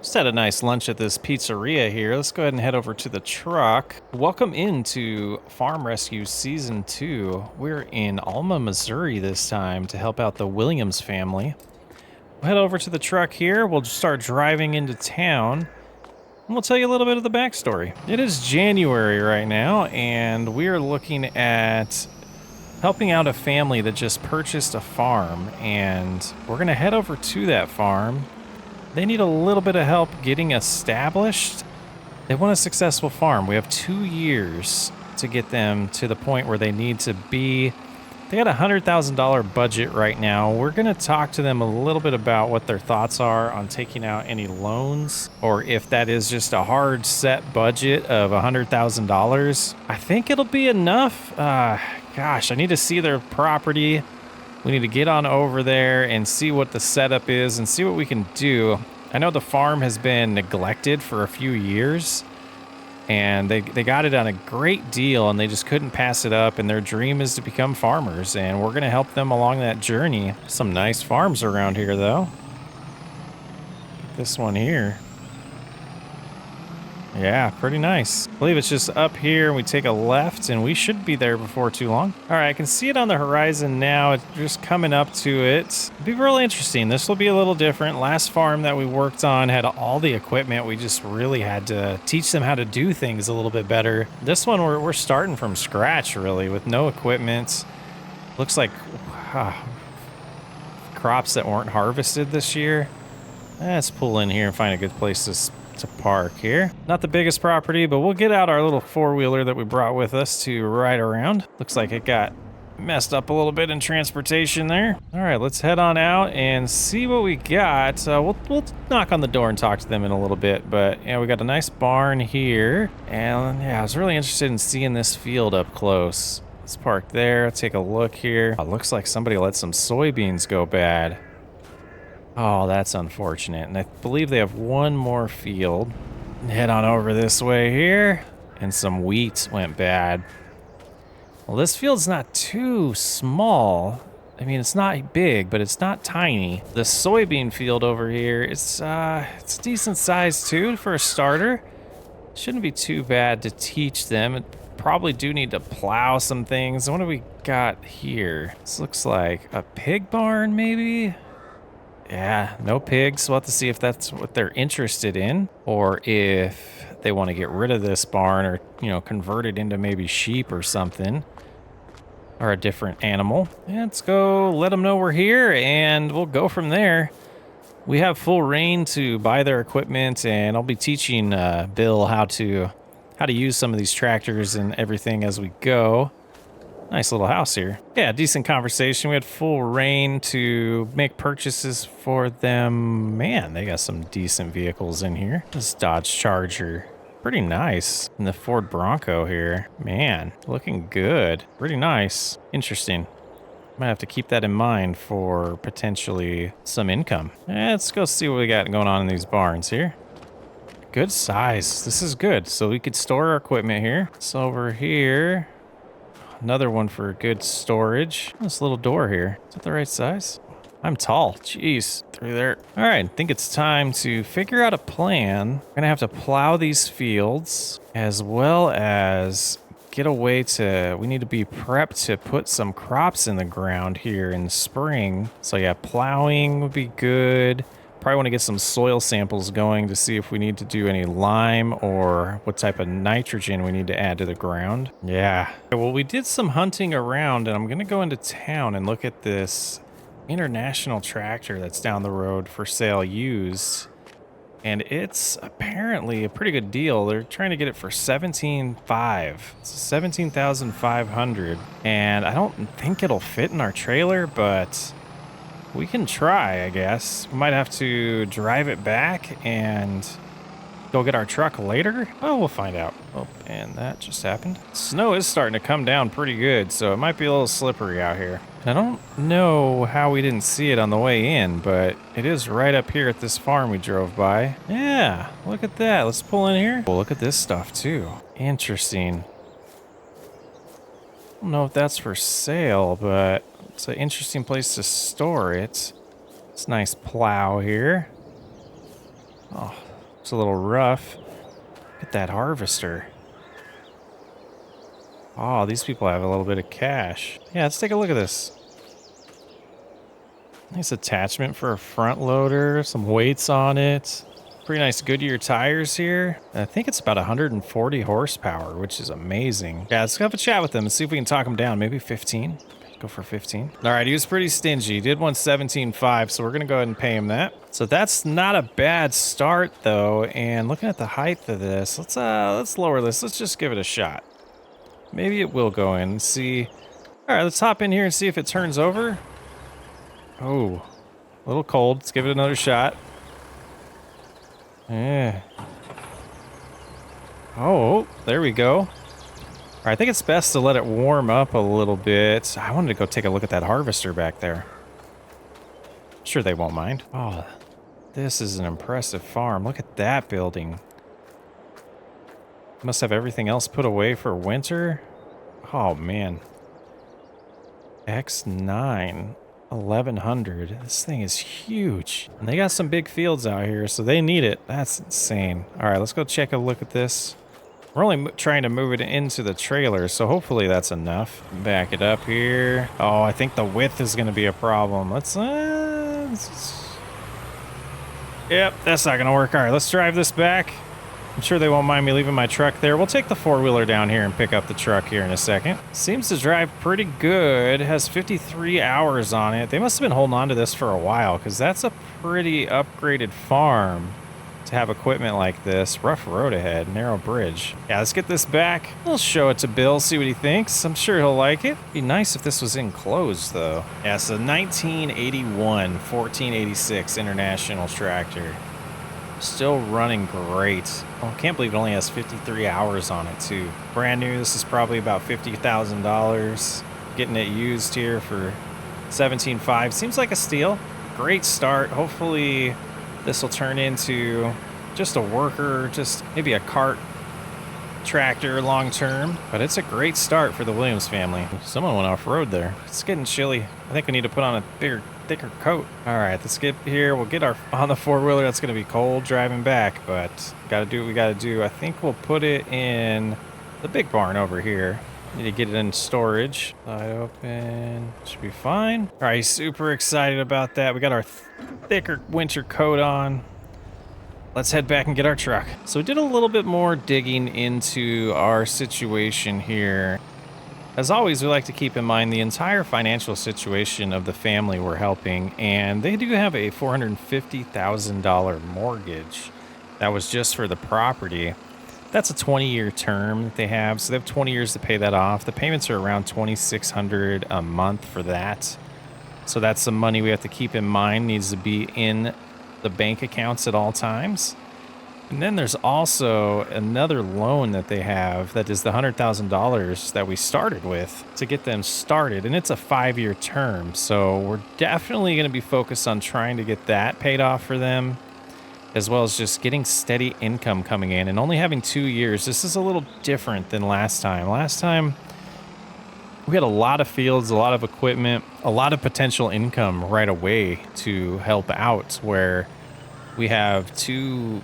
Just had a nice lunch at this pizzeria here. Let's go ahead and head over to the truck. Welcome into Farm Rescue Season 2. We're in Alma, Missouri this time to help out the Williams family. We'll head over to the truck here. We'll just start driving into town. And we'll tell you a little bit of the backstory. It is January right now, and we are looking at helping out a family that just purchased a farm. And we're going to head over to that farm. They need a little bit of help getting established. They want a successful farm. We have 2 years to get them to the point where they need to be. They got a $100,000 budget right now. We're going to talk to them a little bit about what their thoughts are on taking out any loans, or if that is just a hard set budget of $100,000. I think it'll be enough. Gosh, I need to see their property. We need to get on over there and see what the setup is and see what we can do. I know the farm has been neglected for a few years, and they got it on a great deal, and they just couldn't pass it up, and their dream is to become farmers, and we're going to help them along that journey. Some nice farms around here, though. This one here. Yeah, pretty nice. I believe it's just up here, and we take a left, and we should be there before too long. All right, I can see it on the horizon now. It's just coming up to it. It'll be really interesting. This will be a little different. Last farm that we worked on had all the equipment. We just really had to teach them how to do things a little bit better. This one, we're starting from scratch, really, with no equipment. Looks like crops that weren't harvested this year. Let's pull in here and find a good place to park here. Not the biggest property, but we'll get out our little four-wheeler that we brought with us to ride around. Looks like it got messed up a little bit in transportation there. All right, let's head on out and see what we got. We'll knock on the door and talk to them in a little bit, but yeah, we got a nice barn here. And yeah, I was really interested in seeing this field up close. Let's park there, take a look here. Oh, looks like somebody let some soybeans go bad. Oh, that's unfortunate. And I believe they have one more field. Head on over this way here. And some wheat went bad. Well, this field's not too small. I mean, it's not big, but it's not tiny. The soybean field over here, it's decent size too for a starter. Shouldn't be too bad to teach them. It probably do need to plow some things. What do we got here? This looks like a pig barn, maybe? Yeah, no pigs. We'll have to see if that's what they're interested in, or if they want to get rid of this barn, or, convert it into maybe sheep or something, or a different animal. Yeah, let's go let them know we're here, and we'll go from there. We have full reign to buy their equipment, and I'll be teaching Bill how to use some of these tractors and everything as we go. Nice little house here. Yeah, decent conversation. We had full reign to make purchases for them. Man, they got some decent vehicles in here. This Dodge Charger, pretty nice. And the Ford Bronco here. Man, looking good. Pretty nice. Interesting. Might have to keep that in mind for potentially some income. Let's go see what we got going on in these barns here. Good size. This is good. So we could store our equipment here. It's over here. Another one for good storage. This little door here. Is that the right size? I'm tall. Jeez. Through there. All right. I think it's time to figure out a plan. We're going to have to plow these fields, as well as get a way to... We need to be prepped to put some crops in the ground here in spring. So yeah, plowing would be good. Probably want to get some soil samples going to see if we need to do any lime or what type of nitrogen we need to add to the ground. Yeah. Well, we did some hunting around, and I'm going to go into town and look at this international tractor that's down the road for sale used. And it's apparently a pretty good deal. They're trying to get it for $17,500. It's $17,500. And I don't think it'll fit in our trailer, but... we can try, I guess. We might have to drive it back and go get our truck later. Oh, we'll find out. Oh, and that just happened. Snow is starting to come down pretty good, so it might be a little slippery out here. I don't know how we didn't see it on the way in, but it is right up here at this farm we drove by. Yeah, look at that. Let's pull in here. Well, look at this stuff, too. Interesting. I don't know if that's for sale, but it's an interesting place to store it. It's a nice plow here. Oh, It's a little rough. Look at that harvester. Oh, these people have a little bit of cash. Yeah, let's take a look at this. Nice attachment for a front loader, some weights on it. Pretty nice Goodyear tires here. I think it's about 140 horsepower, which is amazing. Yeah, let's have a chat with them and see if we can talk them down. Maybe 15. Go for 15. All right, he was pretty stingy. He did want 17.5, so we're gonna go ahead and pay him that. So that's not a bad start though. And looking at the height of this, let's lower this. Let's just give it a shot. Maybe it will go in and see. All right, let's hop in here and see if it turns over. Oh, a little cold. Let's give it another shot. Yeah. Oh, there we go. All right, I think it's best to let it warm up a little bit. I wanted to go take a look at that harvester back there. I'm sure they won't mind. Oh, this is an impressive farm. Look at that building. Must have everything else put away for winter. Oh, man. X9. 1100. This thing is huge. And they got some big fields out here, so they need it. That's insane. All right, let's go check a look at this. We're only trying to move it into the trailer, so hopefully that's enough. Back it up here. Oh, I think the width is going to be a problem. Yep, that's not going to work. All right, let's drive this back. I'm sure they won't mind me leaving my truck there. We'll take the four-wheeler down here and pick up the truck here in a second. Seems to drive pretty good. It has 53 hours on it. They must have been holding on to this for a while because that's a pretty upgraded farm to have equipment like this. Rough road ahead, narrow bridge. Yeah, let's get this back. We'll show it to Bill, see what he thinks. I'm sure he'll like it. Be nice if this was enclosed though. Yeah, it's a 1981 1486 International tractor. Still running great. Oh, I can't believe it only has 53 hours on it too. Brand new, this is probably about $50,000. Getting it used here for 17.5. Seems like a steal. Great start. Hopefully this will turn into just a worker, just maybe a cart tractor long term. But it's a great start for the Williams family. Someone went off road there. It's getting chilly. I think we need to put on a bigger, thicker coat. All right, let's get here. We'll get our on the four-wheeler. That's going to be cold driving back, but got to do what we got to do. I think we'll put it in the big barn over here. Need to get it in storage. Side open. Should be fine. All right, super excited about that. We got our thicker winter coat on. Let's head back and get our truck. So we did a little bit more digging into our situation here. As always, we like to keep in mind the entire financial situation of the family we're helping, and they do have a $450,000 mortgage. That was just for the property. That's a 20-year term that they have, so they have 20 years to pay that off. The payments are around $2,600 a month for that. So that's some money we have to keep in mind, needs to be in the bank accounts at all times. And then there's also another loan that they have that is the $100,000 that we started with to get them started. And it's a 5-year term. So we're definitely going to be focused on trying to get that paid off for them, as well as just getting steady income coming in and only having 2 years. This is a little different than last time. Last time we had a lot of fields, a lot of equipment, a lot of potential income right away to help out, where we have two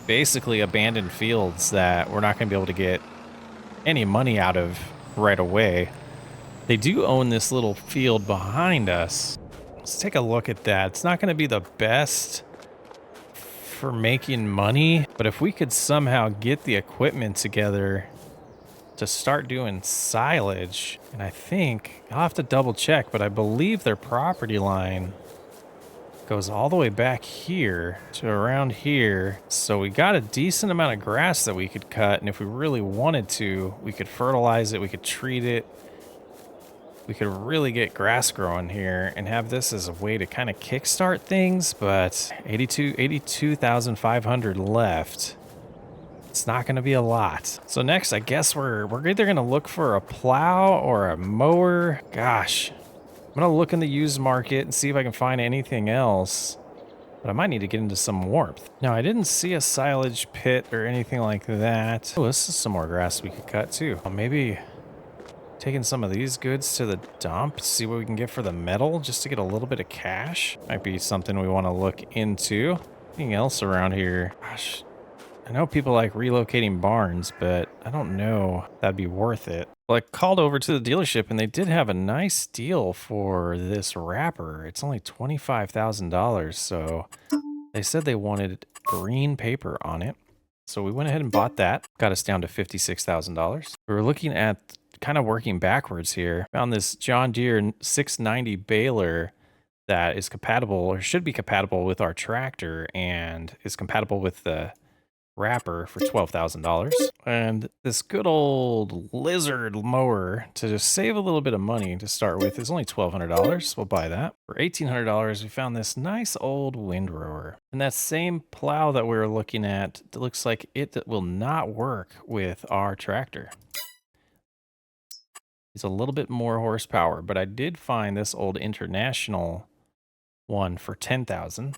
basically abandoned fields that we're not going to be able to get any money out of right away. They do own this little field behind us. Let's take a look at that. It's not going to be the best for making money, but if we could somehow get the equipment together to start doing silage, and I think I'll have to double check, but I believe their property line goes all the way back here to around here. So we got a decent amount of grass that we could cut, and if we really wanted to, we could fertilize it, we could treat it, we could really get grass growing here and have this as a way to kind of kickstart things. But 82,500 left. It's not going to be a lot. So next, I guess we're either going to look for a plow or a mower. Gosh, I'm going to look in the used market and see if I can find anything else. But I might need to get into some warmth. Now, I didn't see a silage pit or anything like that. Oh, this is some more grass we could cut too. Maybe taking some of these goods to the dump, see what we can get for the metal just to get a little bit of cash. Might be something we want to look into. Anything else around here? Gosh, I know people like relocating barns, but I don't know if that'd be worth it. Well, I called over to the dealership and they did have a nice deal for this wrapper. It's only $25,000. So they said they wanted green paper on it. So we went ahead and bought that. Got us down to $56,000. We were looking at kind of working backwards here. Found this John Deere 690 baler that is compatible or should be compatible with our tractor and is compatible with the wrapper for $12,000. And this good old lizard mower, to just save a little bit of money to start with, is only $1,200. We'll buy that. For $1,800, we found this nice old windrower. And that same plow that we were looking at, it looks like it will not work with our tractor. It's a little bit more horsepower, but I did find this old International one for $10,000.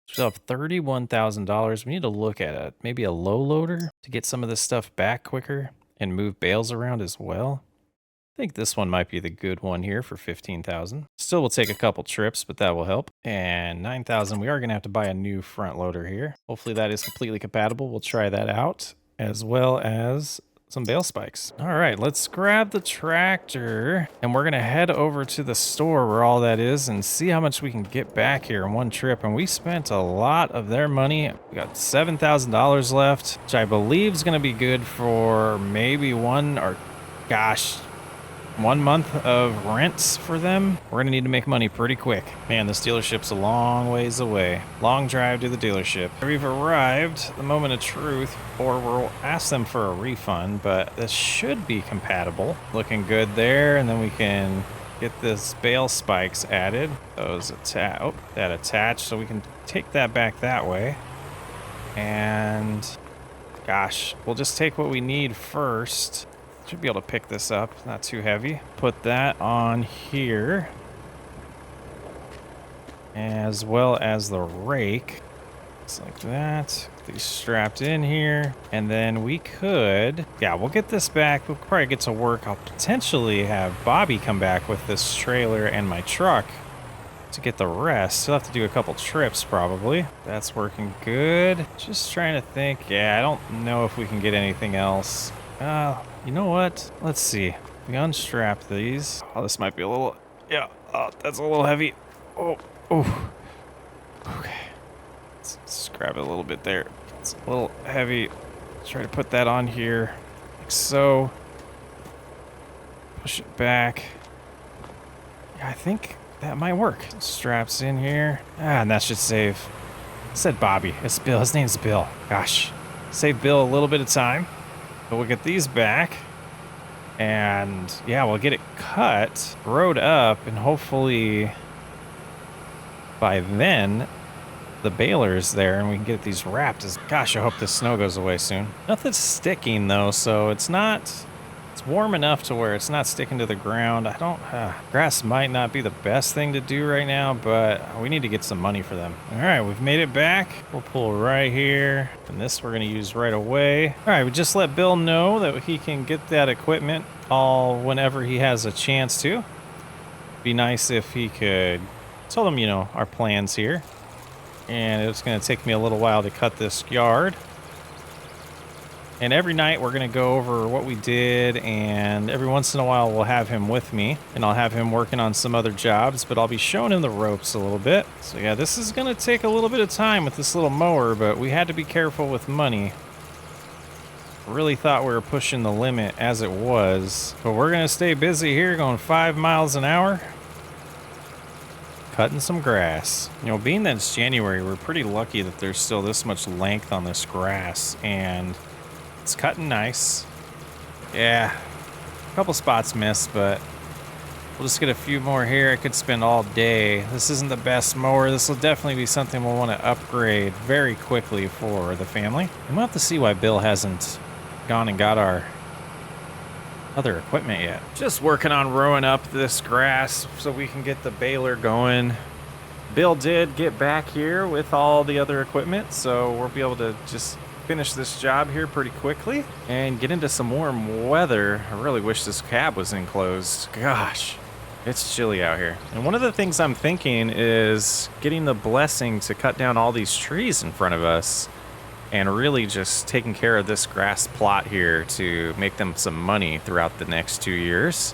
So have $31,000. We need to look at maybe a low loader to get some of this stuff back quicker and move bales around as well. I think this one might be the good one here for $15,000. Still will take a couple trips, but that will help. And $9,000, we are going to have to buy a new front loader here. Hopefully that is completely compatible. We'll try that out, as well as some bale spikes. All right, let's grab the tractor and we're going to head over to the store where all that is and see how much we can get back here in one trip. And we spent a lot of their money. We got $7,000 left, which I believe is going to be good for maybe 1 month of rents for them. We're gonna need to make money pretty quick. Man, this dealership's a long ways away. Long drive to the dealership. We've arrived, the moment of truth, or we'll ask them for a refund, but this should be compatible. Looking good there, and then we can get this bale spikes added. Those that attached, so we can take that back that way. And gosh, we'll just take what we need first. Should be able to pick this up, not too heavy. Put that on here, as well as the rake. Just like that. Get these strapped in here. And then we could, we'll get this back. We'll probably get to work. I'll potentially have Bobby come back with this trailer and my truck to get the rest. Still have to do a couple trips probably. That's working good. Just trying to think. I don't know if we can get anything else. You know what? Let's see. We unstrap these. Oh, this might be a little, that's a little heavy. Oh. Okay. Let's grab it a little bit there. It's a little heavy. Let's try to put that on here, like so. Push it back. Yeah, I think that might work. Straps in here. And that should save. I said Bobby. It's Bill. His name's Bill. Gosh. Save Bill a little bit of time. But we'll get these back. And we'll get it cut, rode up, and hopefully by then the baler's there and we can get these wrapped. Gosh, I hope this snow goes away soon. Nothing's sticking though, so it's warm enough to where it's not sticking to the ground. Grass might not be the best thing to do right now, but we need to get some money for them. All right, we've made it back. We'll pull right here, and this we're gonna use right away. All right, we just let Bill know that he can get that equipment all whenever he has a chance to. Be nice if he could tell them, our plans here. And it's gonna take me a little while to cut this yard. And every night we're going to go over what we did, and every once in a while we'll have him with me, and I'll have him working on some other jobs, but I'll be showing him the ropes a little bit. So this is going to take a little bit of time with this little mower, but we had to be careful with money. Really thought we were pushing the limit as it was, but we're going to stay busy here going 5 miles an hour. Cutting some grass. Being that it's January, we're pretty lucky that there's still this much length on this grass, and it's cutting nice. A couple spots missed, but we'll just get a few more here. I could spend all day. This isn't the best mower. This will definitely be something we'll want to upgrade very quickly for the family. And we'll have to see why Bill hasn't gone and got our other equipment yet. Just working on rowing up this grass so we can get the baler going. Bill did get back here with all the other equipment, so we'll be able to just finish this job here pretty quickly and get into some warm weather. I really wish this cab was enclosed. Gosh, It's chilly out here. And one of the things I'm thinking is getting the blessing to cut down all these trees in front of us and really just taking care of this grass plot here to make them some money throughout the next 2 years.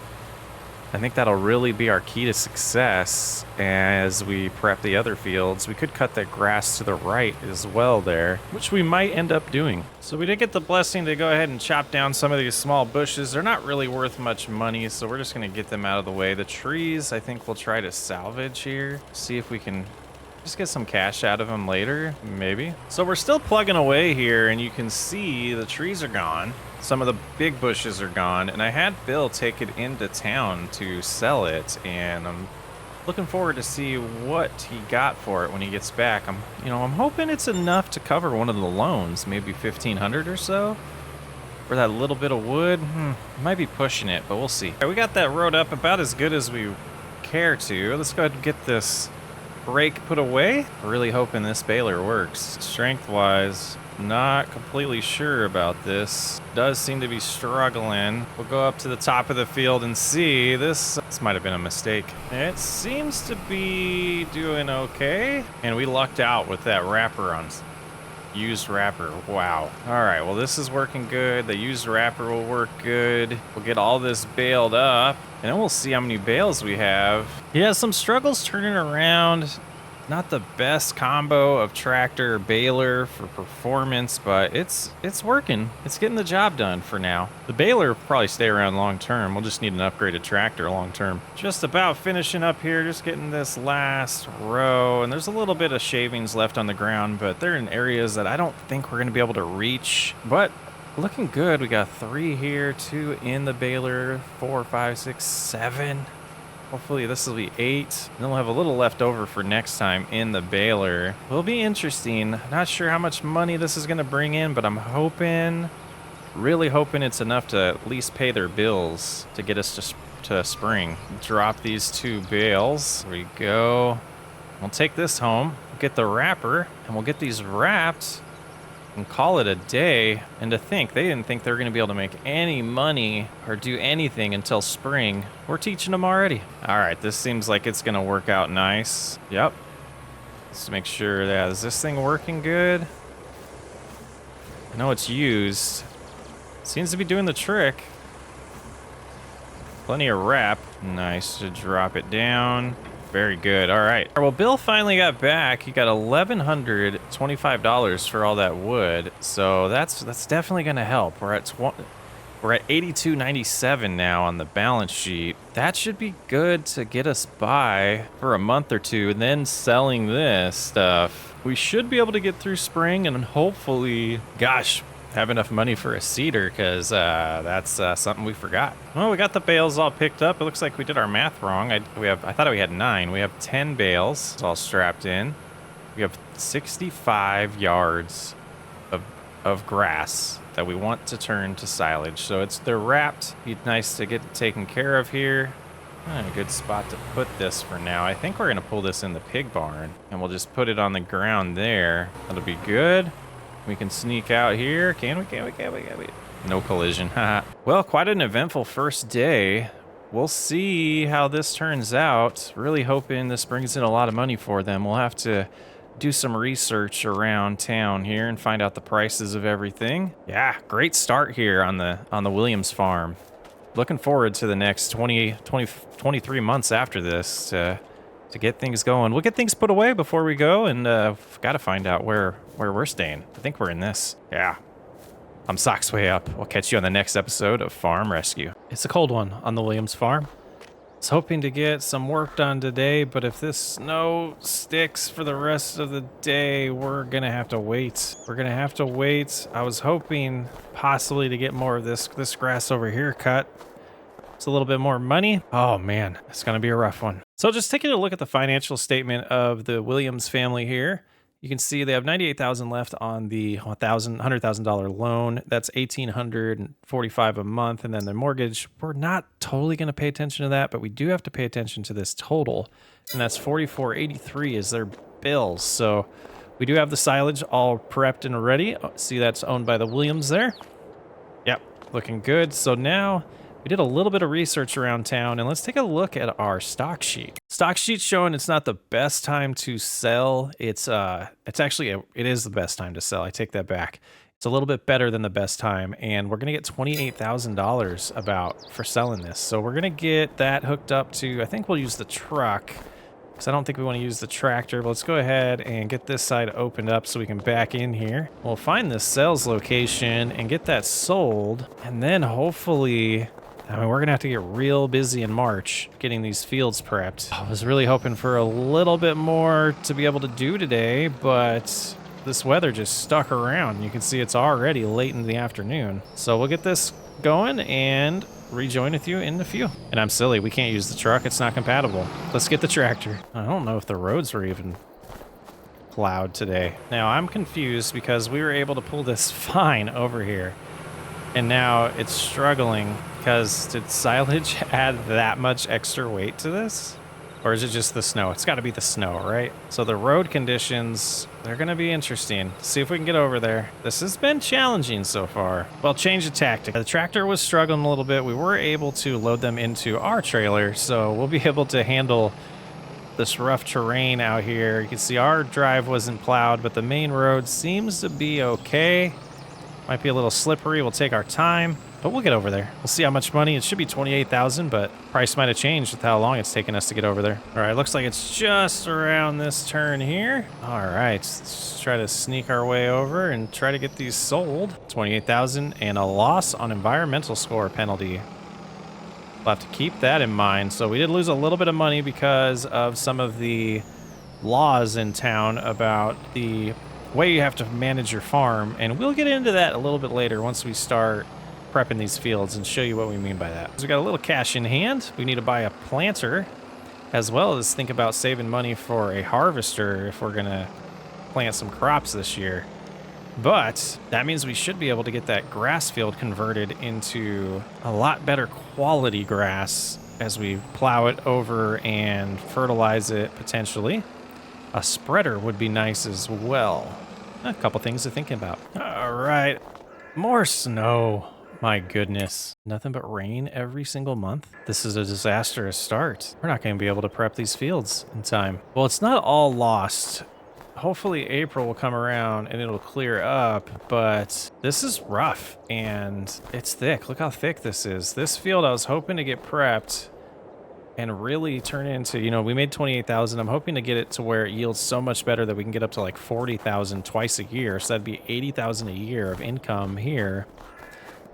I think that'll really be our key to success as we prep the other fields. We could cut that grass to the right as well there, which we might end up doing. So we did get the blessing to go ahead and chop down some of these small bushes. They're not really worth much money, so we're just gonna get them out of the way. The trees, I think we'll try to salvage here. See if we can just get some cash out of them later, maybe. So we're still plugging away here, and you can see the trees are gone. Some of the big bushes are gone, and I had Bill take it into town to sell it, and I'm looking forward to see what he got for it when he gets back. I'm hoping it's enough to cover one of the loans, maybe 1,500 or so. For that little bit of wood, might be pushing it, but we'll see. We got that road up about as good as we care to. Let's go ahead and get this brake put away. Really hoping this baler works. Strength-wise, not completely sure about this. Does seem to be struggling. We'll go up to the top of the field and see. This might have been a mistake. It seems to be doing okay. And we lucked out with that wrapper on used wrapper. Wow. All right, well, this is working good. The used wrapper will work good. We'll get all this baled up, and then we'll see how many bales we have. Yeah, some struggles turning around. Not the best combo of tractor baler for performance, but it's working. It's getting the job done for now. The baler will probably stay around long term. We'll just need an upgraded tractor long term. Just about finishing up here, just getting this last row, and there's a little bit of shavings left on the ground, but they're in areas that I don't think we're gonna be able to reach, but looking good. We got 3 here, 2 in the baler, 4, 5, 6, 7. Hopefully this will be 8, and then we'll have a little left over for next time in the baler. Will be interesting. Not sure how much money this is gonna bring in, but I'm hoping, really hoping it's enough to at least pay their bills to get us to spring. Drop these 2 bales. There we go. We'll take this home, get the wrapper, and we'll get these wrapped and call it a day. And to think, they didn't think they were going to be able to make any money or do anything until spring. We're teaching them already. All right, this seems like it's going to work out nice. Yep. Let's make sure that, is this thing working good? I know it's used. Seems to be doing the trick. Plenty of wrap. Nice to drop it down. Very good. All right. Well, Bill finally got back. He got $1,125 for all that wood. So that's definitely going to help. We're at $82.97 now on the balance sheet. That should be good to get us by for a month or two. And then selling this stuff, we should be able to get through spring and hopefully, gosh, have enough money for a seeder, because that's something we forgot. Well, we got the bales all picked up. It looks like we did our math wrong. I thought we had 9. We have 10 bales. It's all strapped in. We have 65 yards of grass that we want to turn to silage. So they're wrapped. Be nice to get taken care of here. A good spot to put this for now. I think we're gonna pull this in the pig barn, and we'll just put it on the ground there. That'll be good. We can sneak out here. Can we? No collision. Well, quite an eventful first day. We'll see how this turns out. Really hoping this brings in a lot of money for them. We'll have to do some research around town here and find out the prices of everything. Yeah, great start here on the Williams farm. Looking forward to the next 23 months after this to get things going. We'll get things put away before we go, and got to find out where we're staying. I think we're in this. Yeah. I'm Socks Way Up. We'll catch you on the next episode of Farm Rescue. It's a cold one on the Williams farm. I was hoping to get some work done today, but if this snow sticks for the rest of the day, we're going to have to wait. I was hoping possibly to get more of this grass over here cut. It's a little bit more money. Oh man, it's gonna be a rough one. So just taking a look at the financial statement of the Williams family here, you can see they have $98,000 left on the $100,000 loan. That's $1,845 a month, and then the mortgage. We're not totally gonna pay attention to that, but we do have to pay attention to this total, and that's $44.83 is their bills. So we do have the silage all prepped and ready. See, that's owned by the Williams there. Yep, looking good. So now we We did a little bit of research around town, and let's take a look at our stock sheet. Stock sheet's showing it's not the best time to sell. It's actually it is the best time to sell. I take that back. It's a little bit better than the best time, and we're gonna get $28,000 about for selling this. So we're gonna get that hooked up to, I think we'll use the truck, because I don't think we want to use the tractor, but let's go ahead and get this side opened up so we can back in here. We'll find this sales location and get that sold, and then hopefully, I mean, we're gonna have to get real busy in March getting these fields prepped. I was really hoping for a little bit more to be able to do today, but this weather just stuck around. You can see it's already late in the afternoon. So we'll get this going and rejoin with you in a few. And I'm silly, we can't use the truck. It's not compatible. Let's get the tractor. I don't know if the roads were even plowed today. Now I'm confused because we were able to pull this fine over here. And now it's struggling because did silage add that much extra weight to this? Or is it just the snow? It's got to be the snow, right? So the road conditions, they're going to be interesting. See if we can get over there. This has been challenging so far. Well, change of tactic. The tractor was struggling a little bit. We were able to load them into our trailer, so we'll be able to handle this rough terrain out here. You can see our drive wasn't plowed, but the main road seems to be okay. Might be a little slippery. We'll take our time, but we'll get over there. We'll see how much money. It should be 28,000, but price might have changed with how long it's taken us to get over there. All right, looks like it's just around this turn here. All right, let's try to sneak our way over and try to get these sold. 28,000 and a loss on environmental score penalty. We'll have to keep that in mind. So we did lose a little bit of money because of some of the laws in town about the way you have to manage your farm, and we'll get into that a little bit later once we start prepping these fields and show you what we mean by that. So we got a little cash in hand. We need to buy a planter, as well as think about saving money for a harvester if we're gonna plant some crops this year. But that means we should be able to get that grass field converted into a lot better quality grass as we plow it over and fertilize it potentially. A spreader would be nice as well. A couple things to think about. All right, more snow. My goodness. Nothing but rain every single month. This is a disastrous start. We're not going to be able to prep these fields in time. Well, it's not all lost. Hopefully April will come around and it'll clear up, but this is rough and it's thick. Look how thick this is. This field I was hoping to get prepped and really turn into, you know, we made 28,000. I'm hoping to get it to where it yields so much better that we can get up to like 40,000 twice a year. So that'd be 80,000 a year of income here,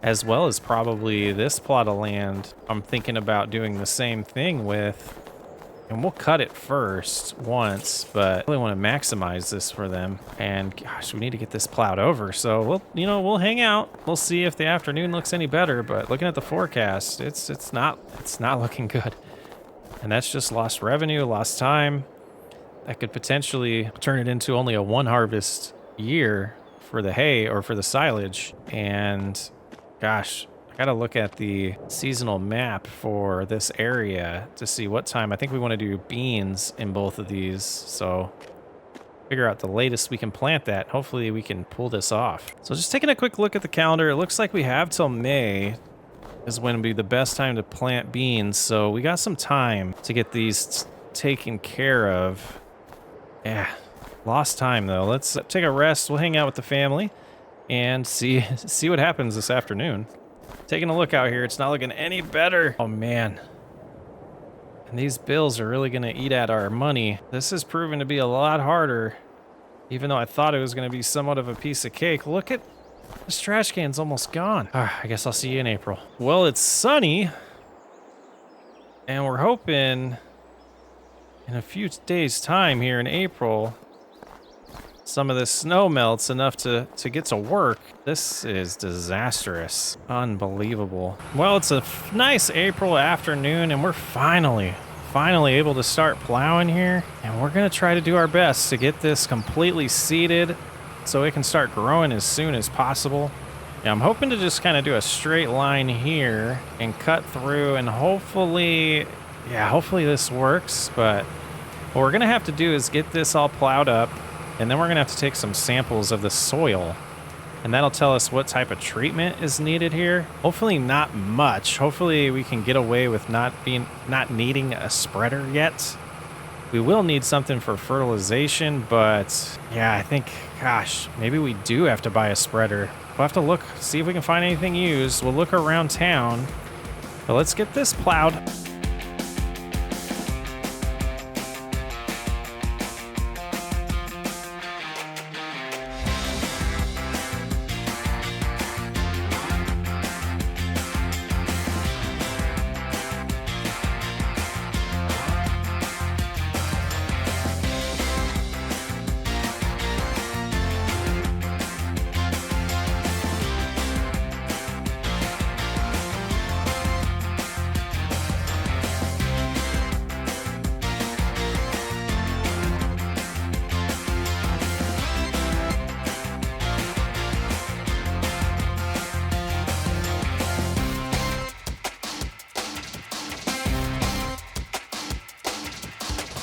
as well as probably this plot of land. I'm thinking about doing the same thing with, and we'll cut it first once, but I really want to maximize this for them. And gosh, we need to get this plowed over. So we'll, you know, we'll hang out. We'll see if the afternoon looks any better, but looking at the forecast, it's not looking good. And that's just lost revenue, lost time. That could potentially turn it into only a one harvest year for the hay or for the silage. And gosh, I gotta look at the seasonal map for this area to see what time. I think we want to do beans in both of these. So figure out the latest we can plant that. Hopefully we can pull this off. So just taking a quick look at the calendar, it looks like we have till May is when would be the best time to plant beans. So we got some time to get these taken care of. Yeah, lost time though. Let's take a rest. We'll hang out with the family and see what happens this afternoon. Taking a look out here, it's not looking any better. Oh man. And these bills are really gonna eat at our money. This has proven to be a lot harder, even though I thought it was gonna be somewhat of a piece of cake. Look at this trash can's almost gone. I guess I'll see you in April. Well, it's sunny, and we're hoping in a few days' time here in April, some of this snow melts enough to get to work. This is disastrous. Unbelievable. Well, it's a nice April afternoon, and we're finally able to start plowing here. And we're gonna try to do our best to get this completely seeded so it can start growing as soon as possible. Yeah, I'm hoping to just kind of do a straight line here and cut through, and hopefully this works. But what we're gonna have to do is get this all plowed up, and then we're gonna have to take some samples of the soil and that'll tell us what type of treatment is needed here. Hopefully not much. Hopefully we can get away with not needing a spreader yet. We will need something for fertilization, but yeah, I think, gosh, maybe we do have to buy a spreader. We'll have to look, see if we can find anything used. We'll look around town, but let's get this plowed.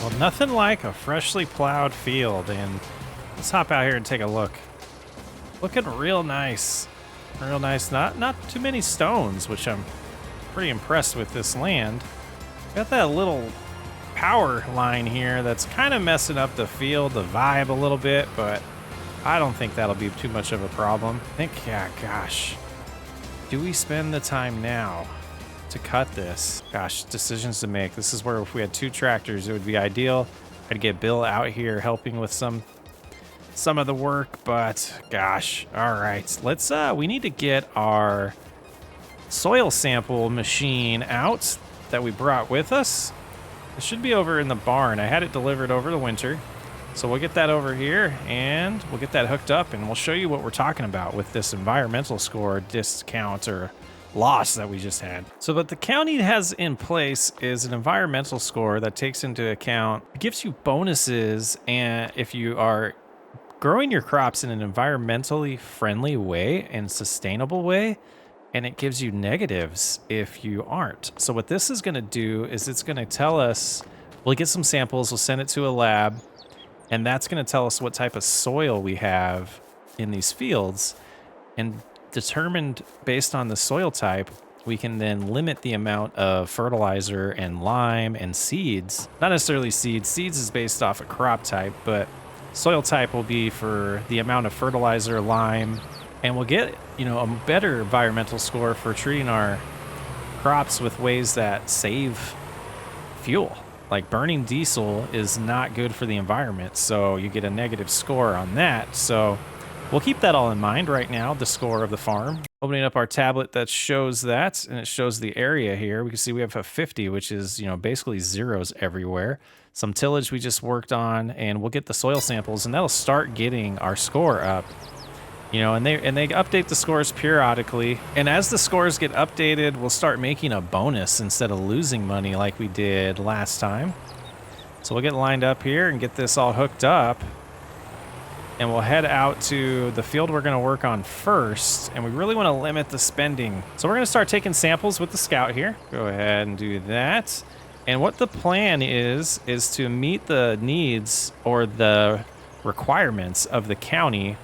Well, nothing like a freshly plowed field, and let's hop out here and take a look. Looking real nice. Real nice. Not too many stones, which I'm pretty impressed with this land. Got that little power line here that's kind of messing up the field, the vibe a little bit, but I don't think that'll be too much of a problem. I think, yeah, gosh. Do we spend the time now to cut this? Gosh, decisions to make. This is where if we had 2 tractors, it would be ideal. I'd get Bill out here helping with some of the work, but gosh. All right, let's we need to get our soil sample machine out that we brought with us. It should be over in the barn. I had it delivered over the winter, so we'll get that over here and we'll get that hooked up, and we'll show you what we're talking about with this environmental score discount or loss that we just had. So what the county has in place is an environmental score that takes into account, it gives you bonuses, and if you are growing your crops in an environmentally friendly way and sustainable way, and it gives you negatives if you aren't. So what this is going to do is it's going to tell us, we'll get some samples, we'll send it to a lab, and that's going to tell us what type of soil we have in these fields, and determined based on the soil type, we can then limit the amount of fertilizer and lime and seeds. Not necessarily seeds. Seeds is based off a crop type, but soil type will be for the amount of fertilizer, lime, and we'll get, you know, a better environmental score for treating our crops with ways that save fuel. Like burning diesel is not good for the environment, so you get a negative score on that. So we'll keep that all in mind right now, the score of the farm. Opening up our tablet that shows that, and it shows the area here. We can see we have a 50, which is, you know, basically zeros everywhere. Some tillage we just worked on, and we'll get the soil samples, and that'll start getting our score up. You know, and they update the scores periodically. And as the scores get updated, we'll start making a bonus instead of losing money like we did last time. So we'll get lined up here and get this all hooked up. And we'll head out to the field we're going to work on first, and we really want to limit the spending. So we're going to start taking samples with the Scout here. Go ahead and do that. And what the plan is to meet the needs or the requirements of the county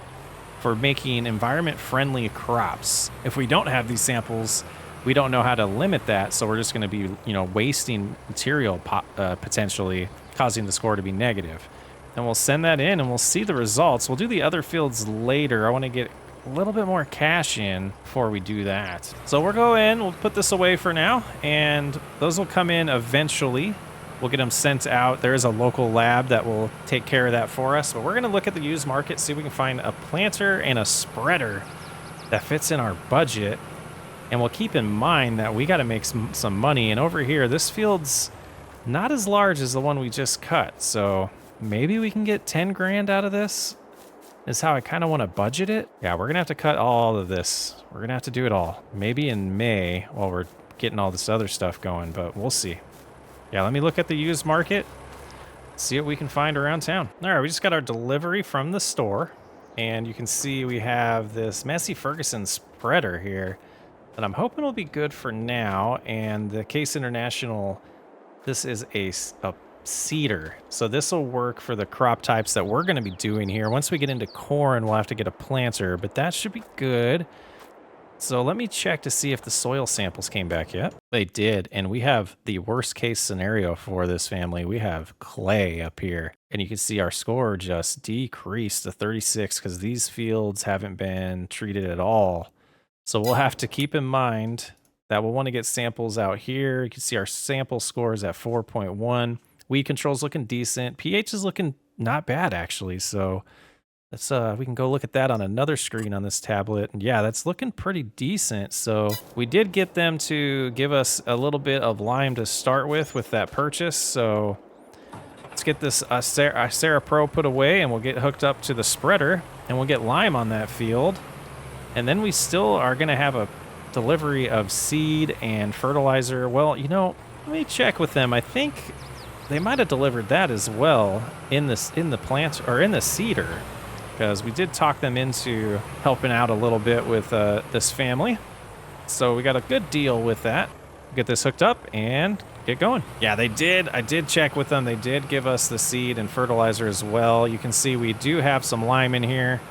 for making environment-friendly crops. If we don't have these samples, we don't know how to limit that, so we're just going to be, you know, wasting material, potentially causing the score to be negative. And we'll send that in and we'll see the results. We'll do the other fields later. I want to get a little bit more cash in before we do that. So we'll go in, we'll put this away for now, and those will come in eventually. We'll get them sent out. There is a local lab that will take care of that for us, but we're going to look at the used market, see if we can find a planter and a spreader that fits in our budget. And we'll keep in mind that we got to make some money. And over here, this field's not as large as the one we just cut, so maybe we can get 10 grand out of this, is how I kind of want to budget it. Yeah, we're going to have to cut all of this. We're going to have to do it all. Maybe in May while we're getting all this other stuff going, but we'll see. Yeah, let me look at the used market, see what we can find around town. All right, we just got our delivery from the store, and you can see we have this Massey Ferguson spreader here that I'm hoping will be good for now. And the Case International, this is a cedar. So this will work for the crop types that we're going to be doing here. Once we get into corn, we'll have to get a planter, but that should be good. So let me check to see if the soil samples came back yet. They did, and we have the worst case scenario for this family. We have clay up here, and you can see our score just decreased to 36 because these fields haven't been treated at all. So we'll have to keep in mind that we'll want to get samples out here. You can see our sample score is at 4.1. Weed control's looking decent. pH is looking not bad, actually, so let's we can go look at that on another screen on this tablet. And yeah, that's looking pretty decent. So we did get them to give us a little bit of lime to start with that purchase. So let's get this Sarah Pro put away, and we'll get hooked up to the spreader, and we'll get lime on that field. And then we still are going to have a delivery of seed and fertilizer. Well, you know, let me check with them. I think they might have delivered that as well in the plant or in the cedar, because we did talk them into helping out a little bit with this family. So we got a good deal with that. Get this hooked up and get going. Yeah, they did. I did check with them. They did give us the seed and fertilizer as well. You can see we do have some lime in here.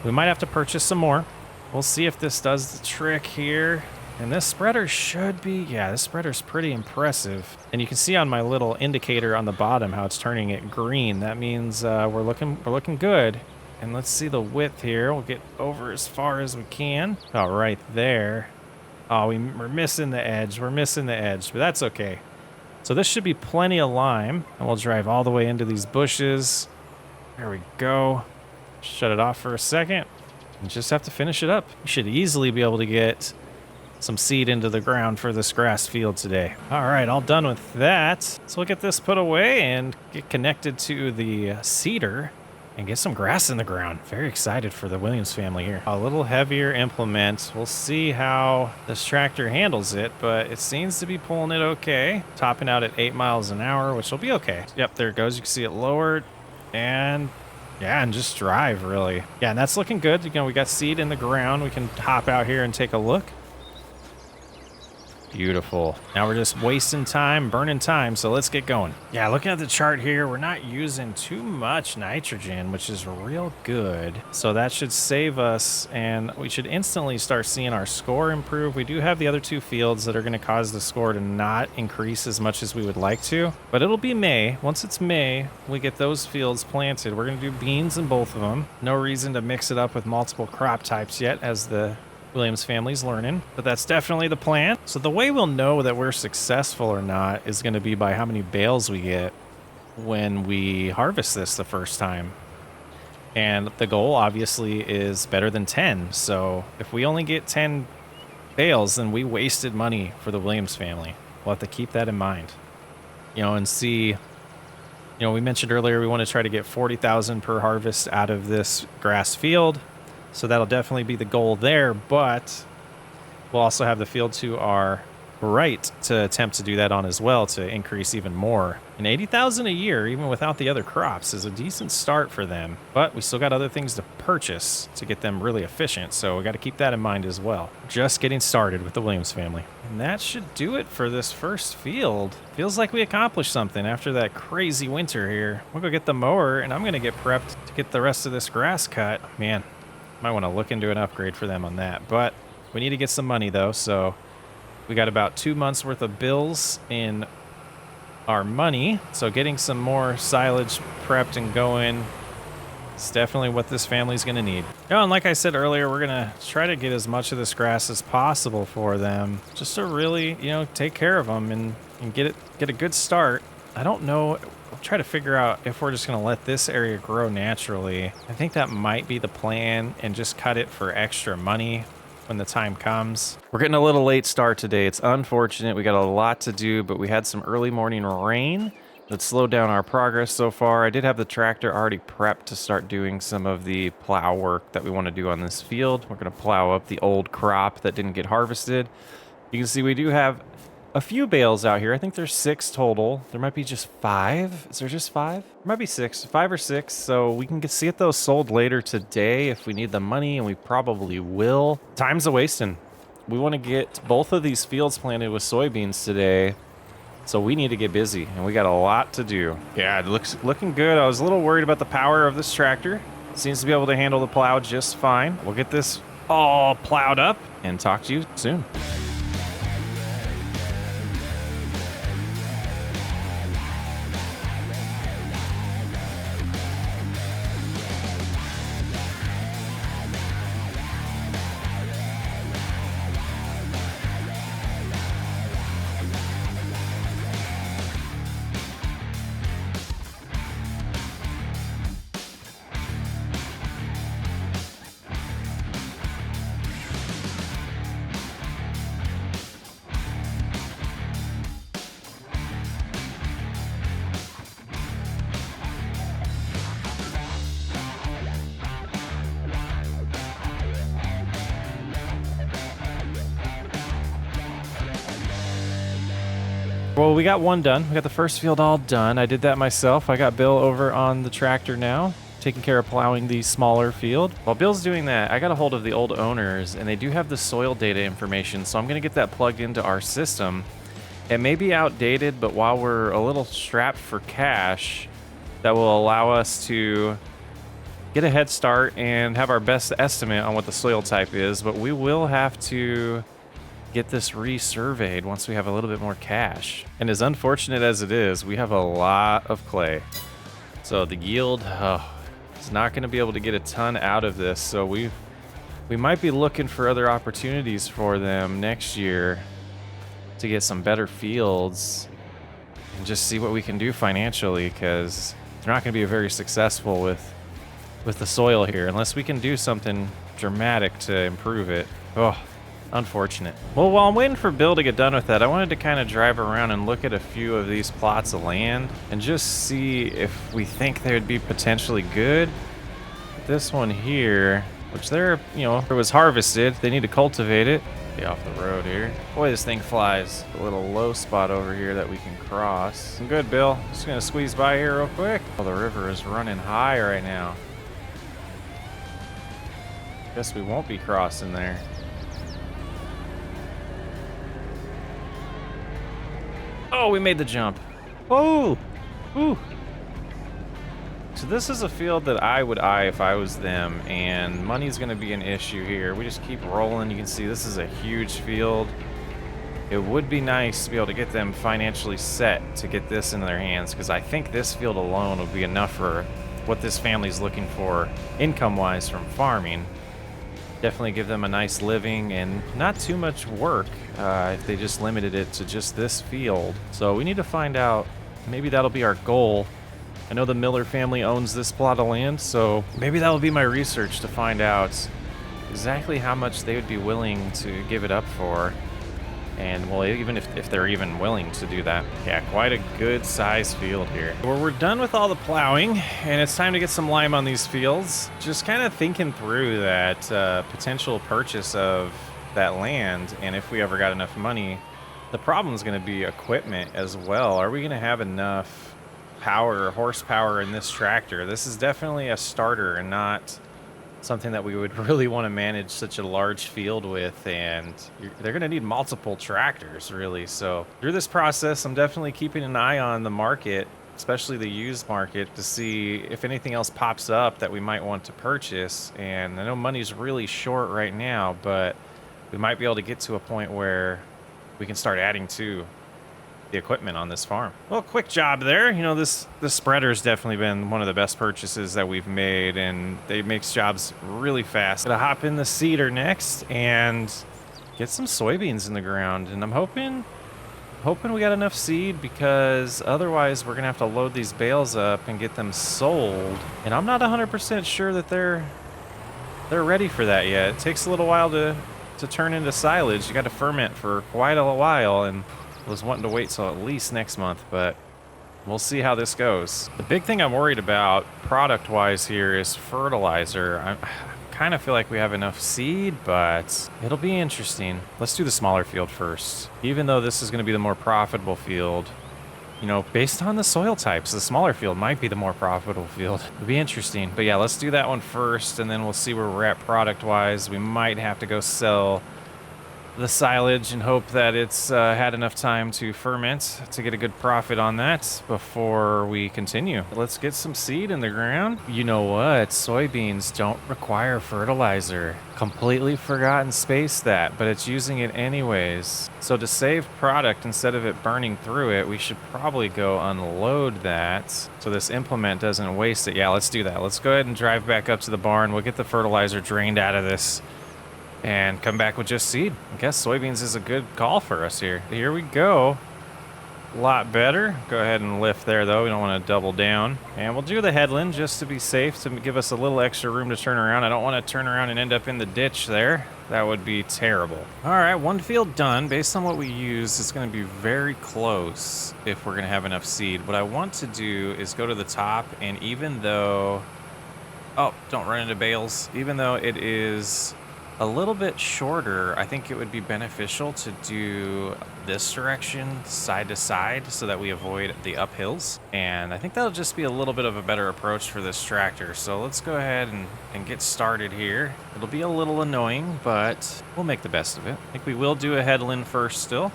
We might have to purchase some more. We'll see if this does the trick here. And this spreader should be, yeah, this spreader's pretty impressive. And you can see on my little indicator on the bottom how it's turning it green. That means we're looking good. And let's see the width here. We'll get over as far as we can. Oh, right there. Oh, we're missing the edge. We're missing the edge, but that's okay. So this should be plenty of lime. And we'll drive all the way into these bushes. There we go. Shut it off for a second. And just have to finish it up. We should easily be able to get some seed into the ground for this grass field today. All right, all done with that. So we'll get this put away and get connected to the cedar and get some grass in the ground. Very excited for the Williams family here. A little heavier implement. We'll see how this tractor handles it, but it seems to be pulling it okay. Topping out at 8 miles an hour, which will be okay. Yep, there it goes. You can see it lowered, and yeah, and just drive, really. Yeah, and that's looking good. You know, we got seed in the ground. We can hop out here and take a look. Beautiful. Now we're just wasting time, burning time, so let's get going. Yeah, looking at the chart here, we're not using too much nitrogen, which is real good. So that should save us, and we should instantly start seeing our score improve. We do have the other two fields that are going to cause the score to not increase as much as we would like to, but it'll be May. Once it's May, we get those fields planted. We're going to do beans in both of them. No reason to mix it up with multiple crop types yet, as the Williams family's learning, but that's definitely the plan. So the way we'll know that we're successful or not is going to be by how many bales we get when we harvest this the first time. And the goal obviously is better than 10. So if we only get 10 bales, then we wasted money for the Williams family. We'll have to keep that in mind. You know, and see, you know, we mentioned earlier we want to try to get 40,000 per harvest out of this grass field. So that'll definitely be the goal there, but we'll also have the field to our right to attempt to do that on as well to increase even more. And 80,000 a year, even without the other crops, is a decent start for them. But we still got other things to purchase to get them really efficient, so we got to keep that in mind as well. Just getting started with the Williams family. And that should do it for this first field. Feels like we accomplished something after that crazy winter here. We'll go get the mower, and I'm going to get prepped to get the rest of this grass cut. Man, might want to look into an upgrade for them on that, but we need to get some money though. So we got about 2 months worth of bills in our money. So getting some more silage prepped and going is definitely what this family's going to need. Oh, and like I said earlier, we're going to try to get as much of this grass as possible for them, just to really, you know, take care of them and get a good start. I don't know. I'll try to figure out if we're just going to let this area grow naturally. I think that might be the plan, and just cut it for extra money when the time comes. We're getting a little late start today. It's unfortunate. We got a lot to do, but we had some early morning rain that slowed down our progress so far. I did have the tractor already prepped to start doing some of the plow work that we want to do on this field. We're going to plow up the old crop that didn't get harvested. You can see we do have a few bales out here. I think there's 6 total. There might be just 5. Is there just 5? There might be 6, 5 or 6. So we can get those sold later today if we need the money, and we probably will. Time's a wasting. We want to get both of these fields planted with soybeans today. So we need to get busy, and we got a lot to do. Yeah, it looks looking good. I was a little worried about the power of this tractor. It seems to be able to handle the plow just fine. We'll get this all plowed up and talk to you soon. Well, we got one done. We got the first field all done. I did that myself. I got Bill over on the tractor now, taking care of plowing the smaller field. While Bill's doing that, I got a hold of the old owners, and they do have the soil data information, so I'm going to get that plugged into our system. It may be outdated, but while we're a little strapped for cash, that will allow us to get a head start and have our best estimate on what the soil type is, but we will have to get this resurveyed once we have a little bit more cash. And as unfortunate as it is, we have a lot of clay. So the yield is not going to be able to get a ton out of this. So we might be looking for other opportunities for them next year to get some better fields and just see what we can do financially, because they're not going to be very successful with the soil here unless we can do something dramatic to improve it. Oh, unfortunate. Well, while I'm waiting for Bill to get done with that, I wanted to kind of drive around and look at a few of these plots of land and just see if we think they would be potentially good. This one here, which it was harvested. They need to cultivate it. Be off the road here. Boy, this thing flies. A little low spot over here that we can cross. I'm good, Bill. Just gonna squeeze by here real quick. Oh, the river is running high right now. Guess we won't be crossing there. Oh, we made the jump. Oh, ooh. So this is a field that I would eye if I was them, and money's going to be an issue here. We just keep rolling. You can see this is a huge field. It would be nice to be able to get them financially set to get this into their hands, because I think this field alone would be enough for what this family's looking for income-wise from farming. Definitely give them a nice living and not too much work if they just limited it to just this field. So we need to find out. Maybe that'll be our goal. I know the Miller family owns this plot of land, so maybe that'll be my research to find out exactly how much they would be willing to give it up for. And well, even if they're even willing to do that. Yeah, quite a good size field here. Well, we're done with all the plowing, and it's time to get some lime on these fields. Just kind of thinking through that potential purchase of that land, and if we ever got enough money, the problem is going to be equipment as well. Are we going to have enough power or horsepower in this tractor? This is definitely a starter and not something that we would really want to manage such a large field with, and they're going to need multiple tractors really. So through this process, I'm definitely keeping an eye on the market, especially the used market, to see if anything else pops up that we might want to purchase. And I know money's really short right now, but we might be able to get to a point where we can start adding to the equipment on this farm. Well, quick job there. You know, this spreader's definitely been one of the best purchases that we've made, and it makes jobs really fast. Gonna hop in the seeder next and get some soybeans in the ground, and I'm hoping we got enough seed, because otherwise we're gonna have to load these bales up and get them sold, and I'm not 100% sure that they're ready for that yet. It takes a little while to turn into silage. You got to ferment for quite a while, and was wanting to wait till at least next month, but we'll see how this goes. The big thing I'm worried about product-wise here is fertilizer. I kind of feel like we have enough seed, but it'll be interesting. Let's do the smaller field first. Even though this is going to be the more profitable field, you know, based on the soil types, the smaller field might be the more profitable field. It'll be interesting. But yeah, let's do that one first, and then we'll see where we're at product-wise. We might have to go sell the silage and hope that it's had enough time to ferment to get a good profit on that before we continue. Let's get some seed in the ground. You know what? Soybeans don't require fertilizer. Completely forgot and spaced that, but it's using it anyways. So to save product, instead of it burning through it, we should probably go unload that so this implement doesn't waste it. Yeah, let's do that. Let's go ahead and drive back up to the barn. We'll get the fertilizer drained out of this and come back with just seed. I guess soybeans is a good call for us here. Here we go. A lot better. Go ahead and lift there, though. We don't want to double down. And we'll do the headland just to be safe, to give us a little extra room to turn around. I don't want to turn around and end up in the ditch there. That would be terrible. All right, one field done. Based on what we use, it's going to be very close if we're going to have enough seed. What I want to do is go to the top, and even though... Oh, don't run into bales. Even though it is a little bit shorter, I think it would be beneficial to do this direction side to side so that we avoid the uphills. And I think that'll just be a little bit of a better approach for this tractor. So let's go ahead and get started here. It'll be a little annoying, but we'll make the best of it. I think we will do a headland first still.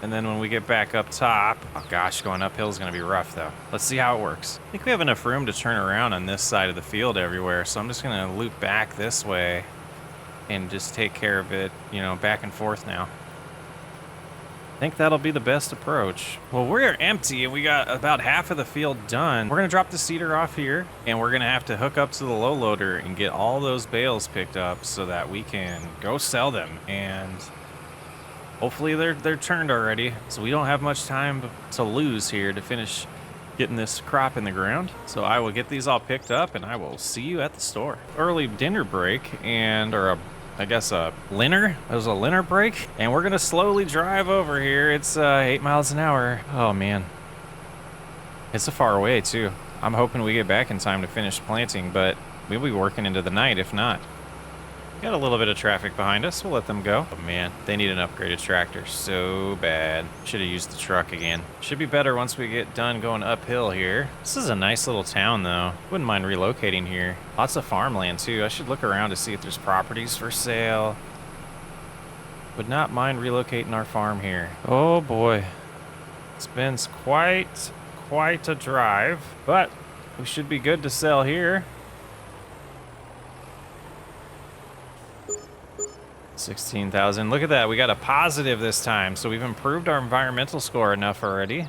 And then when we get back up top, oh gosh, going uphill is going to be rough though. Let's see how it works. I think we have enough room to turn around on this side of the field everywhere. So I'm just going to loop back this way and just take care of it, you know, back and forth now. I think that'll be the best approach. Well, we're empty and we got about half of the field done. We're gonna drop the seeder off here and we're gonna have to hook up to the low loader and get all those bales picked up so that we can go sell them. And hopefully they're turned already, so we don't have much time to lose here to finish getting this crop in the ground. So I will get these all picked up and I will see you at the store. Early dinner break I guess a linner. It was a linner break, and we're gonna slowly drive over here. It's 8 miles an hour. Oh man, it's a far away too. I'm hoping we get back in time to finish planting, but we'll be working into the night if not. Got a little bit of traffic behind us. We'll let them go. Oh man, they need an upgraded tractor so bad. Should have used the truck again. Should be better once we get done going uphill here. This is a nice little town though. Wouldn't mind relocating here. Lots of farmland too. I should look around to see if there's properties for sale. Would not mind relocating our farm here. Oh boy. It's been quite a drive, but we should be good to sell here. 16,000. Look at that. We got a positive this time. So we've improved our environmental score enough already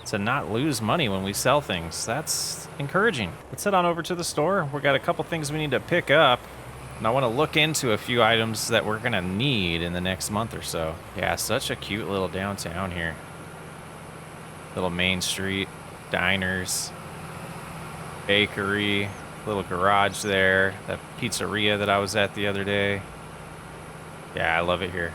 to not lose money when we sell things. That's encouraging. Let's head on over to the store. We got a couple things we need to pick up. And I want to look into a few items that we're going to need in the next month or so. Yeah, such a cute little downtown here. Little Main Street, diners, bakery, little garage there. That pizzeria that I was at the other day. Yeah, I love it here.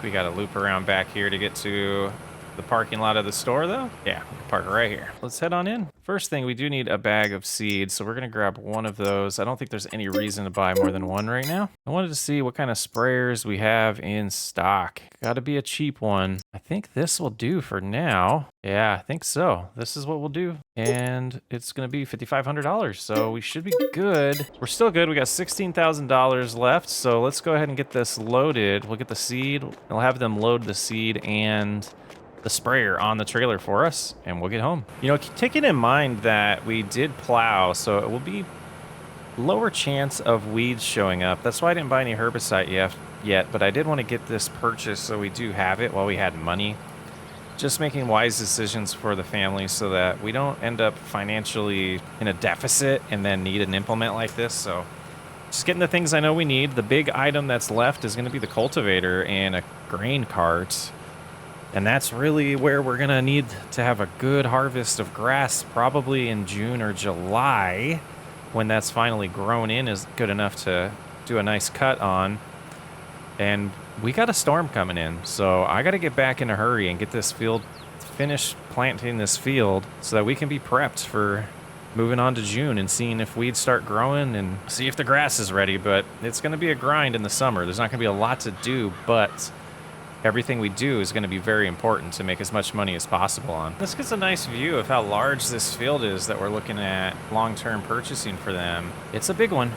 We got to loop around back here to get to the parking lot of the store, though. Yeah, we can park right here. Let's head on in. First thing, we do need a bag of seeds, so we're going to grab one of those. I don't think there's any reason to buy more than one right now. I wanted to see what kind of sprayers we have in stock. Got to be a cheap one. I think this will do for now. Yeah, I think so. This is what we'll do. And it's going to be $5,500, so we should be good. We're still good. We got $16,000 left, so let's go ahead and get this loaded. We'll get the seed. We'll have them load the seed and the sprayer on the trailer for us, and we'll get home. You know, taking in mind that we did plow, so it will be lower chance of weeds showing up. That's why I didn't buy any herbicide yet, but I did want to get this purchased so we do have it while we had money. Just making wise decisions for the family so that we don't end up financially in a deficit and then need an implement like this. So just getting the things I know we need. The big item that's left is going to be the cultivator and a grain cart. And that's really where we're going to need to have a good harvest of grass, probably in June or July, when that's finally grown in is good enough to do a nice cut on. And we got a storm coming in, so I got to get back in a hurry and get this field, finish planting this field so that we can be prepped for moving on to June and seeing if weeds start growing and see if the grass is ready. But it's going to be a grind in the summer. There's not going to be a lot to do, but everything we do is going to be very important to make as much money as possible on. This gets a nice view of how large this field is that we're looking at long-term purchasing for them. It's a big one.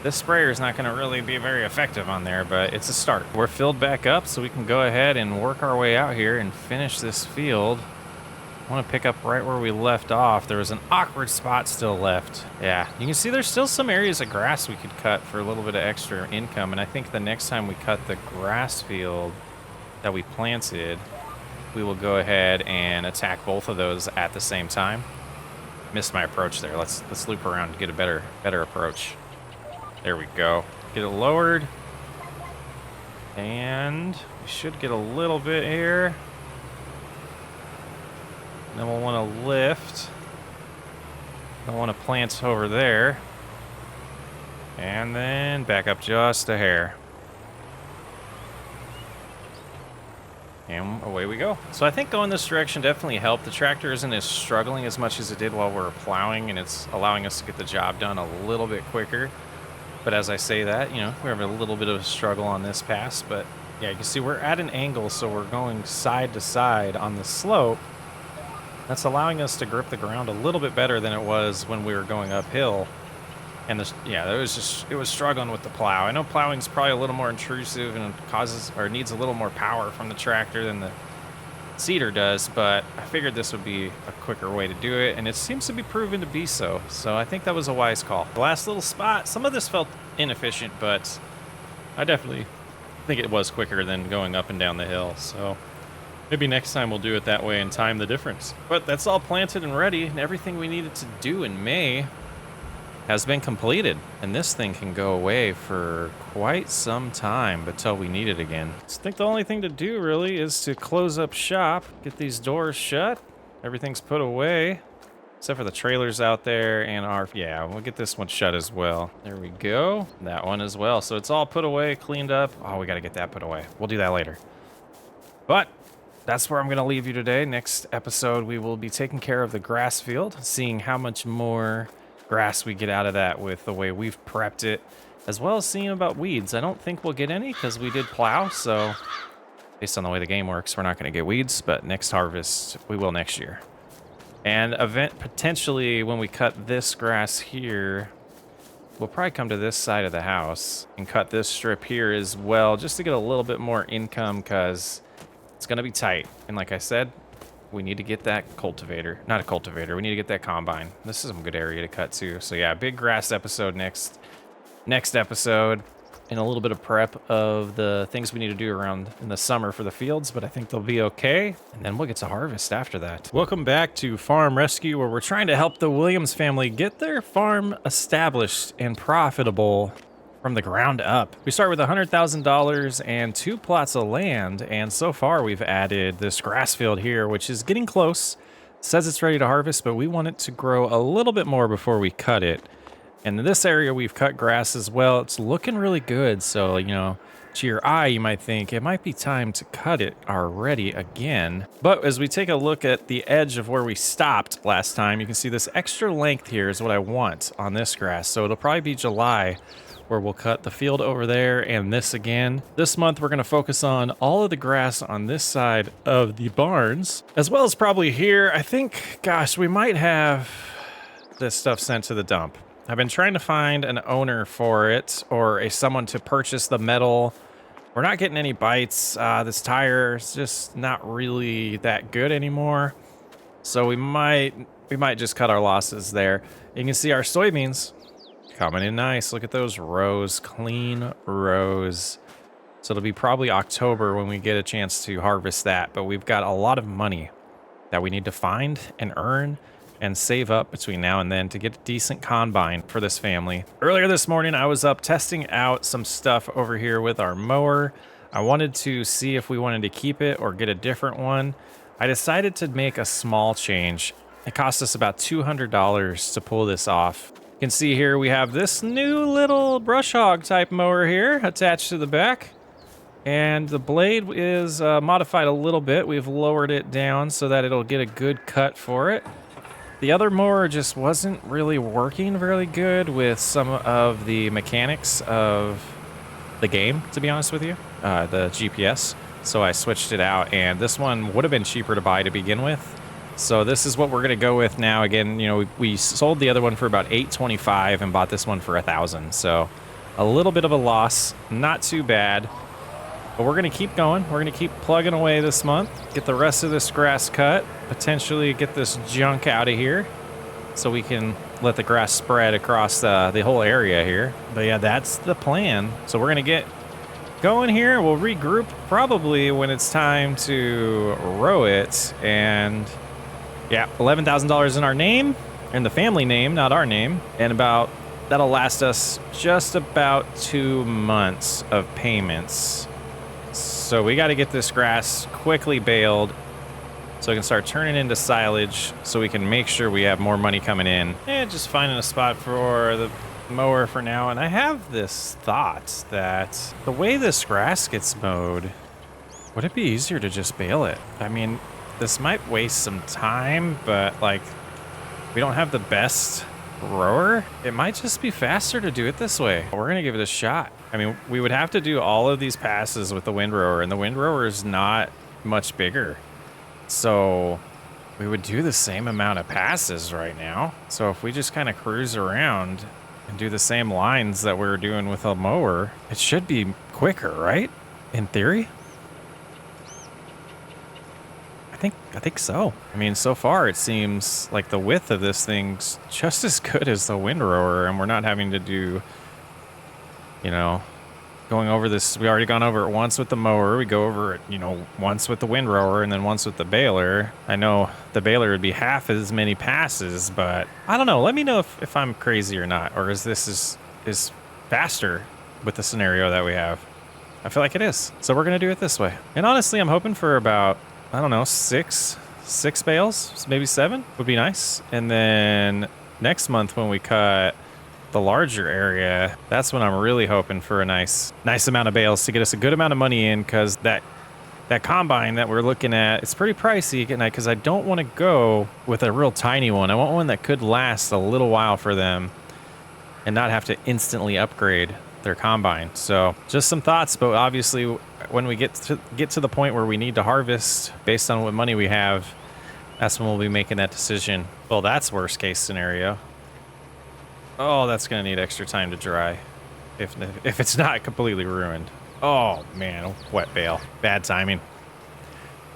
This sprayer is not going to really be very effective on there, but it's a start. We're filled back up, so we can go ahead and work our way out here and finish this field. I want to pick up right where we left off. There was an awkward spot still left. Yeah, you can see there's still some areas of grass we could cut for a little bit of extra income, and I think the next time we cut the grass field that we planted, we will go ahead and attack both of those at the same time. Missed my approach there. Let's loop around to get a better approach. There we go. Get it lowered. And we should get a little bit here. And then we'll want to lift. I want to plant over there. And then back up just a hair. And away we go. So I think going this direction definitely helped. The tractor isn't as struggling as much as it did while we were plowing, and it's allowing us to get the job done a little bit quicker. But as I say that, you know, we have a little bit of a struggle on this pass. But yeah, you can see we're at an angle, so we're going side to side on the slope. That's allowing us to grip the ground a little bit better than it was when we were going uphill. And this, yeah, it was struggling with the plow. I know plowing's probably a little more intrusive and needs a little more power from the tractor than the seeder does, but I figured this would be a quicker way to do it, and it seems to be proven to be so. So I think that was a wise call. The last little spot, some of this felt inefficient, but I definitely think it was quicker than going up and down the hill. So maybe next time we'll do it that way and time the difference. But that's all planted and ready, and everything we needed to do in May has been completed, and this thing can go away for quite some time until we need it again. I think the only thing to do really is to close up shop, get these doors shut, everything's put away, except for the trailers out there and yeah, we'll get this one shut as well. There we go, that one as well. So it's all put away, cleaned up. Oh, we gotta get that put away. We'll do that later. But that's where I'm gonna leave you today. Next episode, we will be taking care of the grass field, seeing how much more grass we get out of that with the way we've prepped it, as well as seeing about weeds. I don't think we'll get any because we did plow, so based on the way the game works, we're not going to get weeds, but next harvest we will next year. And potentially when we cut this grass here, we'll probably come to this side of the house and cut this strip here as well, just to get a little bit more income, because it's going to be tight. And like I said, we need to get that cultivator. Not a cultivator. We need to get that combine. This is a good area to cut too. So yeah, big grass episode next episode, and a little bit of prep of the things we need to do around in the summer for the fields, but I think they'll be okay. And then we'll get to harvest after that. Welcome back to Farm Rescue, where we're trying to help the Williams family get their farm established and profitable from the ground up. We start with $100,000 and 2 plots of land, and so far we've added this grass field here, which is getting close. It says it's ready to harvest, but we want it to grow a little bit more before we cut it. And in this area we've cut grass as well. It's looking really good, so you know, to your eye you might think it might be time to cut it already again. But as we take a look at the edge of where we stopped last time, you can see this extra length here is what I want on this grass. So it'll probably be July where we'll cut the field over there and this again. This month we're going to focus on all of the grass on this side of the barns, as well as probably here. I think, gosh, we might have this stuff sent to the dump. I've been trying to find an owner for it, or someone to purchase the metal. We're not getting any bites. This tire is just not really that good anymore, so we might just cut our losses there. You can see our soybeans coming in nice. Look at those rows, clean rows. So it'll be probably October when we get a chance to harvest that, but we've got a lot of money that we need to find and earn and save up between now and then to get a decent combine for this family. Earlier this morning, I was up testing out some stuff over here with our mower. I wanted to see if we wanted to keep it or get a different one. I decided to make a small change. It cost us about $200 to pull this off. You can see here we have this new little brush hog type mower here attached to the back. And the blade is modified a little bit. We've lowered it down so that it'll get a good cut for it. The other mower just wasn't really working very good with some of the mechanics of the game, to be honest with you, the GPS. So I switched it out, and this one would have been cheaper to buy to begin with. So this is what we're going to go with now. Again, you know, we sold the other one for about $825 and bought this one for $1,000. So A little bit of a loss, not too bad. But we're going to keep going. We're going to keep plugging away this month. Get the rest of this grass cut. Potentially get this junk out of here so we can let the grass spread across the whole area here. But yeah, that's the plan. So we're going to get going here. We'll regroup probably when it's time to row it. And yeah, $11,000 in our name, in the family name, not our name. And that'll last us just about 2 months of payments. So we got to get this grass quickly baled so we can start turning into silage so we can make sure we have more money coming in. And just finding a spot for the mower for now. And I have this thought that the way this grass gets mowed, would it be easier to just bale it? I mean, this might waste some time, but like we don't have the best rower. It might just be faster to do it this way. We're gonna give it a shot. I mean, we would have to do all of these passes with the windrower, and the windrower is not much bigger. So we would do the same amount of passes right now. So if we just kind of cruise around and do the same lines that we were doing with a mower, it should be quicker, right? In theory? I think so. I mean, so far it seems like the width of this thing's just as good as the windrower, and we're not having to do, you know, going over this. We already gone over it once with the mower. We go over it, you know, once with the windrower and then once with the baler. I know the baler would be half as many passes, but I don't know. Let me know if I'm crazy or not, or is this is faster with the scenario that we have. I feel like it is. So we're going to do it this way. And honestly, I'm hoping for about, I don't know, six bales, maybe 7 would be nice. And then next month when we cut the larger area, that's when I'm really hoping for a nice amount of bales to get us a good amount of money in, because that combine that we're looking at, it's pretty pricey, because I don't want to go with a real tiny one. I want one that could last a little while for them and not have to instantly upgrade their combine. So just some thoughts, but obviously when we get to the point where we need to harvest based on what money we have, that's when we'll be making that decision. Well, that's worst case scenario. Oh, that's gonna need extra time to dry if it's not completely ruined. Oh man, wet bale. Bad timing.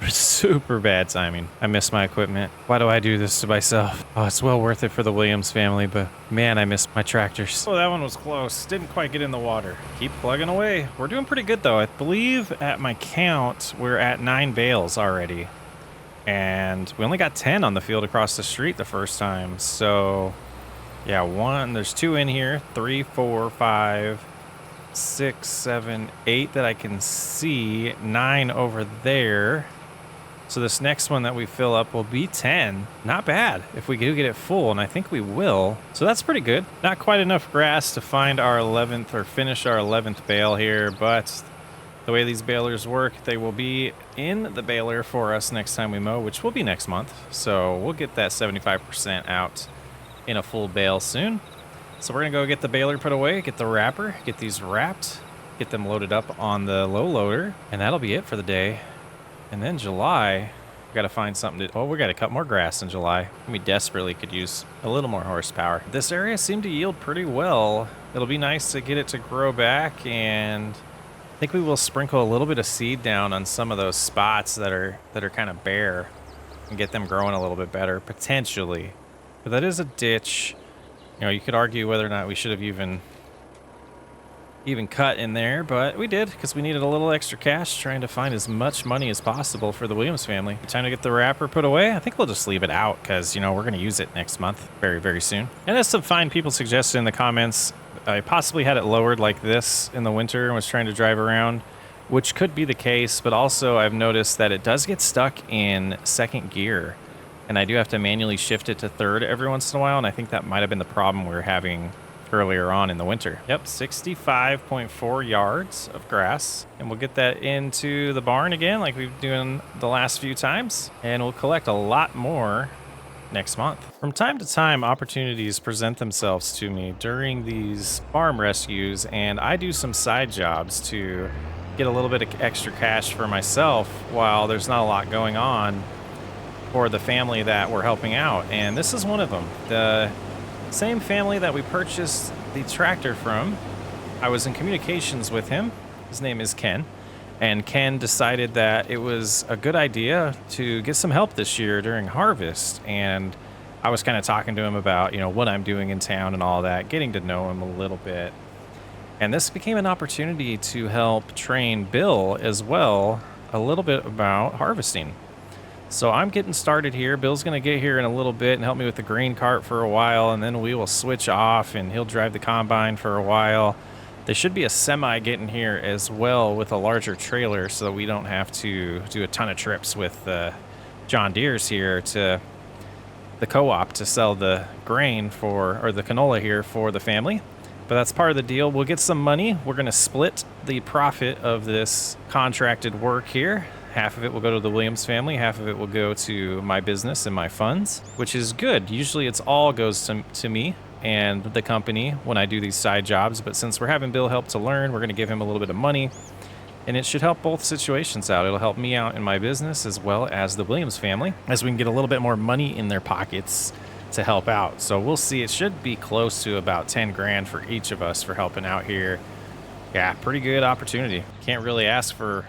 Super bad timing. I miss my equipment. Why do I do this to myself? Oh, it's well worth it for the Williams family, but man, I miss my tractors. Oh, that one was close. Didn't quite get in the water. Keep plugging away. We're doing pretty good though. I believe at my count, we're at 9 bales already. And we only got 10 on the field across the street the first time. So yeah, there's 2 in here, 3, 4, 5, 6, 7, 8 that I can see, 9 over there. So this next one that we fill up will be 10. Not bad if we do get it full, and I think we will. So that's pretty good. Not quite enough grass to find our 11th or finish our 11th bale here, but the way these balers work, they will be in the baler for us next time we mow, which will be next month. So we'll get that 75% out in a full bale soon. So we're gonna go get the baler put away, get the wrapper, get these wrapped, get them loaded up on the low loader, and that'll be it for the day. And then July, we gotta find something to, we gotta cut more grass in July. We desperately could use a little more horsepower. This area seemed to yield pretty well. It'll be nice to get it to grow back, and I think we will sprinkle a little bit of seed down on some of those spots that are kind of bare and get them growing a little bit better, potentially. But that is a ditch. You know, you could argue whether or not we should have even cut in there, but we did because we needed a little extra cash trying to find as much money as possible for the Williams family. Time to get the wrapper put away. I think we'll just leave it out because, you know, we're going to use it next month very, very soon. And as some fine people suggested in the comments, I possibly had it lowered like this in the winter and was trying to drive around, which could be the case, but also I've noticed that it does get stuck in second gear, and I do have to manually shift it to third every once in a while, and I think that might have been the problem we were having earlier on in the winter. Yep, 65.4 yards of grass, and we'll get that into the barn again like we've done the last few times, and we'll collect a lot more next month. From time to time, opportunities present themselves to me during these farm rescues, and I do some side jobs to get a little bit of extra cash for myself while there's not a lot going on for the family that we're helping out, and this is one of them. The same family that we purchased the tractor from I was in communications with him. His name is Ken. And Ken decided that it was a good idea to get some help this year during harvest. And I was kind of talking to him about, what I'm doing in town and all that, getting to know him a little bit. And this became an opportunity to help train Bill as well a little bit about harvesting. So I'm getting started here. Bill's going to get here in a little bit and help me with the grain cart for a while, and then we will switch off and he'll drive the combine for a while. There should be a semi getting here as well with a larger trailer so that we don't have to do a ton of trips with John Deere's here to the co-op to sell the grain or the canola here for the family. But that's part of the deal. We'll get some money. We're going to split the profit of this contracted work here. Half of it will go to the Williams family. Half of it will go to my business and my funds, which is good. Usually it's all goes to me and the company when I do these side jobs. But since we're having Bill help to learn, we're going to give him a little bit of money. And it should help both situations out. It'll help me out in my business as well as the Williams family, as we can get a little bit more money in their pockets to help out. So we'll see. It should be close to about 10 grand for each of us for helping out here. Yeah, pretty good opportunity. Can't really ask for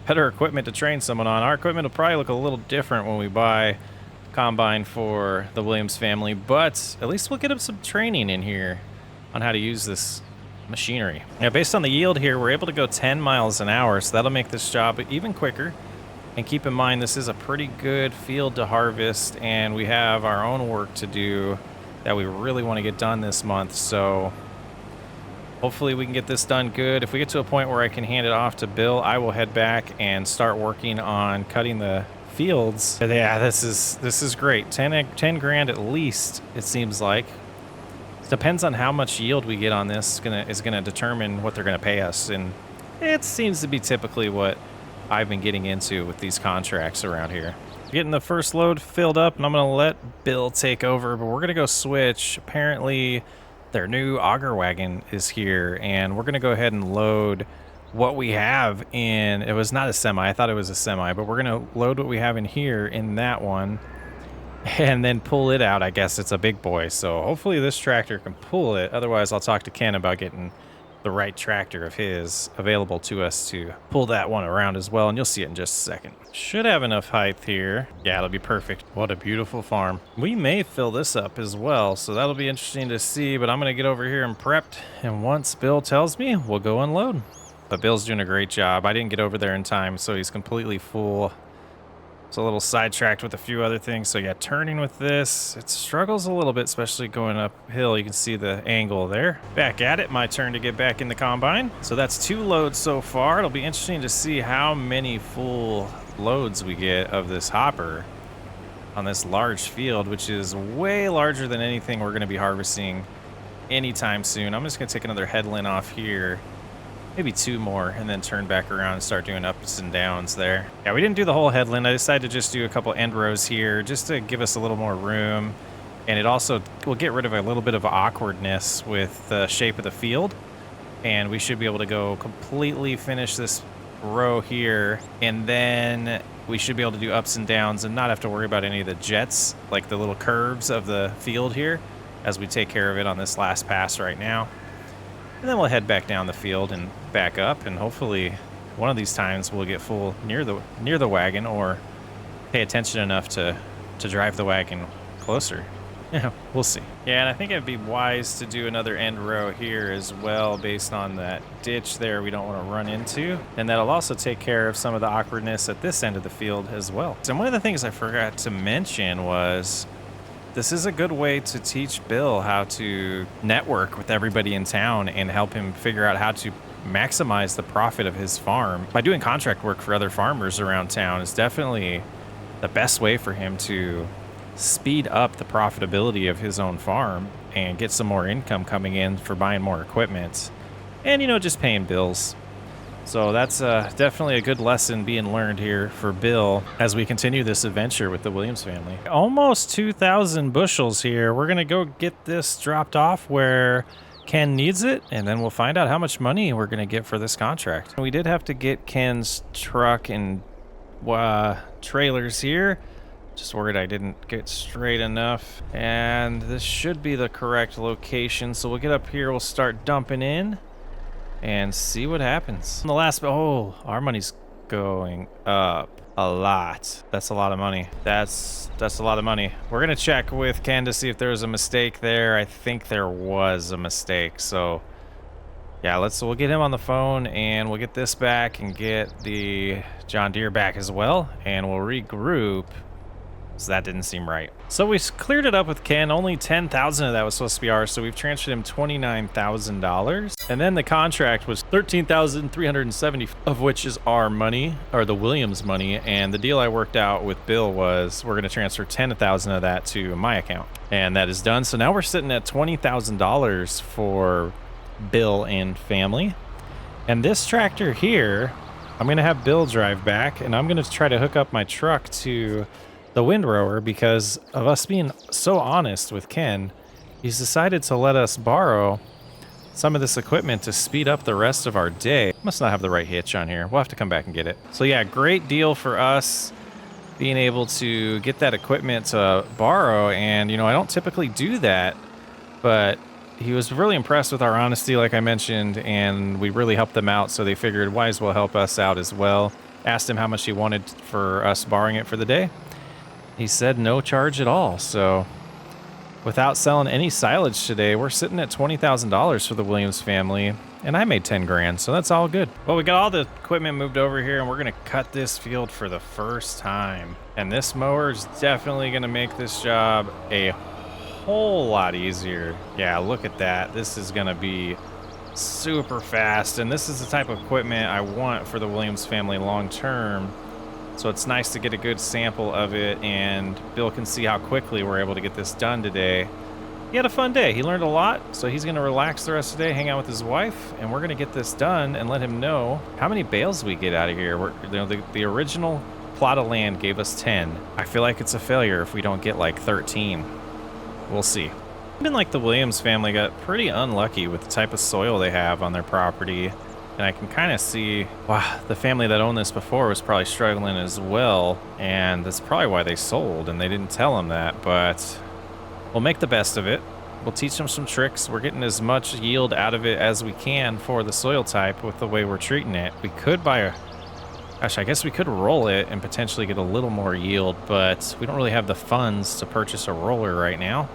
better equipment to train someone on. Our equipment will probably look a little different when we buy combine for the Williams family, but at least we'll get them some training in here on how to use this machinery. Now, based on the yield here, we're able to go 10 miles an hour, so that'll make this job even quicker. And keep in mind, this is a pretty good field to harvest, and we have our own work to do that we really want to get done this month. So hopefully we can get this done good. If we get to a point where I can hand it off to Bill, I will head back and start working on cutting the fields. But yeah, this is great. 10 grand at least, it seems like. It depends on how much yield we get on this is gonna determine what they're gonna pay us, and it seems to be typically what I've been getting into with these contracts around here. Getting the first load filled up, and I'm gonna let Bill take over, but we're gonna go switch. Apparently their new auger wagon is here, and we're gonna go ahead and load what we have in. It was not a semi. I thought it was a semi, but we're gonna load what we have in here in that one and then pull it out. I guess it's a big boy, so hopefully this tractor can pull it. Otherwise, I'll talk to Ken about getting the right tractor of his available to us to pull that one around as well, and you'll see it in just a second. Should have enough height here. Yeah, it'll be perfect. What a beautiful farm. We may fill this up as well, so that'll be interesting to see, but I'm gonna get over here and prepped, and once Bill tells me, we'll go unload. But Bill's doing a great job. I didn't get over there in time, so he's completely full. It's a little sidetracked with a few other things. So yeah, turning with this, it struggles a little bit, especially going uphill. You can see the angle there. Back at it, my turn to get back in the combine. So that's 2 loads so far. It'll be interesting to see how many full loads we get of this hopper on this large field, which is way larger than anything we're gonna be harvesting anytime soon. I'm just gonna take another headland off here. Maybe 2 more, and then turn back around and start doing ups and downs there. Yeah, we didn't do the whole headland. I decided to just do a couple end rows here just to give us a little more room. And it also will get rid of a little bit of awkwardness with the shape of the field. And we should be able to go completely finish this row here. And then we should be able to do ups and downs and not have to worry about any of the jets, like the little curves of the field here, as we take care of it on this last pass right now. And then we'll head back down the field and back up, and hopefully one of these times we'll get full near the wagon, or pay attention enough to drive the wagon closer. Yeah, we'll see. Yeah, and I think it'd be wise to do another end row here as well, based on that ditch there we don't want to run into. And that'll also take care of some of the awkwardness at this end of the field as well. So one of the things I forgot to mention was, this is a good way to teach Bill how to network with everybody in town and help him figure out how to maximize the profit of his farm. By doing contract work for other farmers around town is definitely the best way for him to speed up the profitability of his own farm and get some more income coming in for buying more equipment and, just paying bills. So that's definitely a good lesson being learned here for Bill as we continue this adventure with the Williams family. Almost 2,000 bushels here. We're going to go get this dropped off where Ken needs it, and then we'll find out how much money we're going to get for this contract. We did have to get Ken's truck and trailers here. Just worried I didn't get straight enough. And this should be the correct location. So we'll get up here, we'll start dumping in. and see what happens. The last, oh, our money's going up a lot. That's a lot of money. That's a lot of money. We're gonna check with Ken to see if there was a mistake there. I think there was a mistake. So yeah, we'll get him on the phone and we'll get this back and get the John Deere back as well, and we'll regroup. So that didn't seem right. So we cleared it up with Ken. Only 10,000 of that was supposed to be ours, so we've transferred him $29,000. And then the contract was 13,370, of which is our money, or the Williams money. And the deal I worked out with Bill was we're going to transfer 10,000 of that to my account, and that is done. So now we're sitting at $20,000 for Bill and family. And this tractor here, I'm going to have Bill drive back, and I'm going to try to hook up my truck to the windrower because of us being so honest with Ken. He's decided to let us borrow some of this equipment to speed up the rest of our day. Must not have the right hitch on here. We'll have to come back and get it. So yeah, great deal for us being able to get that equipment to borrow. And you know, I don't typically do that, but he was really impressed with our honesty, like I mentioned, and we really helped them out. So they figured why as well help us out as well. Asked him how much he wanted for us borrowing it for the day. He said no charge at all. So without selling any silage today, we're sitting at $20,000 for the Williams family, and I made 10 grand, so that's all good. Well, we got all the equipment moved over here, and we're gonna cut this field for the first time. And this mower is definitely gonna make this job a whole lot easier. Yeah, look at that. This is gonna be super fast, and this is the type of equipment I want for the Williams family long term. So it's nice to get a good sample of it, and Bill can see how quickly we're able to get this done today. He had a fun day. He learned a lot, so he's going to relax the rest of the day, hang out with his wife, and we're going to get this done and let him know how many bales we get out of here. The original plot of land gave us 10. I feel like it's a failure if we don't get like 13. We'll see. Even like the Williams family got pretty unlucky with the type of soil they have on their property. And I can kind of see, wow, the family that owned this before was probably struggling as well. And that's probably why they sold, and they didn't tell them that. But we'll make the best of it. We'll teach them some tricks. We're getting as much yield out of it as we can for the soil type with the way we're treating it. We could buy a, gosh, I guess we could roll it and potentially get a little more yield, but we don't really have the funds to purchase a roller right now.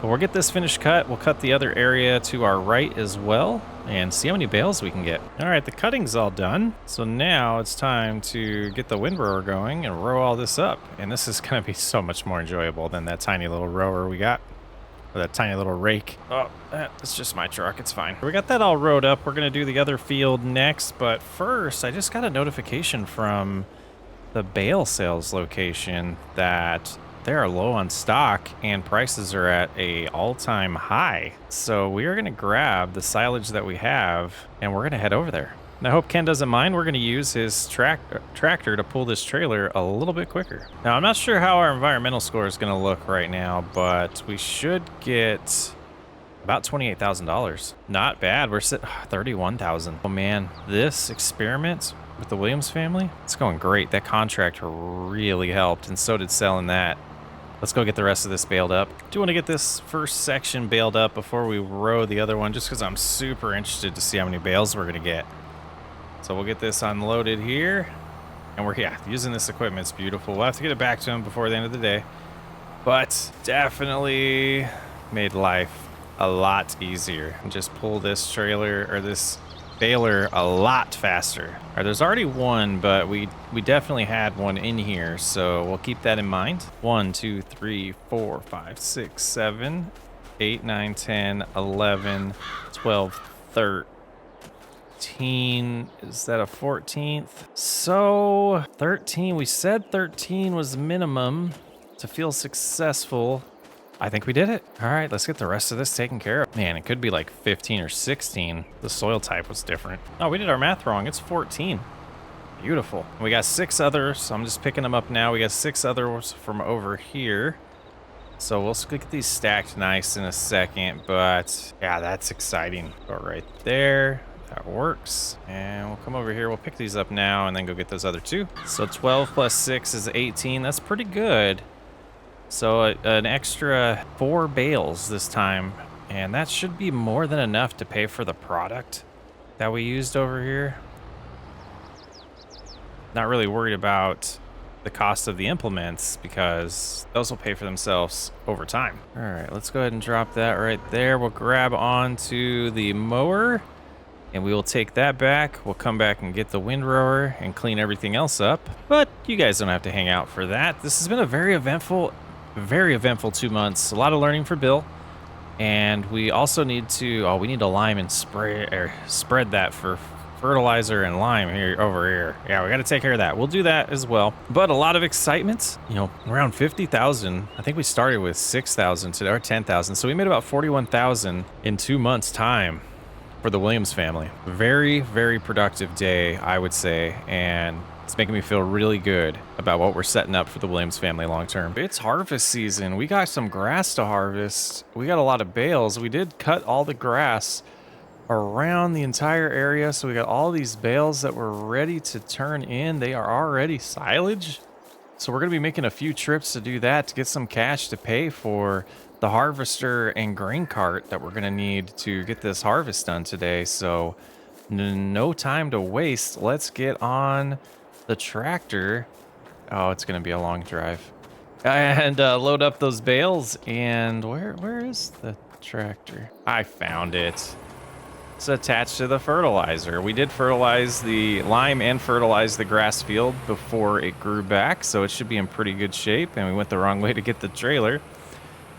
But we'll get this finished cut. We'll cut the other area to our right as well and see how many bales we can get. All right, the cutting's all done. So now it's time to get the windrower going and row all this up. And this is gonna be so much more enjoyable than that tiny little rower we got. Or that tiny little rake. Oh, it's just my truck, it's fine. We got that all rowed up. We're gonna do the other field next, but first, I just got a notification from the bale sales location that they are low on stock and prices are at a all-time high. So we are gonna grab the silage that we have and we're gonna head over there. And I hope Ken doesn't mind. We're gonna use his tractor to pull this trailer a little bit quicker. Now, I'm not sure how our environmental score is gonna look right now, but we should get about $28,000. Not bad. We're sitting 31,000. Oh man, this experiment with the Williams family, it's going great. That contract really helped, and so did selling that. Let's go get the rest of this baled up. Do want to get this first section baled up before we row the other one, just because I'm super interested to see how many bales we're going to get. So we'll get this unloaded here. And we're, yeah, using this equipment. It's beautiful. We'll have to get it back to him before the end of the day. But definitely made life a lot easier. And just pull this trailer, or this baler, a lot faster. All right, there's already one, but we definitely had one in here, so we'll keep that in mind. 1, 2, 3, 4, 5, 6, 7, 8, 9, 10, 11, 12, 13. Is that a 14th? So 13, we said 13 was minimum to feel successful. I think we did it. All right, let's get the rest of this taken care of. Man, it could be like 15 or 16. The soil type was different. Oh, we did our math wrong. It's 14. Beautiful. We got 6 others. I'm just picking them up now. We got 6 others from over here. So we'll get these stacked nice in a second, but yeah, that's exciting. Go right there. That works. And we'll come over here. We'll pick these up now and then go get those other 2. So 12 plus 6 is 18. That's pretty good. So an extra 4 bales this time, and that should be more than enough to pay for the product that we used over here. Not really worried about the cost of the implements because those will pay for themselves over time. All right, let's go ahead and drop that right there. We'll grab onto the mower and we will take that back. We'll come back and get the windrower and clean everything else up. But you guys don't have to hang out for that. This has been a very eventful 2 months. A lot of learning for Bill. And we also need to, we need to lime and spread that for fertilizer and lime here over here. Yeah, we got to take care of that. We'll do that as well. But a lot of excitement, you know, around 50,000. I think we started with 6,000 today or 10,000. So we made about 41,000 in 2 months time for the Williams family. Very, very productive day, I would say. And it's making me feel really good about what we're setting up for the Williams family long term. It's harvest season. We got some grass to harvest. We got a lot of bales. We did cut all the grass around the entire area, so we got all these bales that were ready to turn in. They are already silage, so we're going to be making a few trips to do that to get some cash to pay for the harvester and grain cart that we're going to need to get this harvest done today. So no time to waste. Let's get on the tractor. Oh, it's going to be a long drive. And load up those bales. And where is the tractor? I found it. It's attached to the fertilizer. We did fertilize the lime and fertilize the grass field before it grew back, so it should be in pretty good shape. And we went the wrong way to get the trailer.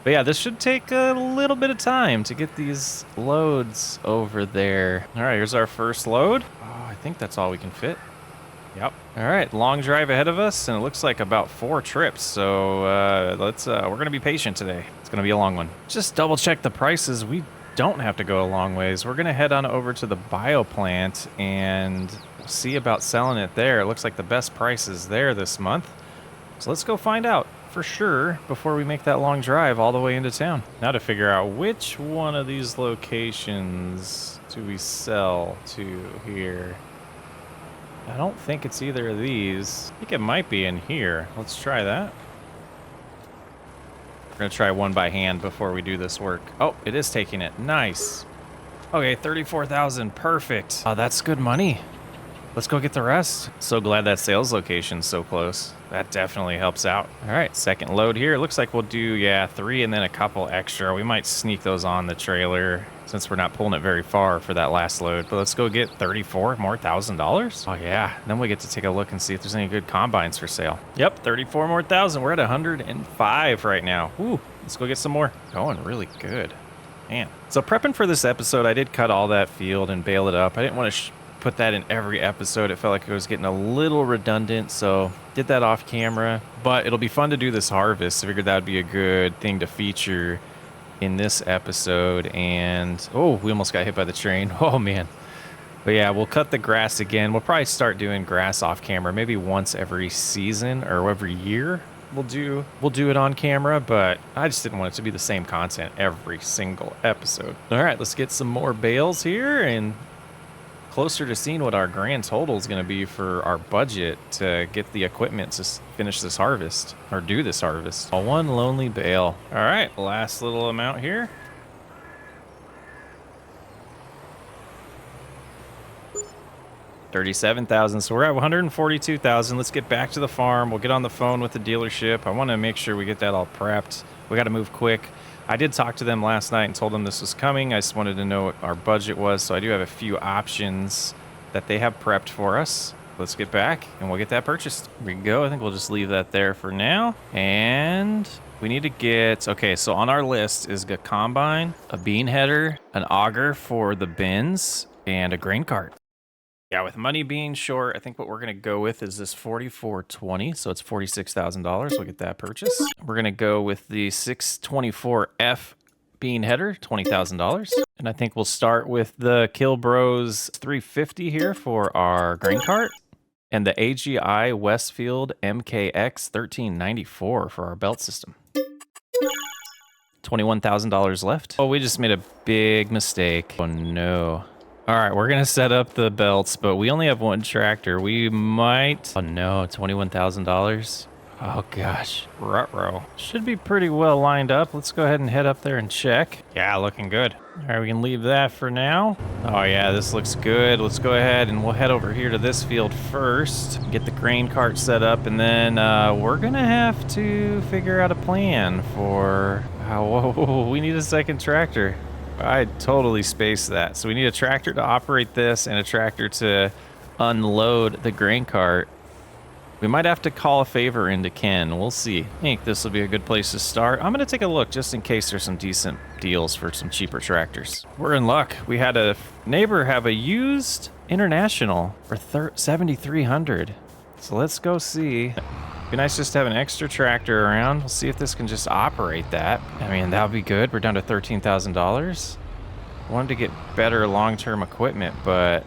But yeah, this should take a little bit of time to get these loads over there. All right, here's our first load. Oh, I think that's all we can fit. Yep. All right, long drive ahead of us, and it looks like about 4 trips. So we're gonna be patient today. It's gonna be a long one. Just double check the prices. We don't have to go a long ways. We're gonna head on over to the bio plant and see about selling it there. It looks like the best price is there this month. So let's go find out for sure before we make that long drive all the way into town. Now to figure out which one of these locations do we sell to here. I don't think it's either of these. I think it might be in here. Let's try that. We're gonna try one by hand before we do this work. Oh, it is taking it. Nice. Okay, 34,000. Perfect. Oh, that's good money. Let's go get the rest. So glad that sales location's so close. That definitely helps out. All right, second load here. It looks like we'll do, yeah, 3 and then a couple extra. We might sneak those on the trailer since we're not pulling it very far for that last load. But let's go get 34 more $1,000. Oh yeah, then we get to take a look and see if there's any good combines for sale. Yep, 34 more thousand. We're at 105 right now. Ooh, let's go get some more. Going really good, man. So prepping for this episode, I did cut all that field and bale it up. I didn't want to put that in every episode. It felt like it was getting a little redundant, so did that off camera. But it'll be fun to do this harvest. I figured that would be a good thing to feature in this episode. And oh, we almost got hit by the train. Oh man. But yeah, we'll cut the grass again. We'll probably start doing grass off camera maybe once every season or every year. We'll do it on camera, but I just didn't want it to be the same content every single episode. All right, let's get some more bales here and closer to seeing what our grand total is going to be for our budget to get the equipment to finish this harvest or do this harvest. One lonely bale. All right, last little amount here. $37,000. So we're at 142,000. Let's get back to the farm. We'll get on the phone with the dealership. I want to make sure we get that all prepped. We got to move quick. I did talk to them last night and told them this was coming. I just wanted to know what our budget was. So I do have a few options that they have prepped for us. Let's get back and we'll get that purchased. Here we go. I think we'll just leave that there for now. And we need to get, okay, so on our list is a combine, a bean header, an auger for the bins, and a grain cart. Yeah, with money being short, I think what we're going to go with is this 4420. So it's $46,000. We'll get that purchase. We're going to go with the 624F bean header, $20,000. And I think we'll start with the Kilbros 350 here for our grain cart. And the AGI Westfield MKX 1394 for our belt system. $21,000 left. Oh, we just made a big mistake. Oh no. All right, we're gonna set up the belts, but we only have one tractor. We might, oh no, $21,000. Oh gosh, ruh-roh. Should be pretty well lined up. Let's go ahead and head up there and check. Yeah, looking good. All right, we can leave that for now. Oh yeah, this looks good. Let's go ahead and we'll head over here to this field first. Get the grain cart set up, and then we're gonna have to figure out a plan for... whoa, we need a second tractor. I totally spaced that. So we need a tractor to operate this and a tractor to unload the grain cart. We might have to call a favor into Ken. We'll see. I think this will be a good place to start. I'm going to take a look just in case there's some decent deals for some cheaper tractors. We're in luck. We had a neighbor have a used International for $7,300. So let's go see. Be nice just to have an extra tractor around. We'll see if this can just operate that. I mean, that would be good. We're down to $13,000. Wanted to get better long-term equipment, but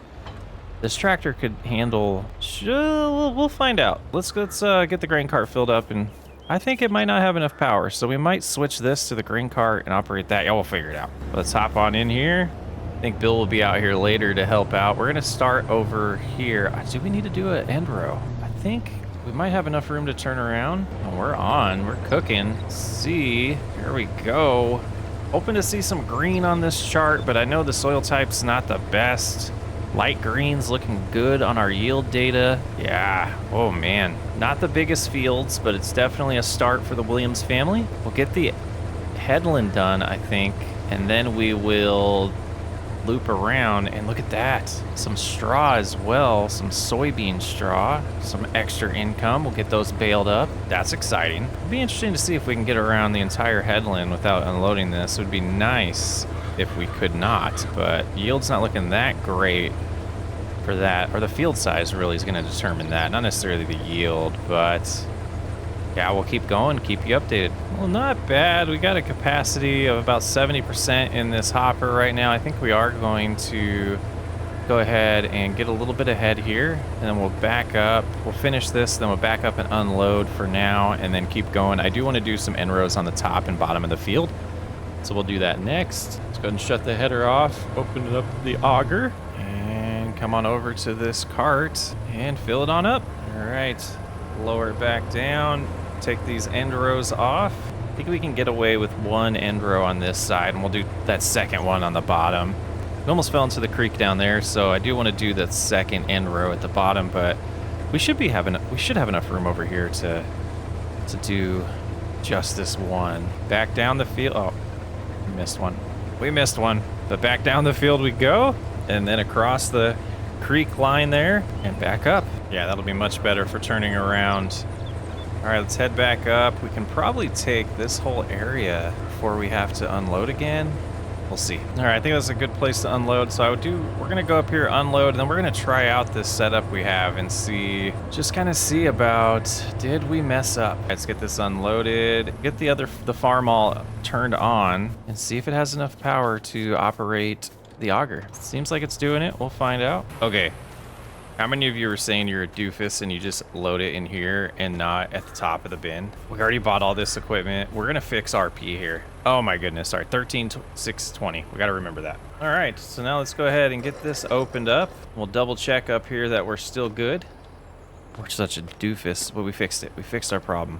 this tractor could handle... we'll find out. Let's get the grain cart filled up, and I think it might not have enough power, so we might switch this to the grain cart and operate that. Yeah, we'll figure it out. Let's hop on in here. I think Bill will be out here later to help out. We're gonna start over here. Do we need to do an end row? I think we might have enough room to turn around. Oh, we're on. We're cooking. See, here we go. Hoping to see some green on this chart, but I know the soil type's not the best. Light green's looking good on our yield data. Yeah, oh man. Not the biggest fields, but it's definitely a start for the Williams family. We'll get the headland done, I think, and then we will loop around, and look at that. Some straw as well, some soybean straw, some extra income. We'll get those baled up. That's exciting. It'll be interesting to see if we can get around the entire headland without unloading this. It would be nice if we could not, but yield's not looking that great for that, or the field size really is going to determine that, not necessarily the yield, but yeah, we'll keep going, keep you updated. Well, not bad. We got a capacity of about 70% in this hopper right now. I think we are going to go ahead and get a little bit ahead here, and then we'll back up. We'll finish this, then we'll back up and unload for now, and then keep going. I do want to do some end rows on the top and bottom of the field, so we'll do that next. Let's go ahead and shut the header off, open up the auger, and come on over to this cart and fill it on up. All right, lower it back down, take these end rows off. I think we can get away with one end row on this side, and we'll do that second one on the bottom. We almost fell into the creek down there, so I do want to do the second end row at the bottom, but we should have enough room over here to do just this one. Back down the field. Oh, we missed one. We missed one, but back down the field we go, and then across the creek line there and back up. Yeah, that'll be much better for turning around. All right, let's head back up. We can probably take this whole area before we have to unload again. We'll see. All right, I think that's a good place to unload. So we're gonna go up here, unload, and then we're gonna try out this setup we have and see, just kind of see about, did we mess up? Let's get this unloaded, get the farm all turned on, and see if it has enough power to operate the auger. Seems like it's doing it. We'll find out. Okay. How many of you are saying you're a doofus and you just load it in here and not at the top of the bin? We already bought all this equipment. We're gonna fix RP here. Oh my goodness, sorry, 13,620. We gotta remember that. All right, so now let's go ahead and get this opened up. We'll double check up here that we're still good. We're such a doofus, but we fixed it. We fixed our problem.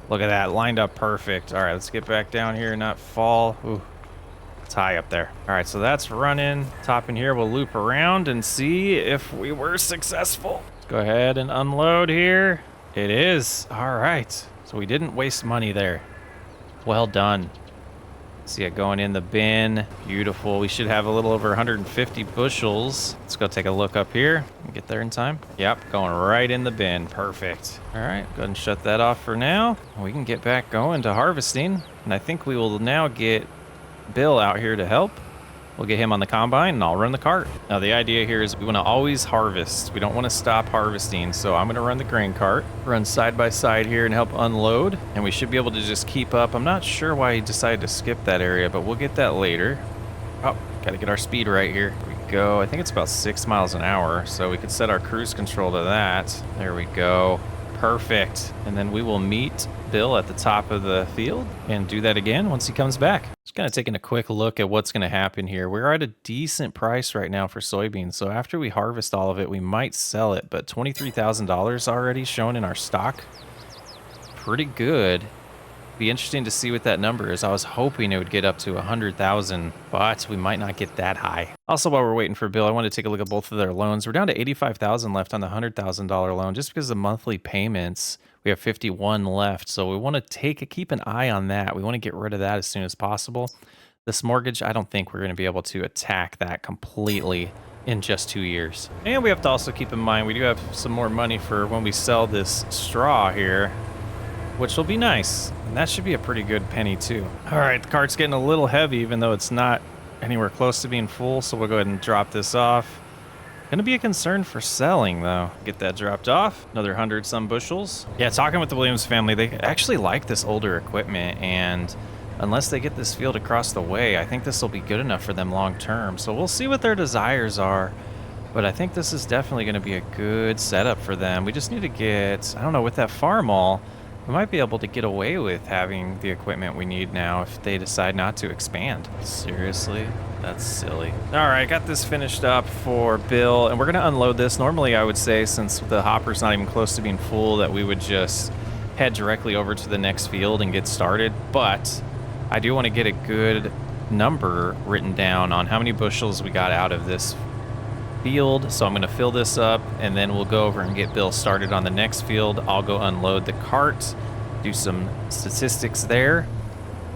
Look at that, lined up perfect. All right, let's get back down here and not fall. Ooh. It's high up there. All right, so that's running. Top in here, we'll loop around and see if we were successful. Let's go ahead and unload here. It is. All right. So we didn't waste money there. Well done. See it going in the bin. Beautiful. We should have a little over 150 bushels. Let's go take a look up here and get there in time. Yep, going right in the bin. Perfect. All right, go ahead and shut that off for now. We can get back going to harvesting. And I think we will now get Bill out here to help. We'll get him on the combine and I'll run the cart. Now the idea here is we want to always harvest. We don't want to stop harvesting. So I'm going to run the grain cart, run side by side here and help unload. And we should be able to just keep up. I'm not sure why he decided to skip that area, but we'll get that later. Oh, got to get our speed right here. Here we go. I think it's about 6 miles an hour. So we could set our cruise control to that. There we go. Perfect. And then we will meet Bill at the top of the field and do that again once he comes back. Just kind of taking a quick look at what's going to happen here. We're at a decent price right now for soybeans. So after we harvest all of it, we might sell it, but $23,000 already shown in our stock pretty good. Be interesting to see what that number is. I was hoping it would get up to 100,000, but we might not get that high. Also, while we're waiting for Bill, I want to take a look at both of their loans. We're down to 85,000 left on the $100,000 loan just because of monthly payments. We have 51 left, so we want to keep an eye on that. We want to get rid of that as soon as possible. This mortgage, I don't think we're going to be able to attack that completely in just 2 years. And we have to also keep in mind we do have some more money for when we sell this straw here, which will be nice. And that should be a pretty good penny too. All right, the cart's getting a little heavy, even though it's not anywhere close to being full. So we'll go ahead and drop this off. Gonna be a concern for selling though. Get that dropped off. Another 100 some bushels. Yeah, talking with the Williams family, they actually like this older equipment, and unless they get this field across the way, I think this will be good enough for them long term. So we'll see what their desires are. But I think this is definitely gonna be a good setup for them. We just need to get, I don't know, with that farm all, we might be able to get away with having the equipment we need now if they decide not to expand. Seriously? That's silly. All right, got this finished up for Bill, and we're gonna unload this. Normally, I would say, since the hopper's not even close to being full, that we would just head directly over to the next field and get started. But I do want to get a good number written down on how many bushels we got out of this field. So I'm going to fill this up, and then we'll go over and get Bill started on the next field. I'll go unload the cart, do some statistics there,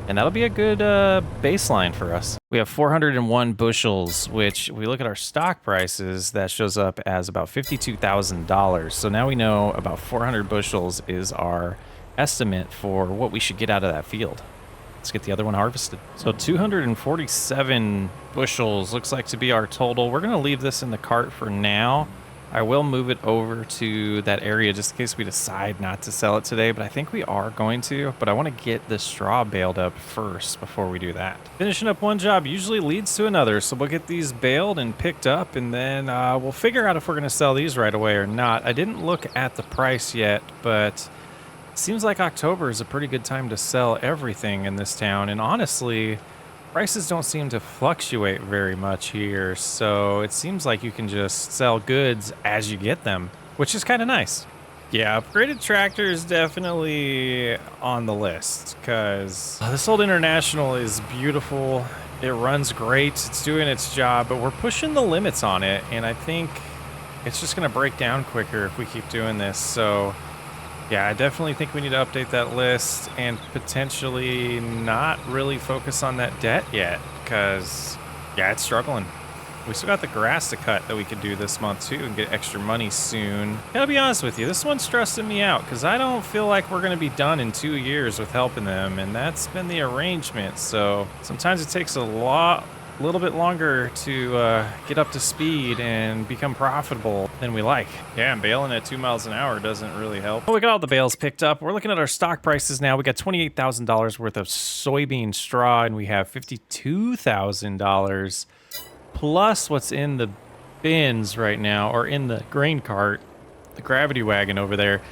and that'll be a good baseline for us. We have 401 bushels, which we look at our stock prices, that shows up as about $52,000. So now we know about 400 bushels is our estimate for what we should get out of that field. Let's get the other one harvested. So 247 bushels looks like to be our total. We're going to leave this in the cart for now. I will move it over to that area just in case we decide not to sell it today, but I think we are going to. But I want to get the straw baled up first before we do that. Finishing up one job usually leads to another, so we'll get these baled and picked up, and then we'll figure out if we're going to sell these right away or not. I didn't look at the price yet, but seems like October is a pretty good time to sell everything in this town, and honestly, prices don't seem to fluctuate very much here, so it seems like you can just sell goods as you get them, which is kind of nice. Yeah, upgraded tractor is definitely on the list, because this old International is beautiful. It runs great. It's doing its job, but we're pushing the limits on it, and I think it's just going to break down quicker if we keep doing this, so yeah, I definitely think we need to update that list and potentially not really focus on that debt yet, because, yeah, it's struggling. We still got the grass to cut that we could do this month, too, and get extra money soon. Gotta be honest with you, this one's stressing me out, because I don't feel like we're going to be done in 2 years with helping them, and that's been the arrangement. So sometimes it takes a little bit longer to get up to speed and become profitable than we like. Yeah, and baling at 2 miles an hour doesn't really help. Well, we got all the bales picked up. We're looking at our stock prices now. We got $28,000 worth of soybean straw, and we have $52,000 plus what's in the bins right now, or in the grain cart, the gravity wagon over there.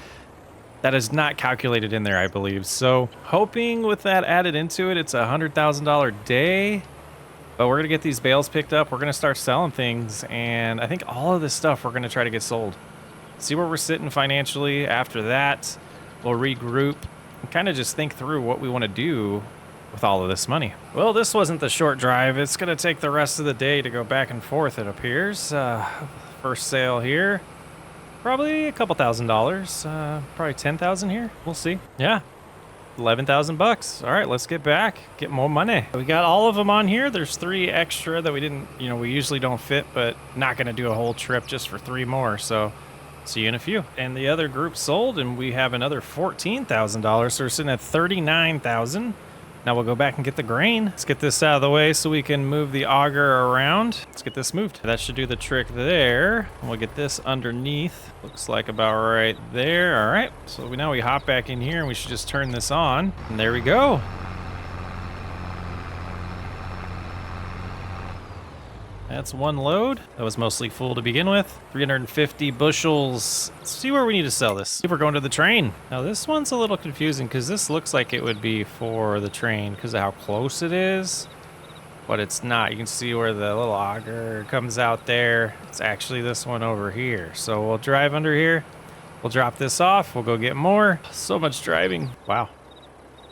That is not calculated in there, I believe. So hoping with that added into it, it's a $100,000 day. But we're going to get these bales picked up. We're going to start selling things. And I think all of this stuff we're going to try to get sold. See where we're sitting financially. After that, we'll regroup and kind of just think through what we want to do with all of this money. Well, this wasn't the short drive. It's going to take the rest of the day to go back and forth, it appears. First sale here. Probably a couple $1,000s. Probably 10,000 here. We'll see. Yeah. 11,000 bucks. All right, let's get back, get more money. We got all of them on here. There's 3 extra that we didn't, we usually don't fit, but not going to do a whole trip just for 3 more. So see you in a few. And the other group sold, and we have another $14,000. So we're sitting at 39,000. Now we'll go back and get the grain. Let's get this out of the way so we can move the auger around. Let's get this moved. That should do the trick there. We'll get this underneath. Looks like about right there. All right. So now we hop back in here, and we should just turn this on. And there we go. That's one load. That was mostly full to begin with. 350 bushels. Let's see where we need to sell this. See if we're going to the train. Now this one's a little confusing because this looks like it would be for the train because of how close it is, but it's not. You can see where the little auger comes out there. It's actually this one over here. So we'll drive under here, We'll drop this off. We'll go get more. So much driving. Wow.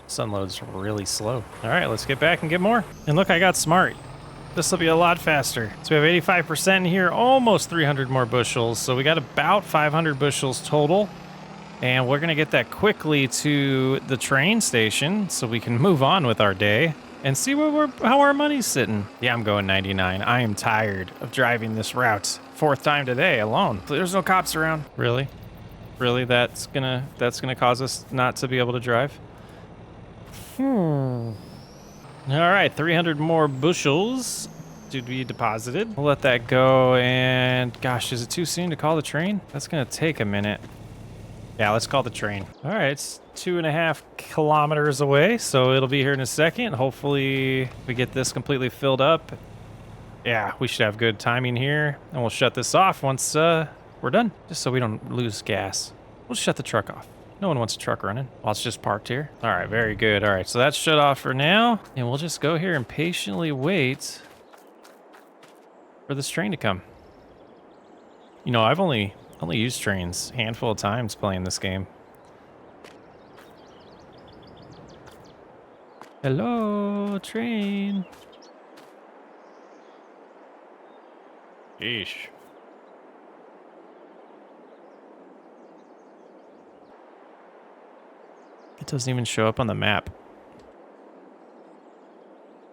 Sunload's really slow. All right, let's get back and get more. And look, I got smart. This will be a lot faster. So we have 85% in here, almost 300 more bushels. So we got about 500 bushels total. And we're gonna get that quickly to the train station so we can move on with our day and see how our money's sitting. Yeah, I'm going 99. I am tired of driving this route. 4th time today alone. There's no cops around. Really? Really? That's gonna cause us not to be able to drive? All right, 300 more bushels to be deposited. We'll let that go, and gosh, is it too soon to call the train? That's gonna take a minute. Yeah, let's call the train. All right, it's 2.5 kilometers away, so it'll be here in a second. Hopefully we get this completely filled up. Yeah, we should have good timing here, and we'll shut this off once we're done, just so we don't lose gas. We'll shut the truck off. No one wants a truck running while it's just parked here. All right, very good. All right, so that's shut off for now, and we'll just go here and patiently wait for this train to come. You know, I've only used trains a handful of times playing this game. Hello, train. Yeesh. It doesn't even show up on the map.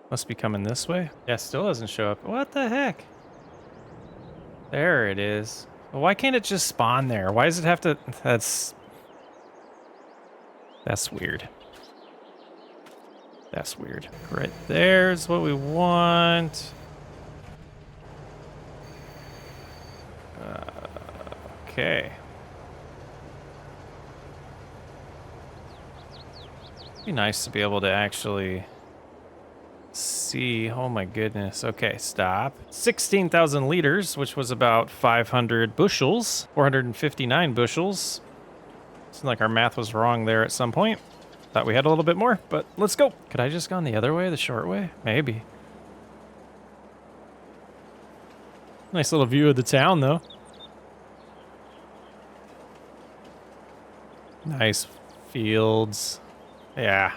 Must be coming this way. Yeah, still doesn't show up. What the heck? There it is. Well, why can't it just spawn there? Why does it have to... That's weird. That's weird. Right there's what we want. Okay. Be nice to be able to actually see. Oh my goodness. Okay, stop. 16,000 liters, which was about 500 bushels, 459 bushels. Seems like our math was wrong there at some point. Thought we had a little bit more, but let's go. Could I just gone the other way, the short way? Maybe. Nice little view of the town, though. Nice fields. Yeah,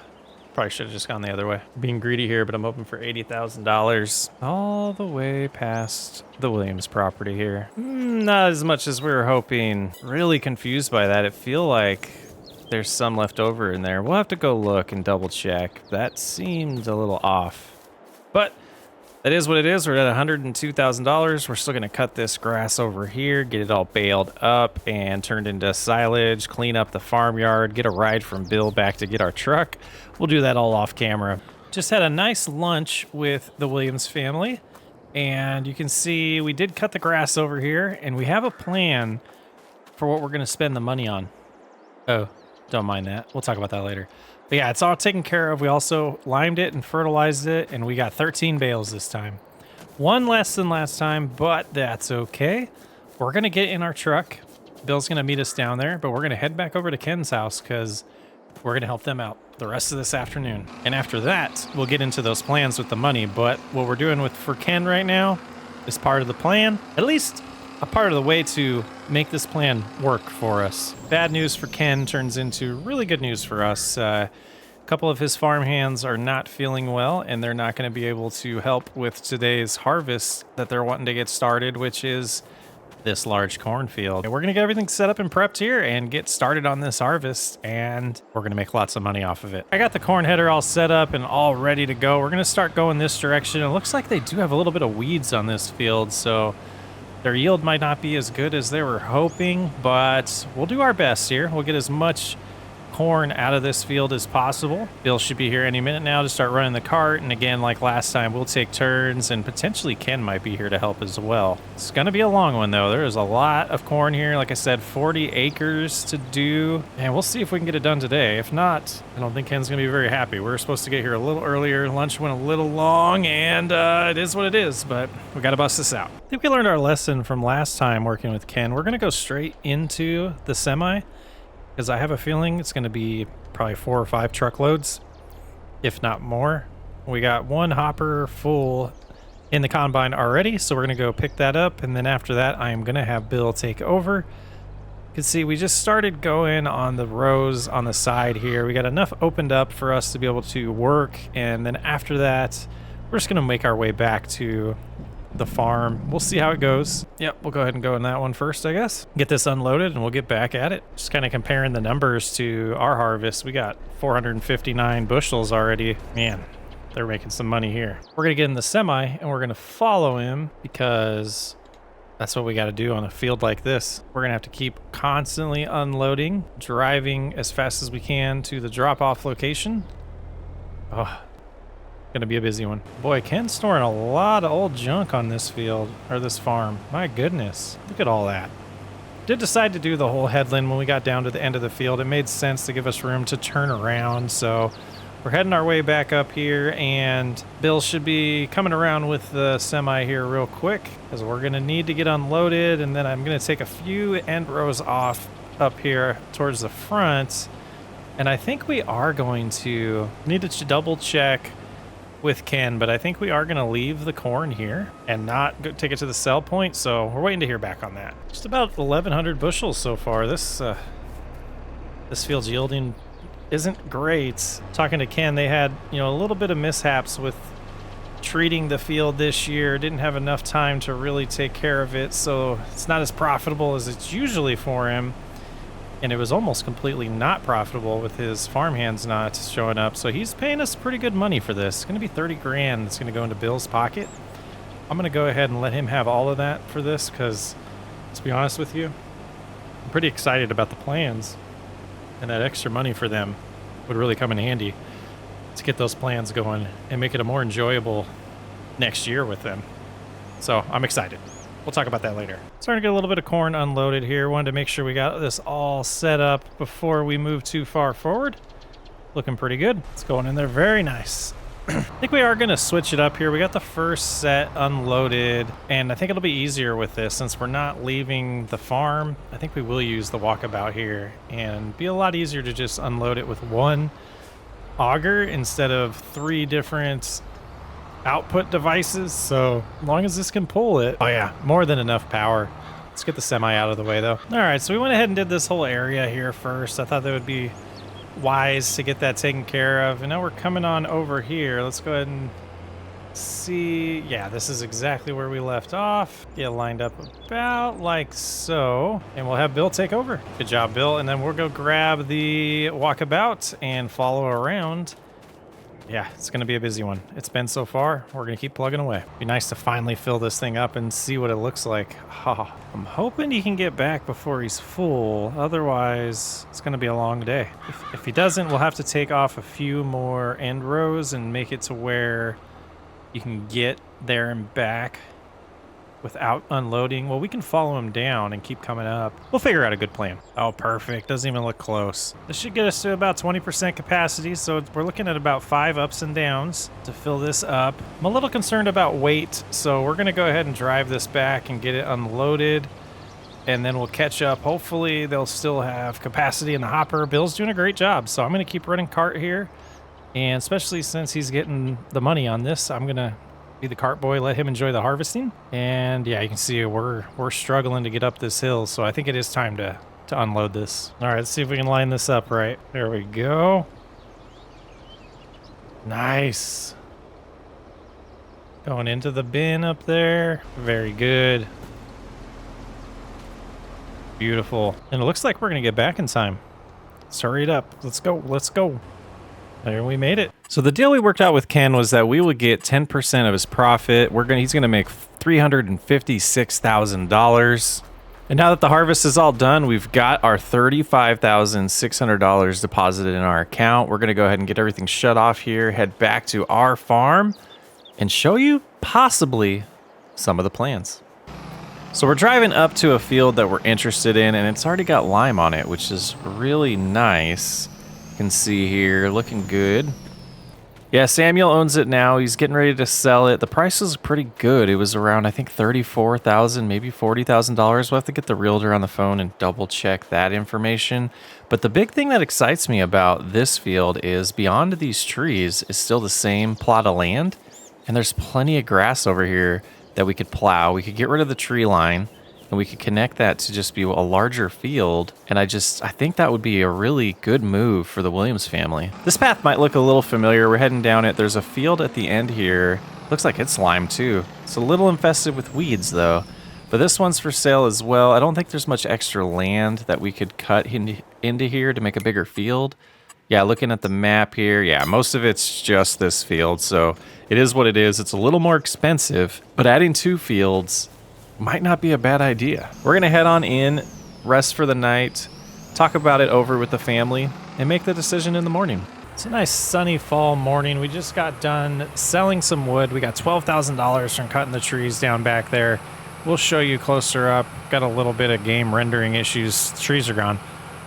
probably should have just gone the other way. Being greedy here, but I'm hoping for $80,000 all the way past the Williams property here. Not as much as we were hoping. Really confused by that. It feel like there's some left over in there. We'll have to go look and double check. That seemed a little off, but that is what it is. We're at $102,000. We're still gonna cut this grass over here, get it all baled up and turned into silage, clean up the farmyard, get a ride from Bill back to get our truck. We'll do that all off camera. Just had a nice lunch with the Williams family, and you can see we did cut the grass over here, and we have a plan for what we're gonna spend the money on. Oh, don't mind that. We'll talk about that later. But yeah, it's all taken care of. We also limed it and fertilized it, and we got 13 bales this time. One less than last time, but that's okay. We're going to get in our truck. Bill's going to meet us down there, but we're going to head back over to Ken's house because we're going to help them out the rest of this afternoon. And after that, we'll get into those plans with the money. But what we're doing for Ken right now is part of the plan, at least a part of the way to make this plan work for us. Bad news for Ken turns into really good news for us. A couple of his farm hands are not feeling well, and they're not going to be able to help with today's harvest that they're wanting to get started, which is this large cornfield. And we're going to get everything set up and prepped here and get started on this harvest, and we're going to make lots of money off of it. I got the corn header all set up and all ready to go. We're going to start going this direction. It looks like they do have a little bit of weeds on this field, so their yield might not be as good as they were hoping, but we'll do our best here. We'll get as much corn out of this field as possible. Bill should be here any minute now to start running the cart, and again, like last time, we'll take turns, and potentially Ken might be here to help as well. It's gonna be a long one though. There is a lot of corn here. Like I said, 40 acres to do, and we'll see if we can get it done today. If not, I don't think Ken's gonna be very happy. We were supposed to get here a little earlier. Lunch went a little long, and it is what it is, but we gotta bust this out. I think we learned our lesson from last time working with Ken. We're gonna go straight into the semi, because I have a feeling it's going to be probably 4 or 5 truckloads, if not more. We got one hopper full in the combine already, so we're going to go pick that up, and then after that, I am going to have Bill take over You can see we just started going on the rows on the side here. We got enough opened up for us to be able to work, and then after that, we're just gonna make our way back to the farm. We'll see how it goes. Yep, we'll go ahead and go in that one first, I guess. Get this unloaded and we'll get back at it. Just kind of comparing the numbers to our harvest. We got 459 bushels already. Man, they're making some money here. We're gonna get in the semi and we're gonna follow him because that's what we got to do on a field like this. We're gonna have to keep constantly unloading, driving as fast as we can to the drop-off location. Oh, gonna be a busy one. Boy, Ken's storing a lot of old junk on this field, or this farm. My goodness, look at all that. Did decide to do the whole headland when we got down to the end of the field. It made sense to give us room to turn around, so we're heading our way back up here, and Bill should be coming around with the semi here real quick, because we're gonna need to get unloaded, and then I'm gonna take a few end rows off up here towards the front, and I think we are going to need to double check with Ken, but I think we are going to leave the corn here and not go take it to the sell point, so we're waiting to hear back on that. Just about 1,100 bushels so far. This field's yielding isn't great. Talking to Ken, they had, you know, a little bit of mishaps with treating the field this year. Didn't have enough time to really take care of it, so it's not as profitable as it's usually for him. And it was almost completely not profitable with his farmhands not showing up. So he's paying us pretty good money for this. It's going to be 30 grand that's going to go into Bill's pocket. I'm going to go ahead and let him have all of that for this because, to be honest with you, I'm pretty excited about the plans. And that extra money for them would really come in handy to get those plans going and make it a more enjoyable next year with them. So I'm excited. We'll talk about that later. Starting to get a little bit of corn unloaded here. Wanted to make sure we got this all set up before we move too far forward. Looking pretty good. It's going in there very nice. I think we are going to switch it up here. We got the first set unloaded, and I think it'll be easier with this since we're not leaving the farm. I think we will use the walkabout here and be a lot easier to just unload it with one auger instead of 3 different output devices. So as long as this can pull it, oh yeah, more than enough power. Let's get the semi out of the way though. All right, so we went ahead and did this whole area here first. I thought that would be wise to get that taken care of, and now we're coming on over here. Let's go ahead and see. Yeah, this is exactly where we left off. Get lined up about like so, and we'll have Bill take over. Good job, Bill. And then we'll go grab the walkabout and follow around. Yeah, it's going to be a busy one. It's been so far. We're going to keep plugging away. Be nice to finally fill this thing up and see what it looks like. Oh, I'm hoping he can get back before he's full. Otherwise, it's going to be a long day. If he doesn't, we'll have to take off a few more end rows and make it to where you can get there and back without unloading. Well, we can follow him down and keep coming up. We'll figure out a good plan. Oh, perfect. Doesn't even look close. This should get us to about 20% capacity, so we're looking at about 5 ups and downs to fill this up. I'm a little concerned about weight, so we're going to go ahead and drive this back and get it unloaded, and then we'll catch up. Hopefully, they'll still have capacity in the hopper. Bill's doing a great job, so I'm going to keep running cart here, and especially since he's getting the money on this, I'm going to be the cart boy, let him enjoy the harvesting. And yeah, you can see we're struggling to get up this hill, so I think it is time to unload this. All right, let's see if we can line this up right. There we go. Nice. Going into the bin up there. Very good. Beautiful. And it looks like we're gonna get back in time. Let's hurry it up. Let's go. Let's go. There, we made it. So the deal we worked out with Ken was that we would get 10% of his profit. He's gonna make $356,000. And now that the harvest is all done, we've got our $35,600 deposited in our account. We're gonna go ahead and get everything shut off here, head back to our farm, and show you possibly some of the plans. So we're driving up to a field that we're interested in, and it's already got lime on it, which is really nice. You can see here, looking good. Yeah, Samuel owns it now. He's getting ready to sell it. The price is pretty good. It was around, I think, $34,000, maybe $40,000. We'll have to get the realtor on the phone and double check that information. But the big thing that excites me about this field is beyond these trees is still the same plot of land. And there's plenty of grass over here that we could plow. We could get rid of the tree line and we could connect that to just be a larger field. And I think that would be a really good move for the Williams family. This path might look a little familiar. We're heading down it. There's a field at the end here. Looks like it's lime too. It's a little infested with weeds though. But this one's for sale as well. I don't think there's much extra land that we could cut into here to make a bigger field. Yeah, looking at the map here, yeah, most of it's just this field, so it is what it is. It's a little more expensive, but adding 2 fields might not be a bad idea. We're gonna head on in, rest for the night, talk about it over with the family, and make the decision in the morning. It's a nice sunny fall morning. We just got done selling some wood. We got $12,000 from cutting the trees down back there. We'll show you closer up. Got a little bit of game rendering issues. The trees are gone.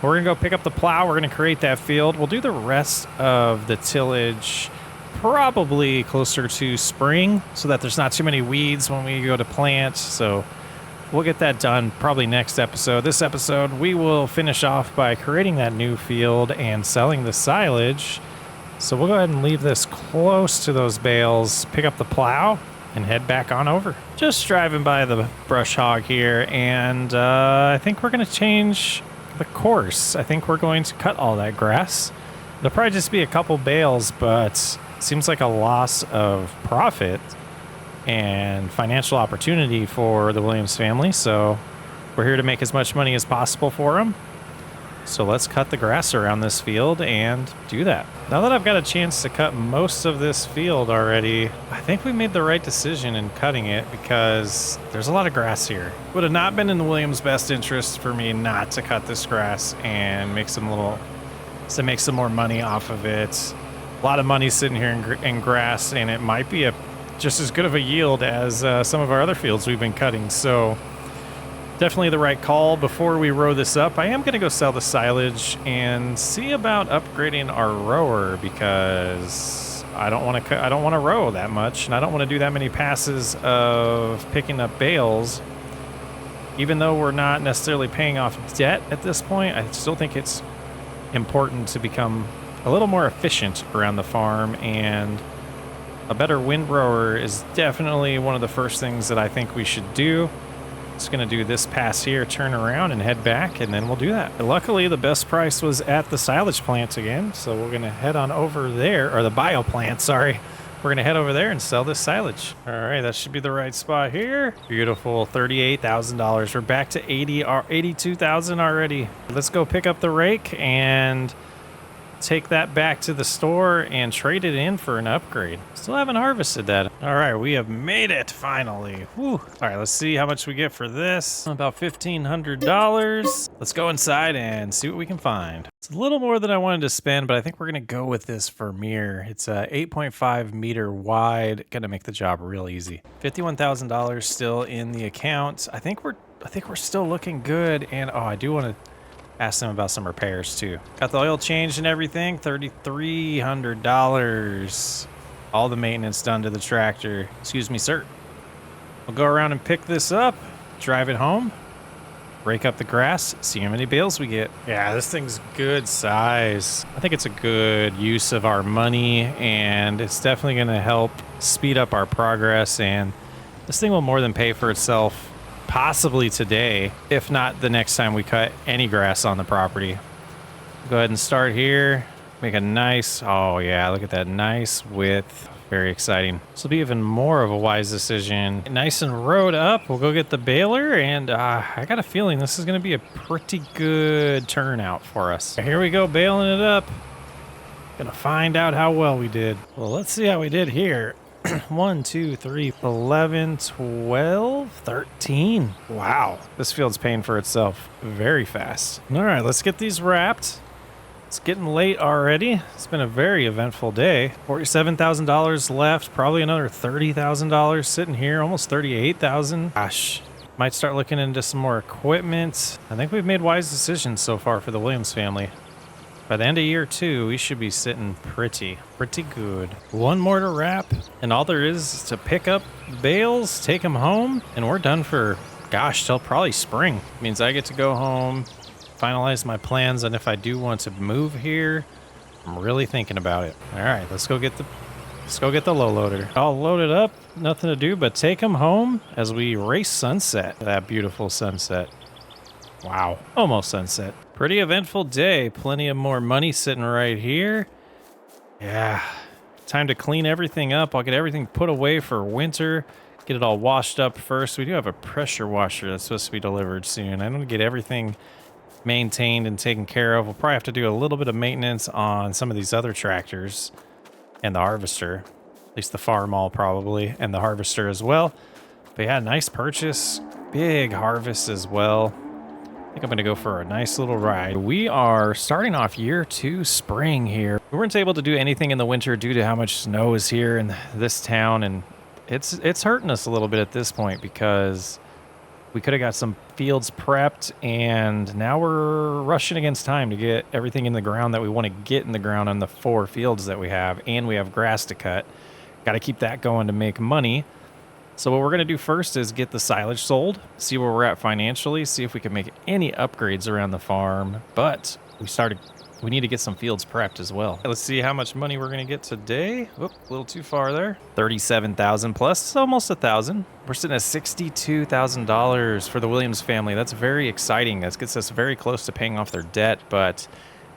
We're going to go pick up the plow. We're going to create that field. We'll do the rest of the tillage probably closer to spring so that there's not too many weeds when we go to plant. So we'll get that done probably next episode. This episode, we will finish off by creating that new field and selling the silage. So we'll go ahead and leave this close to those bales, pick up the plow, and head back on over. Just driving by the brush hog here, and I think we're going to change the course. I think we're going to cut all that grass. There'll probably just be a couple bales, but it seems like a loss of profit and financial opportunity for the Williams family. So we're here to make as much money as possible for them. So let's cut the grass around this field and do that. Now that I've got a chance to cut most of this field already, I think we made the right decision in cutting it because there's a lot of grass here. It would have not been in the Williams' best interest for me not to cut this grass and make some more money off of it. A lot of money sitting here in grass, and it might be just as good of a yield as some of our other fields we've been cutting. So definitely the right call. Before we row this up, I am going to go sell the silage and see about upgrading our rower because I don't want to row that much, and I don't want to do that many passes of picking up bales. Even though we're not necessarily paying off debt at this point, I still think it's important to become a little more efficient around the farm, and a better windrower is definitely one of the first things that I think we should do. Just going to do this pass here, turn around and head back, and then we'll do that. But luckily, the best price was at the silage plant again, so we're going to head on over there, or the bio plant, sorry. We're going to head over there and sell this silage. All right, that should be the right spot here. Beautiful, $38,000. We're back to $82,000 already. Let's go pick up the rake and take that back to the store and trade it in for an upgrade. Still haven't harvested that. All right, we have made it finally. Whew. All right, let's see how much we get for this. About $1,500. Let's go inside and see what we can find. It's a little more than I wanted to spend, but I think we're gonna go with this Vermeer. It's 8.5 meter wide. Gonna make the job real easy. $51,000 still in the account. I think we're still looking good. And oh, I do want to ask them about some repairs too. Got the oil changed and everything, $3,300. All the maintenance done to the tractor. Excuse me, sir. We'll go around and pick this up, drive it home, rake up the grass, see how many bales we get. Yeah, this thing's good size. I think it's a good use of our money, and it's definitely gonna help speed up our progress, and this thing will more than pay for itself possibly today, if not the next time we cut any grass on the property. Go ahead and start here. Make a nice, oh yeah, look at that, nice width. Very exciting. This will be even more of a wise decision. Nice and rowed up. We'll go get the baler, and I got a feeling this is going to be a pretty good turnout for us. Here we go, baling it up. Gonna find out how well we did. Well, let's see how we did here. 1, 2, 3, 11, 12, 13. Wow, this field's paying for itself very fast. All right, let's get these wrapped. It's getting late already. It's been a very eventful day. $47,000 left, probably another $30,000 sitting here, almost $38,000. Gosh, might start looking into some more equipment. I think we've made wise decisions so far for the Williams family. By the end of year 2, we should be sitting pretty good. One more to wrap, and all there is to pick up bales, take them home, and we're done for, gosh, till probably spring. Means I get to go home, finalize my plans, and if I do want to move here, I'm really thinking about it. All right, let's go get the Let's go get the low loader. All loaded up, nothing to do but take them home as we race sunset. That beautiful sunset. Wow, almost sunset. Pretty eventful day. Plenty of more money sitting right here. Yeah, time to clean everything up. I'll get everything put away for winter. Get it all washed up first. We do have a pressure washer that's supposed to be delivered soon. I'm gonna get everything maintained and taken care of. We'll probably have to do a little bit of maintenance on some of these other tractors and the harvester, at least the farm all probably, and the harvester as well. But yeah, nice purchase, big harvest as well. I think I'm gonna go for a nice little ride. We are starting off year 2 spring here. We weren't able to do anything in the winter due to how much snow is here in this town, and it's hurting us a little bit at this point because we could have got some fields prepped, and now we're rushing against time to get everything in the ground that we want to get in the ground on the 4 fields that we have, and we have grass to cut. Got to keep that going to make money. So what we're going to do first is get the silage sold, see where we're at financially, see if we can make any upgrades around the farm. But we need to get some fields prepped as well. Let's see how much money we're going to get today. Whoop, a little too far there. 37,000 plus, it's almost 1,000. We're sitting at $62,000 for the Williams family. That's very exciting. That gets us very close to paying off their debt, but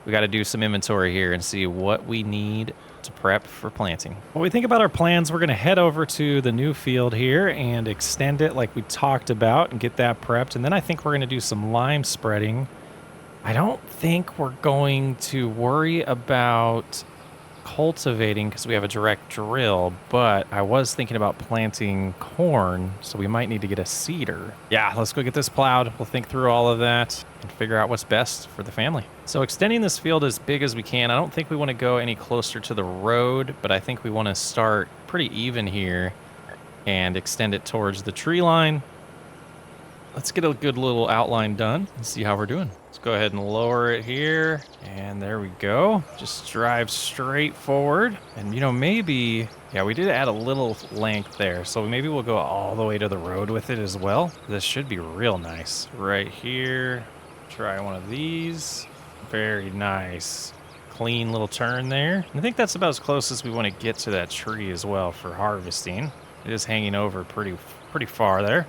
we got to do some inventory here and see what we need to prep for planting. When we think about our plans, we're going to head over to the new field here and extend it like we talked about and get that prepped. And then I think we're going to do some lime spreading. I don't think we're going to worry about cultivating because we have a direct drill, but I was thinking about planting corn, so we might need to get a seeder. Yeah, let's go get this plowed. We'll think through all of that and figure out what's best for the family. So extending this field as big as we can. I don't think we want to go any closer to the road, but I think we want to start pretty even here and extend it towards the tree line. Let's get a good little outline done and see how we're doing. Let's go ahead and lower it here. And there we go. Just drive straight forward. And, you know, maybe, yeah, we did add a little length there. So maybe we'll go all the way to the road with it as well. This should be real nice. Right here. Try one of these. Very nice. Clean little turn there. I think that's about as close as we want to get to that tree as well for harvesting. It is hanging over pretty far there.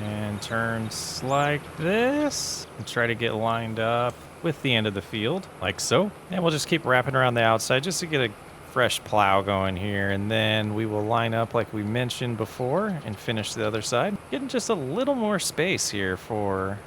And turns like this. And try to get lined up with the end of the field, like so. And we'll just keep wrapping around the outside just to get a fresh plow going here. And then we will line up like we mentioned before and finish the other side. Getting just a little more space here for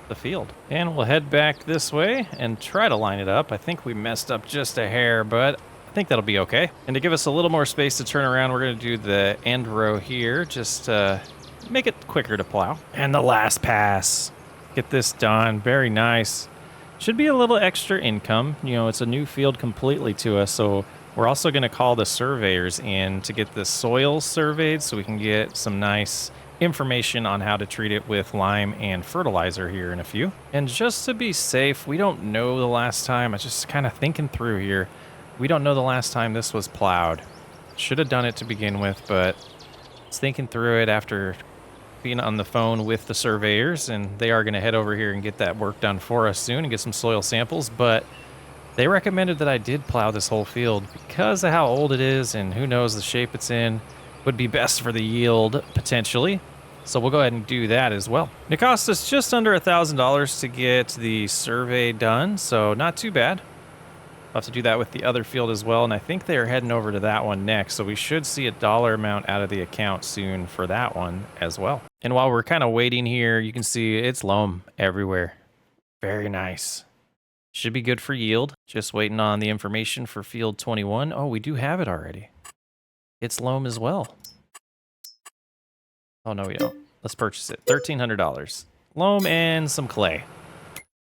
the field. And we'll head back this way and try to line it up. I think we messed up just a hair, but I think that'll be okay. And to give us a little more space to turn around, we're going to do the end row here, just to make it quicker to plow. And the last pass. Get this done. Very nice. Should be a little extra income. You know, it's a new field completely to us, so we're also going to call the surveyors in to get the soil surveyed so we can get some nice information on how to treat it with lime and fertilizer here in a few. And just to be safe, we don't know the last time. I just kind of thinking through here. We don't know the last time this was plowed. Should have done it to begin with, but I was thinking through it after being on the phone with the surveyors, and they are going to head over here and get that work done for us soon and get some soil samples. But they recommended that I did plow this whole field because of how old it is and who knows the shape it's in. Would be best for the yield potentially. So we'll go ahead and do that as well. It cost us just under $1,000 to get the survey done, so not too bad. I'll have to do that with the other field as well, and I think they're heading over to that one next, so we should see a dollar amount out of the account soon for that one as well. And while we're kind of waiting here, you can see it's loam everywhere. Very nice. Should be good for yield. Just waiting on the information for field 21. Oh, we do have it already. It's loam as well. Oh, no, we don't. Let's purchase it. $1,300. Loam and some clay.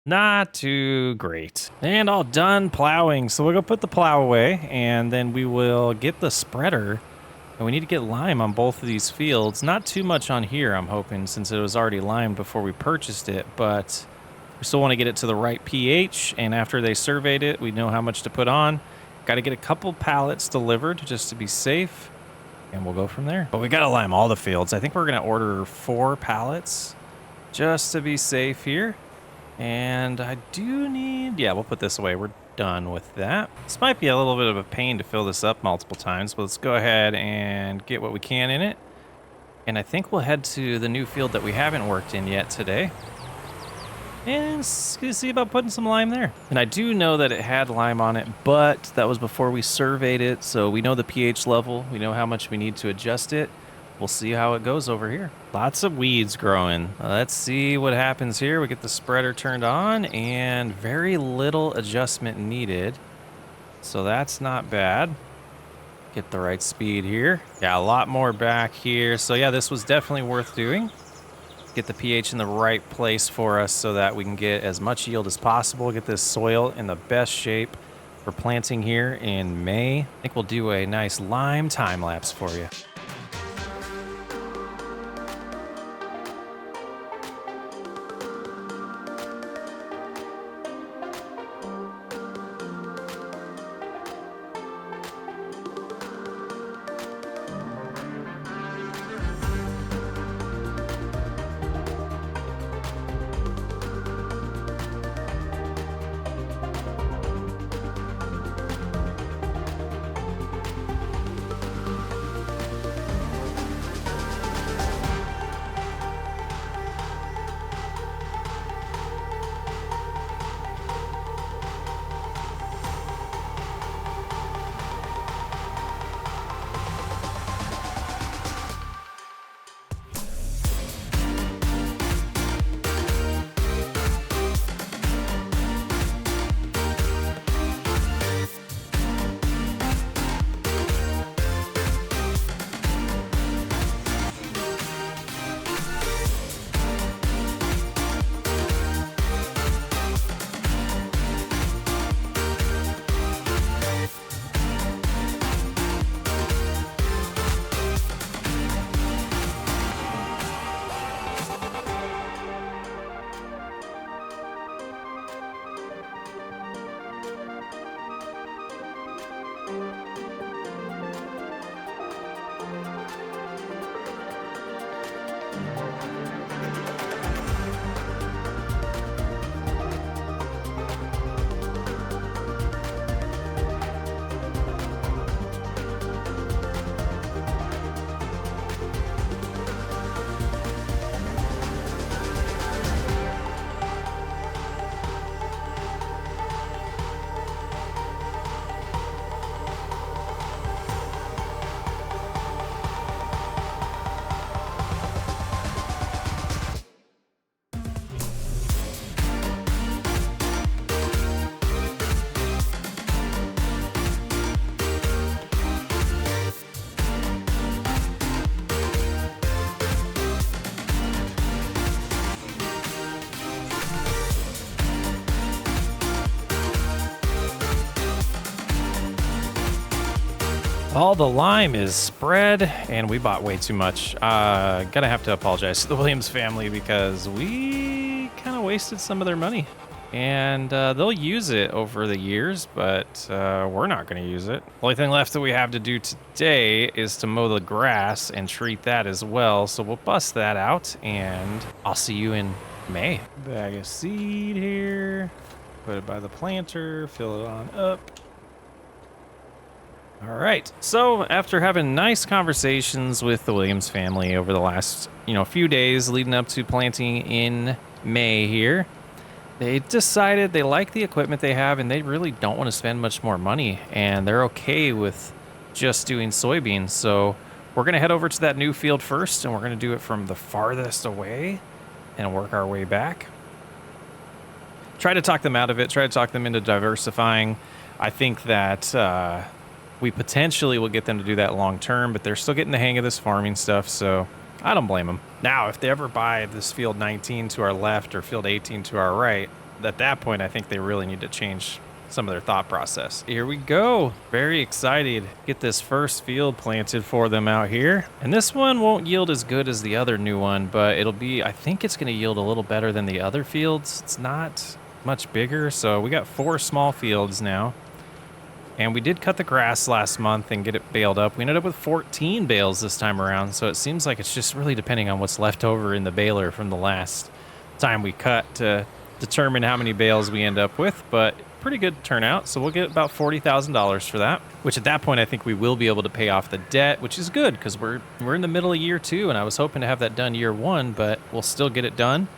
Not too great. And all done plowing. So we'll go put the plow away, and then we will get the spreader. And we need to get lime on both of these fields. Not too much on here, I'm hoping, since it was already limed before we purchased it. But we still want to get it to the right pH. And after they surveyed it, we know how much to put on. Got to get a couple pallets delivered just to be safe, and we'll go from there. But we got to lime all the fields. I think we're going to order 4 pallets just to be safe here. And I do need, yeah, we'll put this away. We're done with that. This might be a little bit of a pain to fill this up multiple times, but let's go ahead and get what we can in it. And I think we'll head to the new field that we haven't worked in yet today. And see about putting some lime there. And I do know that it had lime on it, but that was before we surveyed it. So we know the pH level. We know how much we need to adjust it. We'll see how it goes over here. Lots of weeds growing. Let's see what happens here. We get the spreader turned on and very little adjustment needed. So that's not bad. Get the right speed here. Yeah, a lot more back here. So yeah, this was definitely worth doing. Get the pH in the right place for us so that we can get as much yield as possible. Get this soil in the best shape for planting here in May. I think we'll do a nice lime time lapse for you. All the lime is spread, and we bought way too much. Gonna have to apologize to the Williams family because we kind of wasted some of their money. And they'll use it over the years, but we're not going to use it. Only thing left that we have to do today is to mow the grass and treat that as well. So we'll bust that out, and I'll see you in May. Bag of seed here. Put it by the planter. Fill it on up. All right. So after having nice conversations with the Williams family over the last, few days leading up to planting in May here, they decided they like the equipment they have and they really don't want to spend much more money, and they're okay with just doing soybeans. So we're going to head over to that new field first, and we're going to do it from the farthest away and work our way back. Try to talk them out of it. Try to talk them into diversifying. I think that we potentially will get them to do that long term, but they're still getting the hang of this farming stuff, so I don't blame them. Now, if they ever buy this field 19 to our left or field 18 to our right, at that point, I think they really need to change some of their thought process. Here we go. Very excited. Get this first field planted for them out here. And this one won't yield as good as the other new one, but I think it's going to yield a little better than the other fields. It's not much bigger, so we got 4 small fields now. And we did cut the grass last month and get it baled up. We ended up with 14 bales this time around, so it seems like it's just really depending on what's left over in the baler from the last time we cut to determine how many bales we end up with. But pretty good turnout. So we'll get about $40,000 for that, which at that point, I think we will be able to pay off the debt, which is good because we're in the middle of year 2, and I was hoping to have that done year 1, but we'll still get it done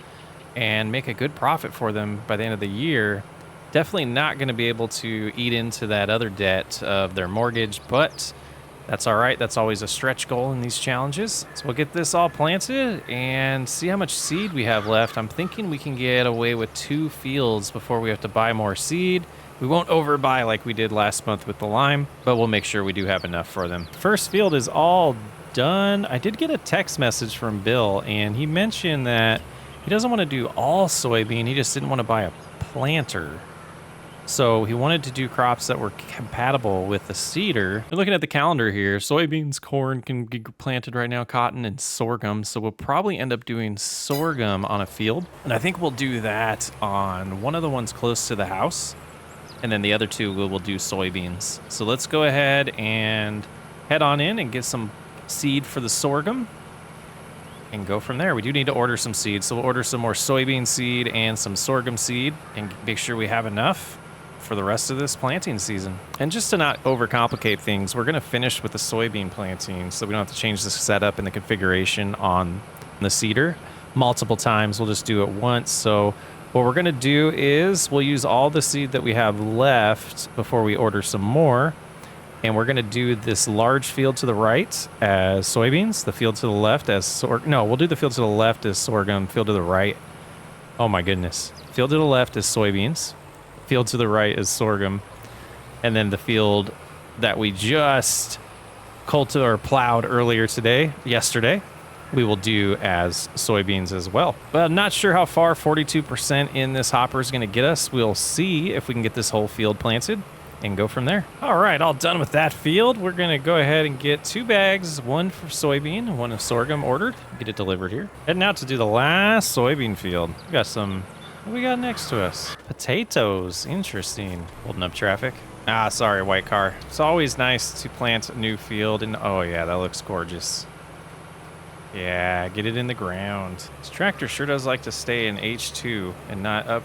and make a good profit for them by the end of the year. Definitely not going to be able to eat into that other debt of their mortgage, but that's all right. That's always a stretch goal in these challenges. So we'll get this all planted and see how much seed we have left. I'm thinking we can get away with 2 fields before we have to buy more seed. We won't overbuy like we did last month with the lime, but we'll make sure we do have enough for them. First field is all done. I did get a text message from Bill, and he mentioned that he doesn't want to do all soybean. He just didn't want to buy a planter. So he wanted to do crops that were compatible with the cedar. We're looking at the calendar here. Soybeans, corn can be planted right now, cotton, and sorghum. So we'll probably end up doing sorghum on a field. And I think we'll do that on one of the ones close to the house. And then the other 2 we will do soybeans. So let's go ahead and head on in and get some seed for the sorghum and go from there. We do need to order some seed. So we'll order some more soybean seed and some sorghum seed and make sure we have enough for the rest of this planting season. And just to not overcomplicate things, we're going to finish with the soybean planting so we don't have to change the setup and the configuration on the cedar multiple times. We'll just do it once. So what we're going to do is we'll use all the seed that we have left before we order some more. And we're going to do this large field to the right as soybeans, the field to the left as sorghum. No, we'll do the field to the left as sorghum, field to the right. Oh my goodness. Field to the left is soybeans. Field to the right is sorghum, and then the field that we just cultivated or plowed yesterday, we will do as soybeans as well. But I'm not sure how far 42% in this hopper is going to get us. We'll see if we can get this whole field planted and go from there. All right, all done with that field. We're going to go ahead and get 2 bags, one for soybean, one of sorghum ordered, get it delivered here. Heading out to do the last soybean field. We got some. What we got next to us? Potatoes. Interesting. Holding up traffic. Ah, sorry, white car. It's always nice to plant a new field. And oh yeah, that looks gorgeous. Yeah, get it in the ground. This tractor sure does like to stay in H2 and not up.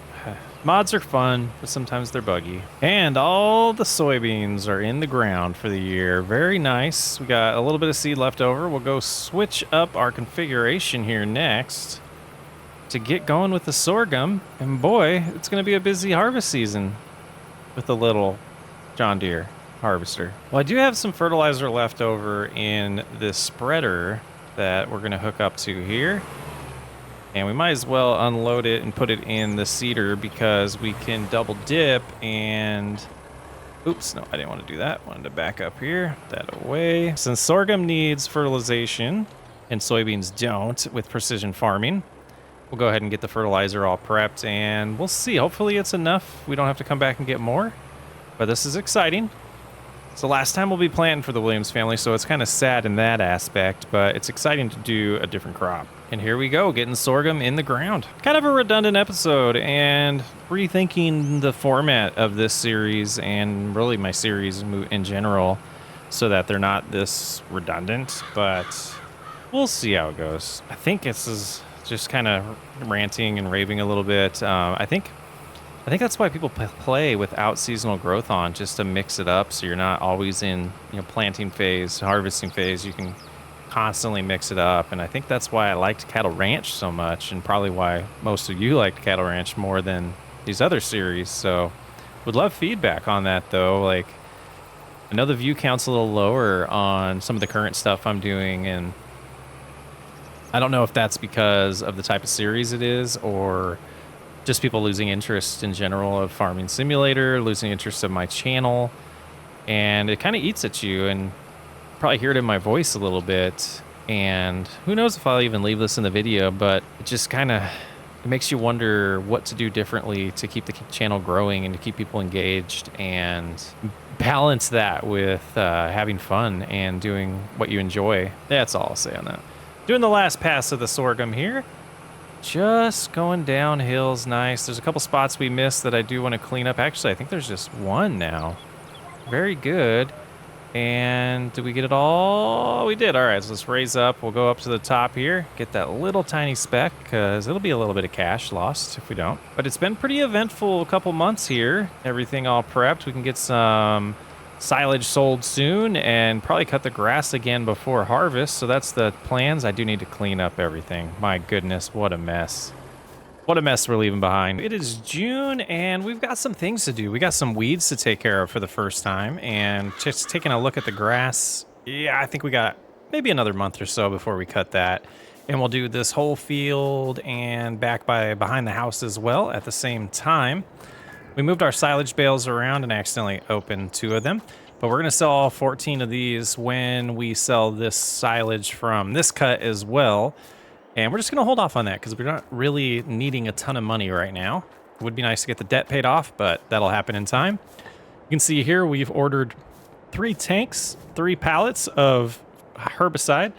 Mods are fun, but sometimes they're buggy. And all the soybeans are in the ground for the year. Very nice. We got a little bit of seed left over. We'll go switch up our configuration here next to get going with the sorghum. And boy, it's going to be a busy harvest season with the little John Deere harvester. Well, I do have some fertilizer left over in this spreader that we're going to hook up to here. And we might as well unload it and put it in the cedar because we can double dip and... Oops, no, I didn't want to do that. Wanted to back up here, put that away. Since sorghum needs fertilization and soybeans don't with precision farming, we'll go ahead and get the fertilizer all prepped and we'll see. Hopefully it's enough. We don't have to come back and get more, but this is exciting. It's the last time we'll be planting for the Williams family, so it's kind of sad in that aspect, but it's exciting to do a different crop. And here we go, getting sorghum in the ground. Kind of a redundant episode and rethinking the format of this series and really my series in general so that they're not this redundant, but we'll see how it goes. I think this is just kind of ranting and raving a little bit. I think that's why people play without seasonal growth on, just to mix it up so you're not always in planting phase, harvesting phase. You can constantly mix it up, and I think that's why I liked Cattle Ranch so much, and probably why most of you liked Cattle Ranch more than these other series. So would love feedback on that though. Like, I know the view count's a little lower on some of the current stuff I'm doing, and I don't know if that's because of the type of series it is or just people losing interest in general of Farming Simulator, losing interest of my channel, and it kind of eats at you, and probably hear it in my voice a little bit, and who knows if I'll even leave this in the video, but it just kind of makes you wonder what to do differently to keep the channel growing and to keep people engaged and balance that with having fun and doing what you enjoy. That's all I'll say on that. Doing the last pass of the sorghum here. Just going downhill's nice. There's a couple spots we missed that I do want to clean up. Actually, I think there's just one now. Very good. And did we get it all? We did. All right, so let's raise up. We'll go up to the top here, get that little tiny speck, because it'll be a little bit of cash lost if we don't. But it's been pretty eventful couple months here. Everything all prepped. We can get some silage sold soon and probably cut the grass again before harvest. So that's the plans. I do need to clean up everything. My goodness, what a mess. What a mess we're leaving behind. It is June and we've got some things to do. We got some weeds to take care of for the first time, and just taking a look at the grass. Yeah, I think we got maybe another month or so before we cut that. And we'll do this whole field and behind the house as well at the same time. We moved our silage bales around and accidentally opened 2 of them, but we're gonna sell all 14 of these when we sell this silage from this cut as well. And we're just going to hold off on that because we're not really needing a ton of money right now. It would be nice to get the debt paid off, but that'll happen in time. You can see here we've ordered 3 tanks, 3 pallets of herbicide.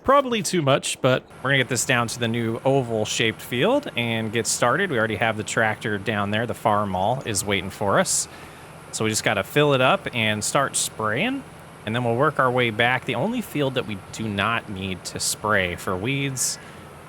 Probably too much, but we're going to get this down to the new oval-shaped field and get started. We already have the tractor down there. The farm mall is waiting for us. So we just got to fill it up and start spraying. And then we'll work our way back. The only field that we do not need to spray for weeds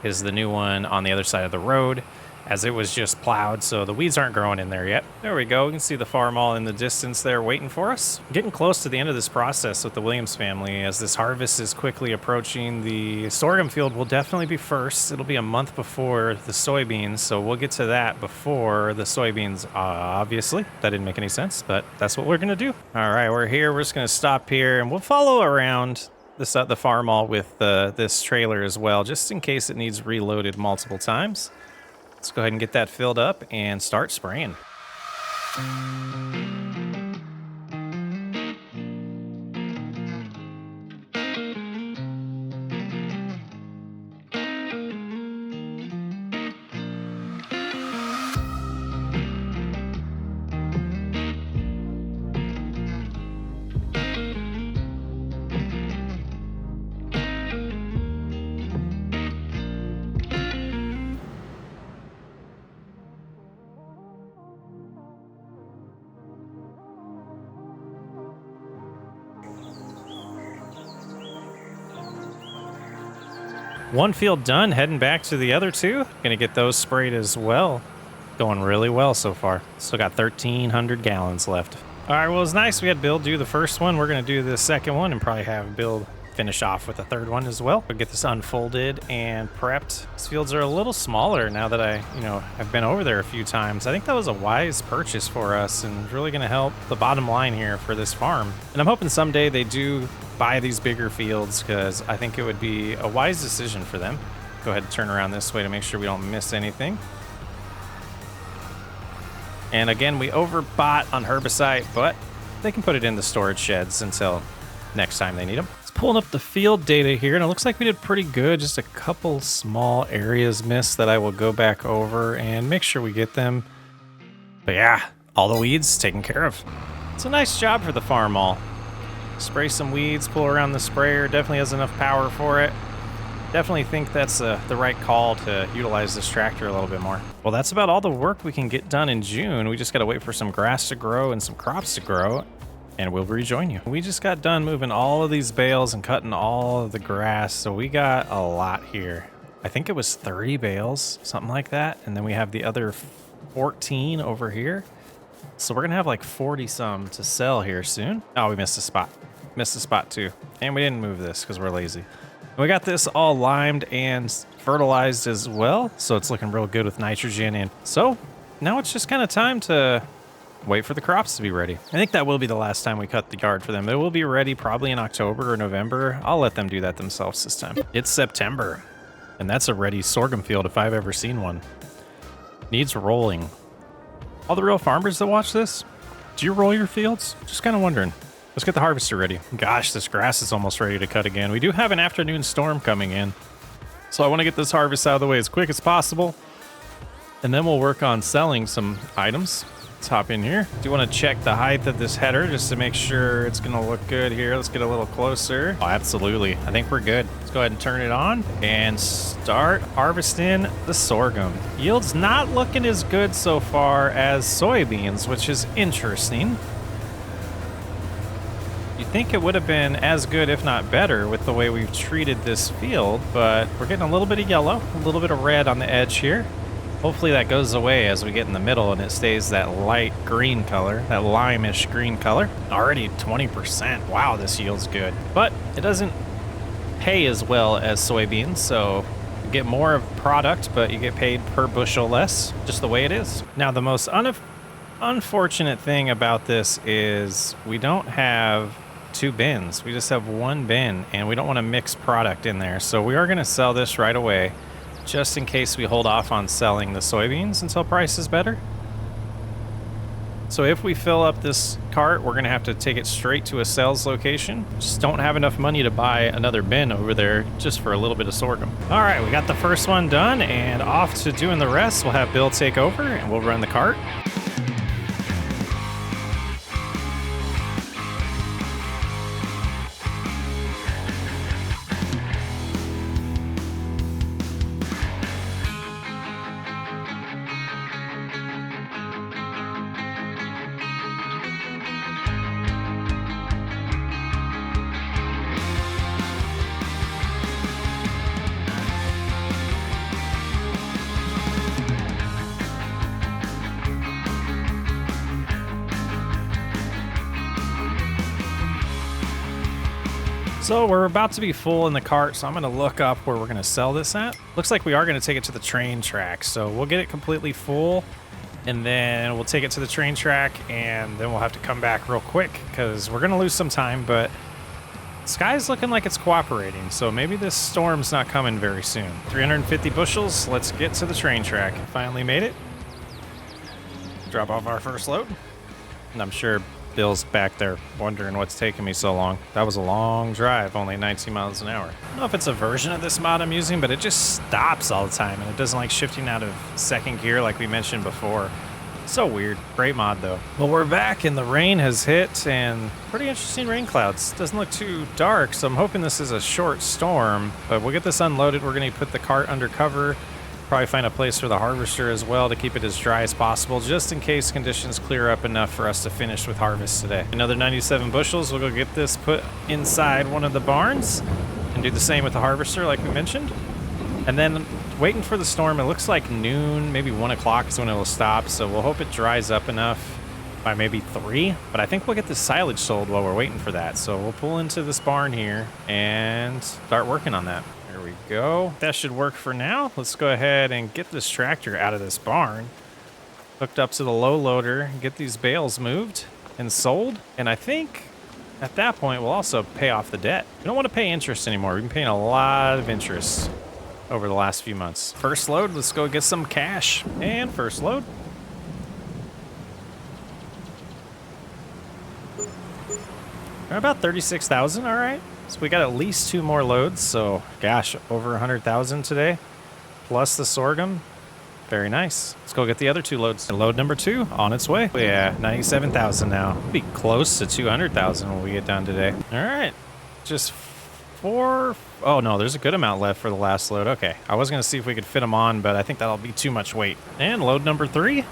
is the new one on the other side of the road, as it was just plowed, so the weeds aren't growing in there yet. There we go. We can see the farm all in the distance there waiting for us. Getting close to the end of this process with the Williams family. As this harvest is quickly approaching, the sorghum field will definitely be first. It'll be a month before the soybeans, so we'll get to that before the soybeans, obviously. That didn't make any sense, but that's what we're gonna do. All right, we're here. We're just gonna stop here and we'll follow around this the farm all with this trailer as well, just in case it needs reloaded multiple times. Let's go ahead and get that filled up and start spraying. One field done, heading back to the other 2. Gonna get those sprayed as well. Going really well so far. Still got 1,300 gallons left. All right, well, it's nice we had Bill do the first one. We're gonna do the second one and probably have Bill finish off with the third one as well. We'll get this unfolded and prepped. These fields are a little smaller now that I've been over there a few times. I think that was a wise purchase for us and really gonna help the bottom line here for this farm. And I'm hoping someday they do buy these bigger fields, because I think it would be a wise decision for them. Go ahead and turn around this way to make sure we don't miss anything. And again, we overbought on herbicide, but they can put it in the storage sheds until next time they need them. It's pulling up the field data here, and it looks like we did pretty good. Just a couple small areas missed that I will go back over and make sure we get them. But yeah, all the weeds taken care of. It's a nice job for the farm mall. Spray some weeds, pull around the sprayer. Definitely has enough power for it. Definitely think that's the right call to utilize this tractor a little bit more. Well, that's about all the work we can get done in June. We just got to wait for some grass to grow and some crops to grow, and we'll rejoin you. We just got done moving all of these bales and cutting all of the grass, so we got a lot here. I think it was 30 bales, something like that, and then we have the other 14 over here. So we're gonna have like 40 some to sell here soon. Oh, we missed a spot. Missed a spot too. And we didn't move this because we're lazy. And we got this all limed and fertilized as well. So it's looking real good with nitrogen. And so now it's just kind of time to wait for the crops to be ready. I think that will be the last time we cut the yard for them. It will be ready probably in October or November. I'll let them do that themselves this time. It's September, and that's a ready sorghum field if I've ever seen one. Needs rolling. All the real farmers that watch this, do you roll your fields? Just kind of wondering. Let's get the harvester ready. Gosh, this grass is almost ready to cut again. We do have an afternoon storm coming in, so I want to get this harvest out of the way as quick as possible, and then we'll work on selling some items. Let's hop in here. Do you want to check the height of this header just to make sure it's going to look good here? Let's get a little closer. Oh, absolutely. I think we're good. Let's go ahead and turn it on and start harvesting the sorghum. Yield's not looking as good so far as soybeans, which is interesting. You think it would have been as good, if not better, with the way we've treated this field, but we're getting a little bit of yellow, a little bit of red on the edge here. Hopefully that goes away as we get in the middle and it stays that light green color, that lime-ish green color. Already 20%. Wow, this yield's good. But it doesn't pay as well as soybeans, so you get more of product, but you get paid per bushel less, just the way it is. Now, the most unfortunate thing about this is we don't have 2 bins. We just have 1 bin, and we don't want to mix product in there. So we are going to sell this right away, just in case we hold off on selling the soybeans until price is better. So if we fill up this cart, we're going to have to take it straight to a sales location. Just don't have enough money to buy another bin over there just for a little bit of sorghum. All right, we got the first one done, and off to doing the rest. We'll have Bill take over, and we'll run the cart. So we're about to be full in the cart, so I'm going to look up where we're going to sell this at. Looks like we are going to take it to the train track, so we'll get it completely full, and then we'll take it to the train track, and then we'll have to come back real quick because we're going to lose some time, but the sky's looking like it's cooperating, so maybe this storm's not coming very soon. 350 bushels, let's get to the train track. Finally made it. Drop off our first load, and I'm sure Bill's back there wondering what's taking me so long. That was a long drive, only 19 miles an hour. I don't know if it's a version of this mod I'm using, but it just stops all the time, and it doesn't like shifting out of second gear like we mentioned before. So weird. Great mod, though. Well, we're back, and the rain has hit, and pretty interesting rain clouds. Doesn't look too dark, so I'm hoping this is a short storm, but we'll get this unloaded. We're going to put the cart under cover. Probably find a place for the harvester as well to keep it as dry as possible, just in case conditions clear up enough for us to finish with harvest today. Another 97 bushels. We'll go get this put inside one of the barns and do the same with the harvester like we mentioned. And then waiting for the storm. It looks like noon, maybe 1 o'clock is when it will stop, so we'll hope it dries up enough by maybe 3. But I think we'll get the silage sold while we're waiting for that. So we'll pull into this barn here and start working on that. There we go. That should work for now. Let's go ahead and get this tractor out of this barn, hooked up to the low loader, get these bales moved and sold. And I think at that point, we'll also pay off the debt. We don't want to pay interest anymore. We've been paying a lot of interest over the last few months. First load, let's go get some cash. And first load. We're about 36,000, all right. So we got at least 2 more loads, so gosh, over 100,000 today, plus the sorghum. Very nice. Let's go get the other 2 loads. And load number 2 on its way. Yeah, 97,000 now. We'll be close to 200,000 when we get done today. All right, just 4. Oh no, there's a good amount left for the last load. Okay, I was gonna see if we could fit them on, but I think that'll be too much weight. And load number 3.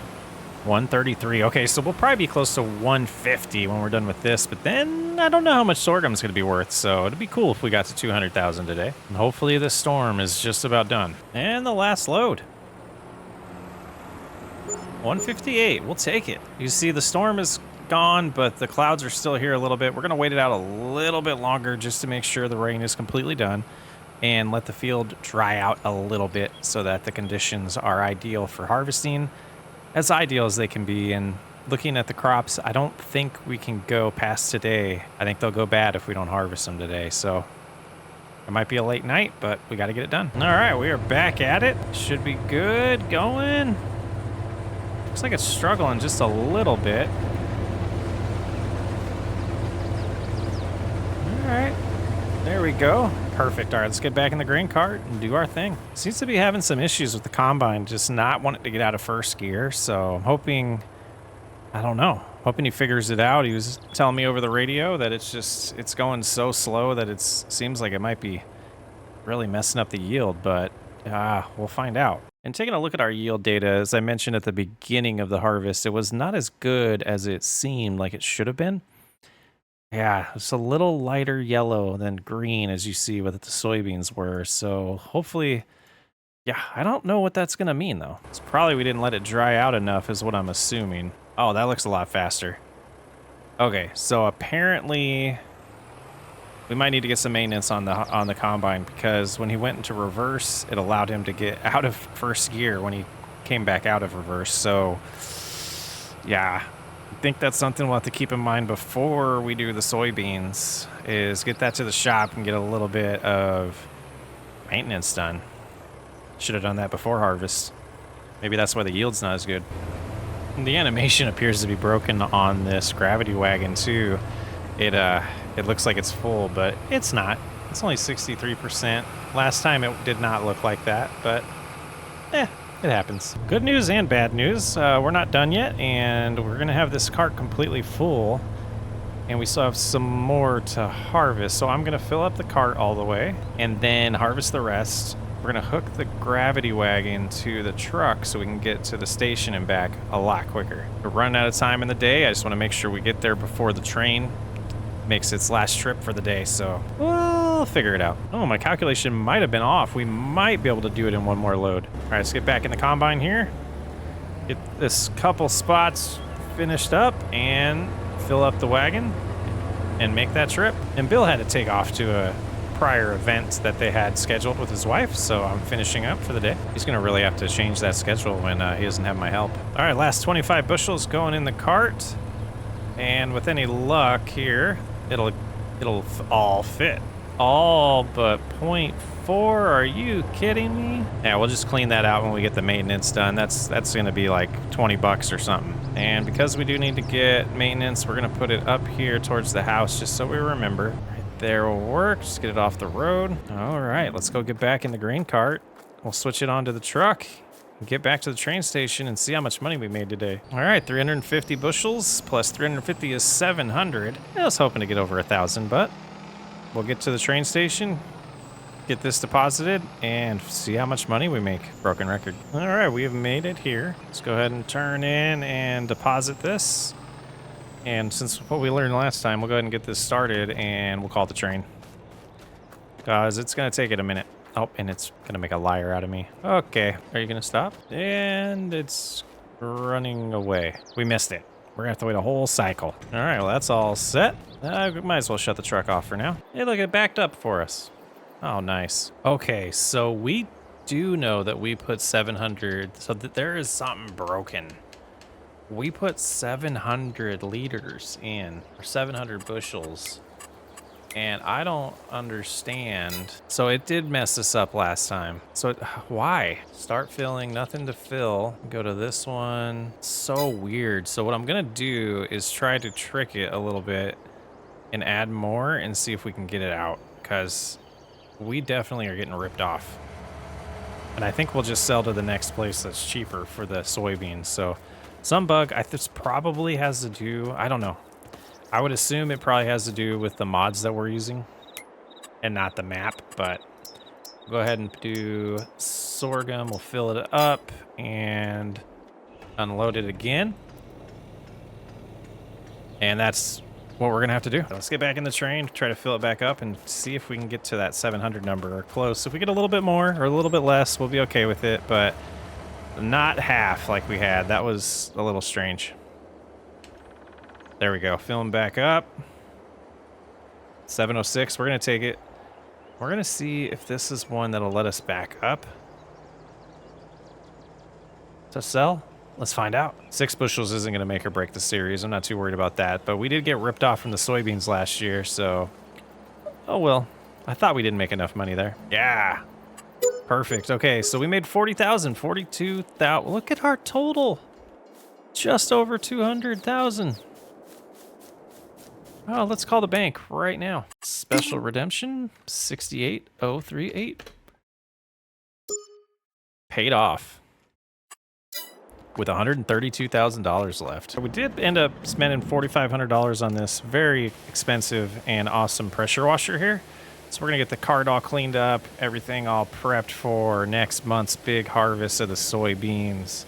133. Okay, so we'll probably be close to 150 when we're done with this, but then I don't know how much sorghum's going to be worth, so it'd be cool if we got to 200,000 today. And hopefully this storm is just about done. And the last load. 158. We'll take it. You see, the storm is gone, but the clouds are still here a little bit. We're going to wait it out a little bit longer just to make sure the rain is completely done and let the field dry out a little bit so that the conditions are ideal for harvesting. As ideal as they can be, and looking at the crops, I don't think we can go past today. I think they'll go bad if we don't harvest them today, so it might be a late night, but we got to get it done. All right, we are back at it. Should be good going. Looks like it's struggling just a little bit. All right, there we go. Perfect. All right, let's get back in the grain cart and do our thing. Seems to be having some issues with the combine, just not wanting to get out of first gear. So I'm hoping, I don't know, hoping he figures it out. He was telling me over the radio that it's going so slow that it seems like it might be really messing up the yield, but we'll find out. And taking a look at our yield data, as I mentioned at the beginning of the harvest, it was not as good as it seemed like it should have been. Yeah, it's a little lighter yellow than green, as you see what the soybeans were. So hopefully, yeah, I don't know what that's going to mean, though. It's probably we didn't let it dry out enough is what I'm assuming. Oh, that looks a lot faster. Okay, so apparently we might need to get some maintenance on the combine because when he went into reverse, it allowed him to get out of first gear when he came back out of reverse. So, yeah, I think that's something we'll have to keep in mind before we do the soybeans is get that to the shop and get a little bit of maintenance done. Should have done that before harvest. Maybe that's why the yield's not as good. And the animation appears to be broken on this gravity wagon too. It looks like it's full, but it's not. It's only 63%. Last time it did not look like that, but it happens. Good news and bad news. We're not done yet, and we're gonna have this cart completely full, and we still have some more to harvest. So I'm gonna fill up the cart all the way, and then harvest the rest. We're gonna hook the gravity wagon to the truck so we can get to the station and back a lot quicker. We're running out of time in the day. I just wanna make sure we get there before the train makes its last trip for the day, so we'll figure it out. Oh, my calculation might have been off. We might be able to do it in one more load. All right, let's get back in the combine here. Get this couple spots finished up and fill up the wagon and make that trip. And Bill had to take off to a prior event that they had scheduled with his wife, so I'm finishing up for the day. He's gonna really have to change that schedule when he doesn't have my help. All right, last 25 bushels going in the cart. And with any luck here, it'll all fit. All but 0.4. Are you kidding me? Yeah, we'll just clean that out when we get the maintenance done. That's gonna be like 20 bucks or something. And because we do need to get maintenance, we're gonna put it up here towards the house just so we remember. Right there will work. Just get it off the road. All right, let's go get back in the grain cart. We'll switch it onto the truck. Get back to the train station and see how much money we made today. All right, 350 bushels plus 350 is 700. I was hoping to get over 1,000, but we'll get to the train station, get this deposited, and see how much money we make. Broken record. All right, we have made it here. Let's go ahead and turn in and deposit this. And since what we learned last time, we'll go ahead and get this started and we'll call the train. Guys, it's gonna take it a minute. Oh, and it's gonna make a liar out of me. Okay, are you gonna stop? And it's running away. We missed it. We're gonna have to wait a whole cycle. All right, well, that's all set. We might as well shut the truck off for now. Hey, look, it backed up for us. Oh, nice. Okay, so we do know that we put 700, so that there is something broken. We put 700 liters in, or 700 bushels. And I don't understand. So it did mess us up last time. So why? Start filling, nothing to fill. Go to this one. So weird. So what I'm gonna do is try to trick it a little bit and add more and see if we can get it out. Because we definitely are getting ripped off. And I think we'll just sell to the next place that's cheaper for the soybeans. So some bug, this probably has to do, I don't know. I would assume it probably has to do with the mods that we're using and not the map, but we'll go ahead and do sorghum. We'll fill it up and unload it again. And that's what we're gonna have to do. Let's get back in the train, try to fill it back up and see if we can get to that 700 number or close. If we get a little bit more or a little bit less, we'll be okay with it, but not half like we had. That was a little strange. There we go. Filling back up. 706. We're going to take it. We're going to see if this is one that'll let us back up to sell. Let's find out. 6 bushels isn't going to make or break the series. I'm not too worried about that. But we did get ripped off from the soybeans last year, so... Oh, well. I thought we didn't make enough money there. Yeah. Perfect. Okay, so we made 40,000, 42,000. Look at our total. Just over 200,000. Oh, let's call the bank right now. Special redemption, 68,038. Paid off with $132,000 left. We did end up spending $4,500 on this very expensive and awesome pressure washer here. So we're gonna get the cart all cleaned up, everything all prepped for next month's big harvest of the soybeans.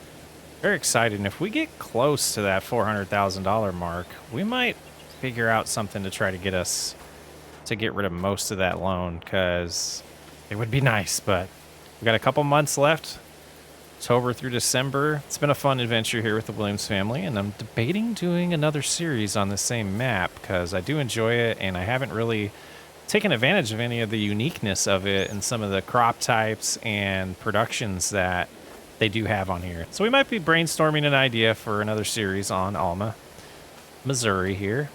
Very excited, and if we get close to that $400,000 mark, we might figure out something to try to get us to get rid of most of that loan, because it would be nice, but we got a couple months left. October through December. It's been a fun adventure here with the Williams family, and I'm debating doing another series on the same map because I do enjoy it, and I haven't really taken advantage of any of the uniqueness of it and some of the crop types and productions that they do have on here. So we might be brainstorming an idea for another series on Alma, Missouri here.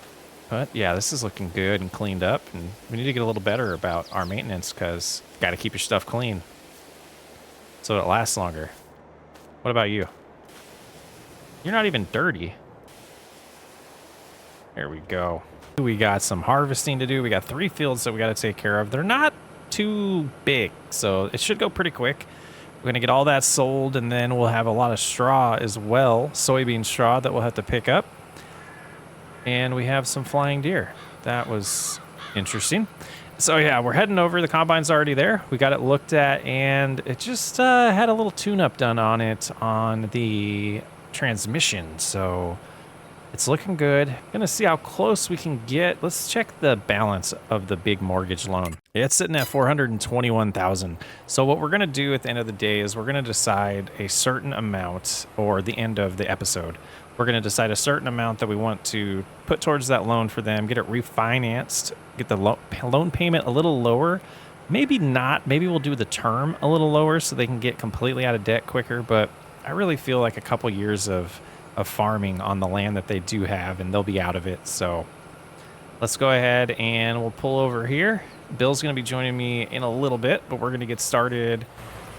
But yeah, this is looking good and cleaned up, and we need to get a little better about our maintenance because got to keep your stuff clean so it lasts longer. What about you? You're not even dirty. There we go. We got some harvesting to do. We got 3 fields that we got to take care of. They're not too big, so it should go pretty quick. We're going to get all that sold, and then we'll have a lot of straw as well, soybean straw that we'll have to pick up. And we have some flying deer. That was interesting. So yeah, we're heading over. The combine's already there. We got it looked at, and it just had a little tune-up done on it on the transmission. So it's looking good. Gonna see how close we can get. Let's check the balance of the big mortgage loan. Yeah, it's sitting at $421,000. So what we're gonna do at the end of the day is we're gonna decide a certain amount, or the end of the episode. We're going to decide a certain amount that we want to put towards that loan for them, get it refinanced, get the loan payment a little lower. Maybe not. Maybe we'll do the term a little lower so they can get completely out of debt quicker. But I really feel like a couple years of farming on the land that they do have, and they'll be out of it. So let's go ahead and we'll pull over here. Bill's going to be joining me in a little bit, but we're going to get started.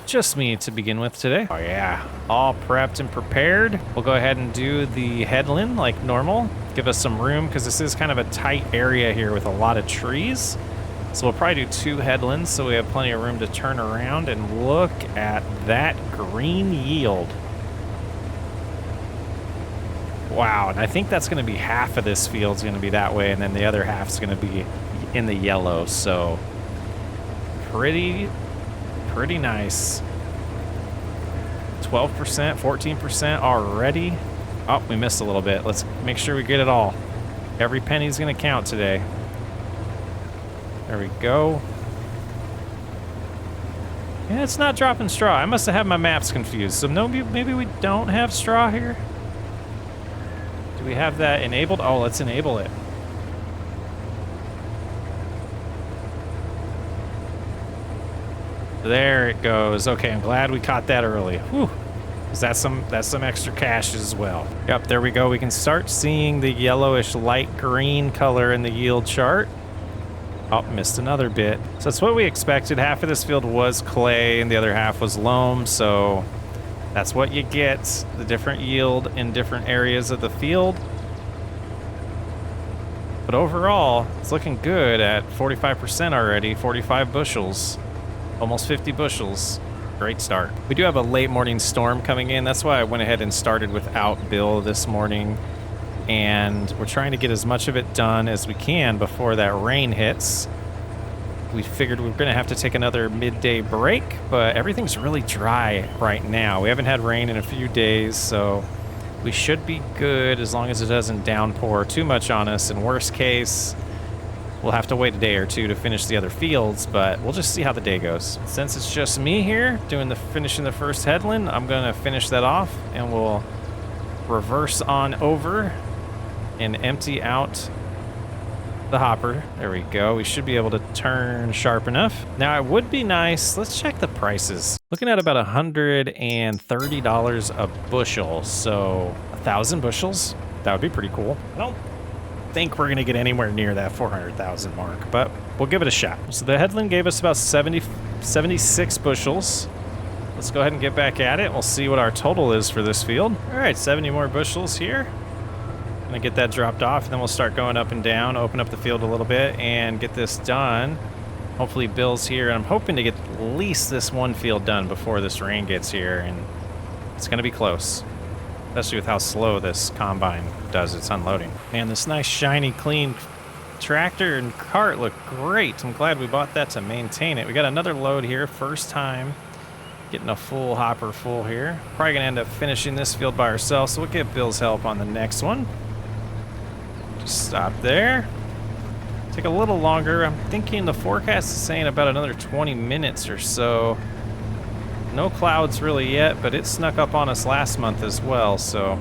Just me to begin with today. Oh yeah, all prepped and prepared. We'll go ahead and do the headland like normal. Give us some room because this is kind of a tight area here with a lot of trees. So we'll probably do 2 headlands so we have plenty of room to turn around and look at that green yield. Wow, and I think that's going to be half of this field's going to be that way, and then the other half's going to be in the yellow. So pretty nice. 12%, 14% already. Oh, we missed a little bit. Let's make sure we get it all. Every penny's gonna count today. There we go. Yeah, it's not dropping straw. I must have had my maps confused. So maybe we don't have straw here. Do we have that enabled? Oh, let's enable it. There it goes. Okay, I'm glad we caught that early. Whew. That's some extra cash as well. Yep, there we go. We can start seeing the yellowish light green color in the yield chart. Oh, missed another bit. So that's what we expected. Half of this field was clay and the other half was loam. So that's what you get. The different yield in different areas of the field. But overall, it's looking good at 45% already, 45 bushels. Almost 50 bushels. Great start. We do have a late morning storm coming in. That's why I went ahead and started without Bill this morning. And we're trying to get as much of it done as we can before that rain hits. We figured we were going to have to take another midday break, but everything's really dry right now. We haven't had rain in a few days, so we should be good as long as it doesn't downpour too much on us. In worst case, we'll have to wait a day or two to finish the other fields, but we'll just see how the day goes. Since it's just me here finishing the first headland, I'm gonna finish that off and we'll reverse on over and empty out the hopper. There we go. We should be able to turn sharp enough. Now it would be nice. Let's check the prices. Looking at about $130 a bushel. So 1,000 bushels. That would be pretty cool. I don't think we're gonna get anywhere near that 400,000 mark, but we'll give it a shot. So the headland gave us about 76 bushels. Let's go ahead and get back at it. We'll see what our total is for this field. All right, 70 more bushels here. Gonna get that dropped off, and then we'll start going up and down, open up the field a little bit, and get this done. Hopefully Bill's here, and I'm hoping to get at least this one field done before this rain gets here, and it's gonna be close. Especially with how slow this combine does its unloading. Man, this nice, shiny, clean tractor and cart look great. I'm glad we bought that to maintain it. We got another load here, first time getting a full hopper full here. Probably gonna end up finishing this field by ourselves, so we'll get Bill's help on the next one. Just stop there. Take a little longer. I'm thinking the forecast is saying about another 20 minutes or so. No clouds really yet, but it snuck up on us last month as well, so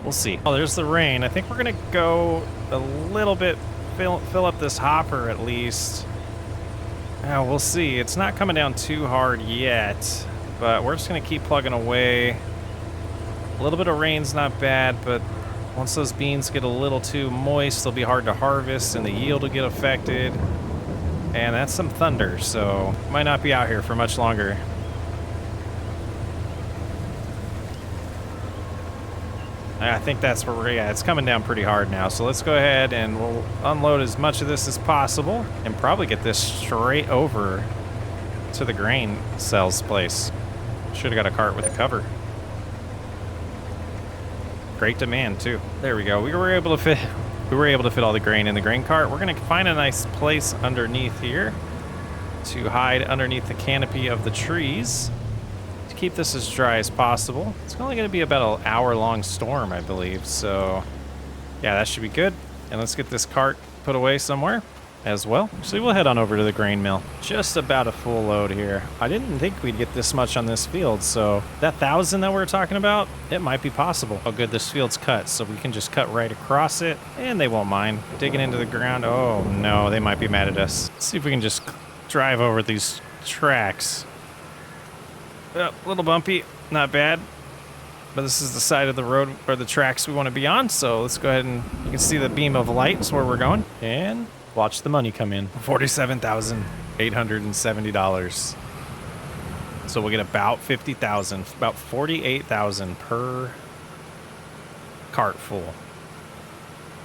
we'll see. Oh, there's the rain. I think we're gonna go a little bit, fill up this hopper at least. We'll see. It's not coming down too hard yet, but we're just gonna keep plugging away. A little bit of rain's not bad, but once those beans get a little too moist, they'll be hard to harvest and the yield will get affected. And that's some thunder, so might not be out here for much longer. I think that's where we're at. It's coming down pretty hard now, so let's go ahead and we'll unload as much of this as possible and probably get this straight over to the grain sales place. Should have got a cart with a cover. Great demand too. There we go. We were able to fit all the grain in the grain cart. We're gonna find a nice place underneath here to hide underneath the canopy of the trees. Keep this as dry as possible. It's only going to be about an hour-long storm, I believe. So, yeah, that should be good. And let's get this cart put away somewhere as well. Actually, we'll head on over to the grain mill. Just about a full load here. I didn't think we'd get this much on this field. So that 1,000 that we're talking about, it might be possible. Oh, good. This field's cut, so we can just cut right across it, and they won't mind digging into the ground. Oh no, they might be mad at us. Let's see if we can just drive over these tracks. A little bumpy, not bad, but this is the side of the road or the tracks we want to be on, so let's go ahead and you can see the beam of light is where we're going, and watch the money come in. $47,870. So we'll get about 50,000, about 48,000 per cart full.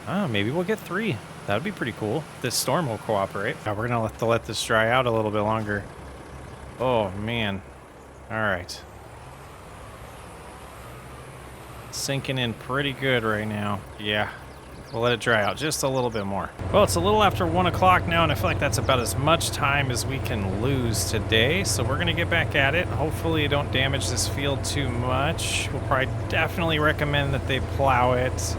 Maybe we'll get 3. That'd be pretty cool. This storm will cooperate. We're gonna have to let this dry out a little bit longer. Oh man. All right. Sinking in pretty good right now. Yeah. We'll let it dry out just a little bit more. Well, it's a little after 1 o'clock now, and I feel like that's about as much time as we can lose today. So we're going to get back at it. Hopefully you don't damage this field too much. We'll probably definitely recommend that they plow it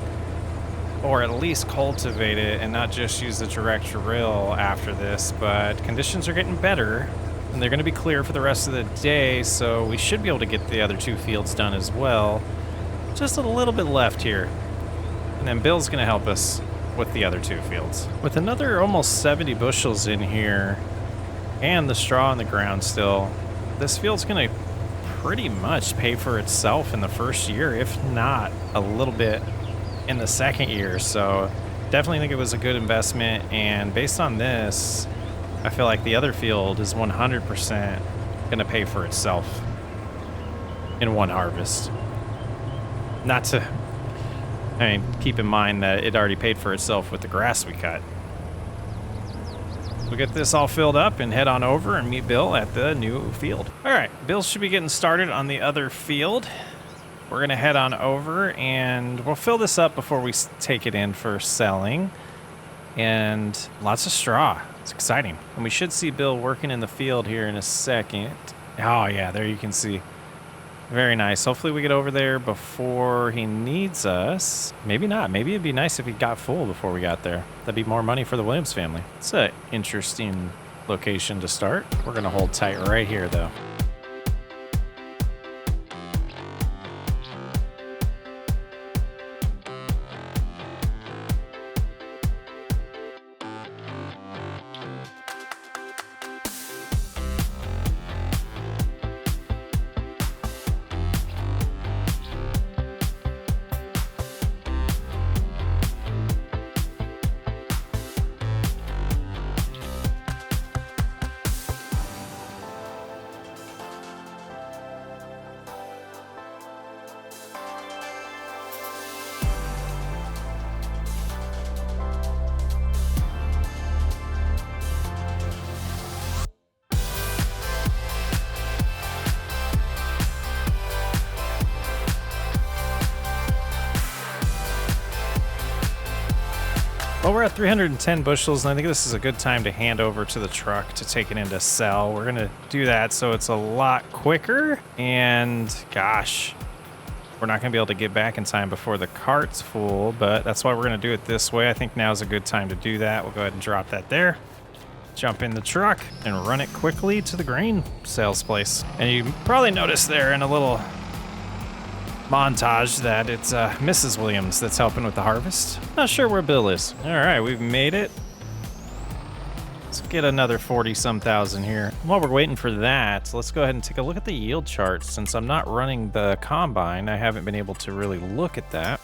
or at least cultivate it and not just use the direct drill after this. But conditions are getting better. And they're going to be clear for the rest of the day, so we should be able to get the other 2 fields done as well. Just a little bit left here. And then Bill's going to help us with the other 2 fields. With another almost 70 bushels in here, and the straw on the ground still, this field's going to pretty much pay for itself in the first year, if not a little bit in the second year. So definitely think it was a good investment, and based on this, I feel like the other field is 100% going to pay for itself in one harvest. Not to, keep in mind that it already paid for itself with the grass we cut. We'll get this all filled up and head on over and meet Bill at the new field. All right, Bill should be getting started on the other field. We're going to head on over and we'll fill this up before we take it in for selling. And lots of straw. It's exciting. And we should see Bill working in the field here in a second. Oh yeah, there you can see. Very nice. Hopefully we get over there before he needs us. Maybe not. Maybe it'd be nice if he got full before we got there. That'd be more money for the Williams family. It's an interesting location to start. We're gonna hold tight right here though. Well, we're at 310 bushels, and I think this is a good time to hand over to the truck to take it in to sell. We're going to do that so it's a lot quicker, and gosh, We're not going to be able to get back in time before the cart's full, but that's why we're going to do it this way. I think now's a good time to do that. We'll go ahead and drop that there. Jump in the truck and run it quickly to the grain sales place. And you probably noticed there in a little montage that it's Mrs. Williams that's helping with the harvest. Not sure where Bill is. All right, we've made it. Let's get another 40-some thousand here. While we're waiting for that, let's go ahead and take a look at the yield chart. Since I'm not running the combine, I haven't been able to really look at that.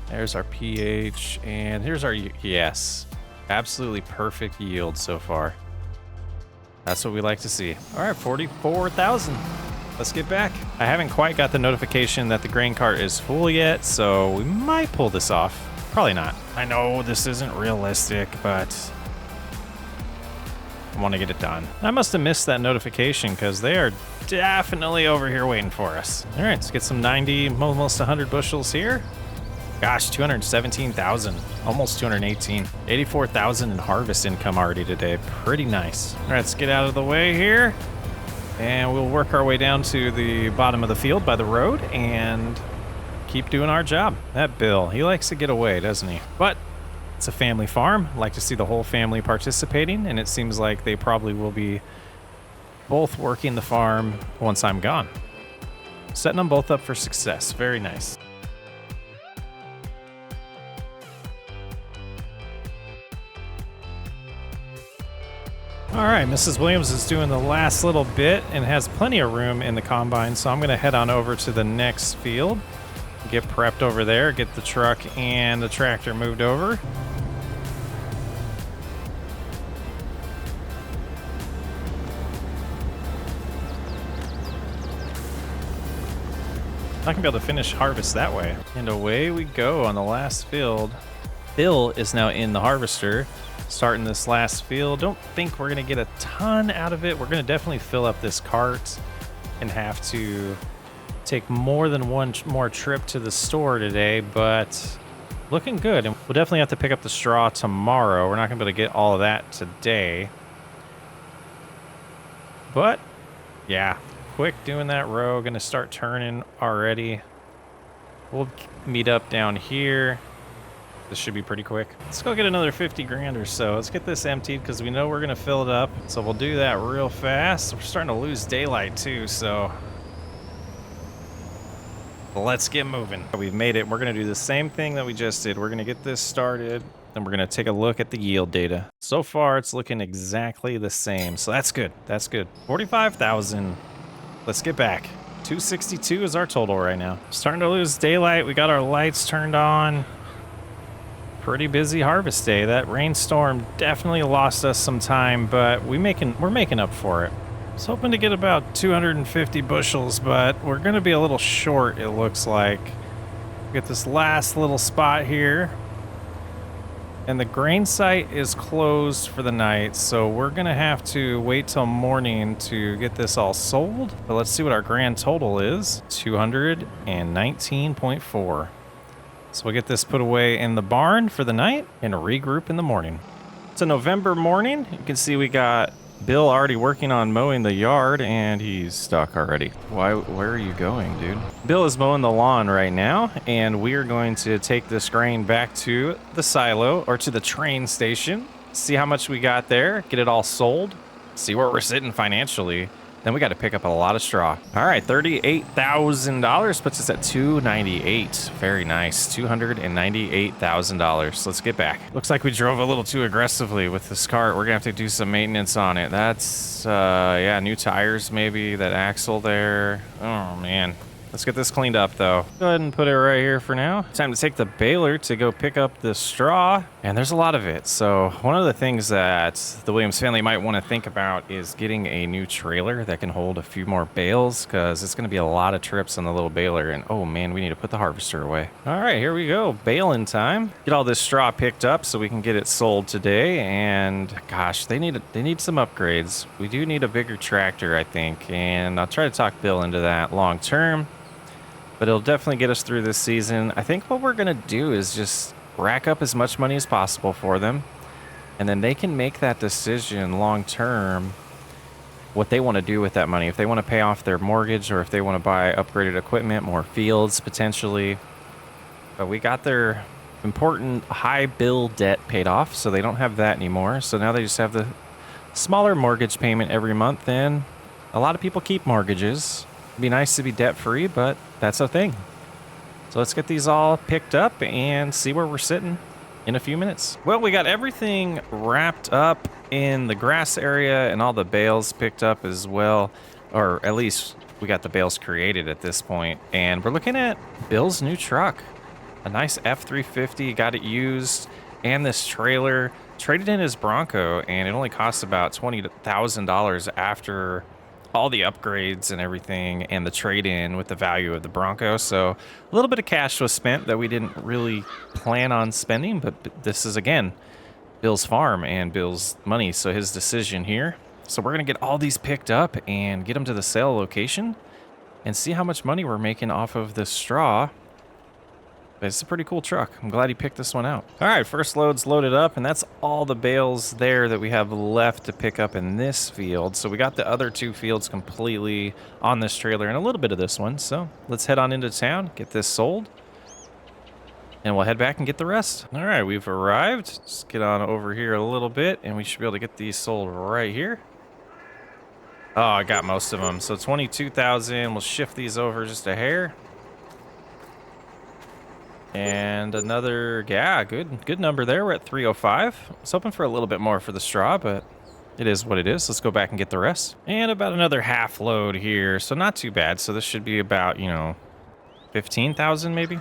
There's our pH, and here's our, yes, absolutely perfect yield so far. That's what we like to see. All right, 44,000. Let's get back. I haven't quite got the notification that the grain cart is full yet, so we might pull this off. Probably not. I know this isn't realistic, but I want to get it done. I must have missed that notification because they are definitely over here waiting for us. All right, let's get some 90, almost 100 bushels here. Gosh, 217,000, almost 218. 84,000 in harvest income already today. Pretty nice. All right, let's get out of the way here. And we'll work our way down to the bottom of the field by the road and keep doing our job. That Bill, he likes to get away, doesn't he? But it's a family farm. I like to see the whole family participating, and it seems like they probably will be both working the farm once I'm gone. Setting them both up for success. Very nice. All right, Mrs. Williams is doing the last little bit and has plenty of room in the combine, so I'm going to head on over to the next field, get prepped over there, get the truck and the tractor moved over. Not gonna be able to finish harvest that way. And away we go on the last field. Bill is now in the harvester, starting this last field. Don't think we're gonna get a ton out of it. We're gonna definitely fill up this cart and have to take more than one more trip to the store today, but looking good. And we'll definitely have to pick up the straw tomorrow. We're not gonna be able to get all of that today. But yeah, quick doing that row. Gonna start turning already. We'll meet up down here. This should be pretty quick. Let's go get another 50 grand or so. Let's get this emptied because we know we're gonna fill it up. So we'll do that real fast. We're starting to lose daylight too, so let's get moving. We've made it. We're gonna do the same thing that we just did. We're gonna get this started, then we're gonna take a look at the yield data. So far, it's looking exactly the same. So that's good. That's good. 45,000. Let's get back. 262 is our total right now. Starting to lose daylight. We got our lights turned on. Pretty busy harvest day. That rainstorm definitely lost us some time, but we're making up for it. I was hoping to get about 250 bushels, but we're gonna be a little short, it looks like. Get this last little spot here. And the grain site is closed for the night, so we're gonna have to wait till morning to get this all sold. But let's see what our grand total is. 219.4. So we'll get this put away in the barn for the night and regroup in the morning. It's a November morning. You can see we got Bill already working on mowing the yard, and he's stuck already. Where are you going, dude? Bill is mowing the lawn right now, and we are going to take this grain back to the silo or to the train station, see how much we got there, get it all sold, see where we're sitting financially. Then we got to pick up a lot of straw. All right, $38,000 puts us at $298. Very nice, $298,000. Let's get back. Looks like we drove a little too aggressively with this cart. We're gonna have to do some maintenance on it. That's, yeah, new tires maybe, that axle there. Oh man. Let's get this cleaned up though. Go ahead and put it right here for now. Time to take the baler to go pick up the straw. And there's a lot of it. So one of the things that the Williams family might want to think about is getting a new trailer that can hold a few more bales, because it's going to be a lot of trips on the little baler. And oh man, we need to put the harvester away. All right, here we go. Baling time. Get all this straw picked up so we can get it sold today. And gosh, they need some upgrades. We do need a bigger tractor, I think. And I'll try to talk Bill into that long term. But it'll definitely get us through this season. I think what we're gonna do is just rack up as much money as possible for them, and then they can make that decision long term what they want to do with that money. If they want to pay off their mortgage or if they want to buy upgraded equipment, more fields potentially. But we got their important high bill debt paid off, so they don't have that anymore. So now they just have the smaller mortgage payment every month, and a lot of people keep mortgages. It'd be nice to be debt free, but that's a thing. So let's get these all picked up and see where we're sitting in a few minutes. Well, we got everything wrapped up in the grass area and all the bales picked up as well, or at least we got the bales created at this point. And we're looking at Bill's new truck, a nice F-350, got it used, and this trailer. Traded in his Bronco, and it only costs about $20,000 after all the upgrades and everything and the trade-in with the value of the Bronco. So a little bit of cash was spent that we didn't really plan on spending, but this is, again, Bill's farm and Bill's money, so his decision here. So we're going to get all these picked up and get them to the sale location and see how much money we're making off of the straw. But it's a pretty cool truck. I'm glad he picked this one out. All right, first load's loaded up, and that's all the bales there that we have left to pick up in this field. So we got the other two fields completely on this trailer and a little bit of this one. So let's head on into town, get this sold, and we'll head back and get the rest. All right, we've arrived. Just get on over here a little bit, and we should be able to get these sold right here. Oh, I got most of them. So 22,000. We'll shift these over just a hair. And another, yeah, good number there. We're at 305. I was hoping for a little bit more for the straw, but it is what it is. Let's go back and get the rest. And about another half load here, so not too bad. So this should be about, 15,000 maybe.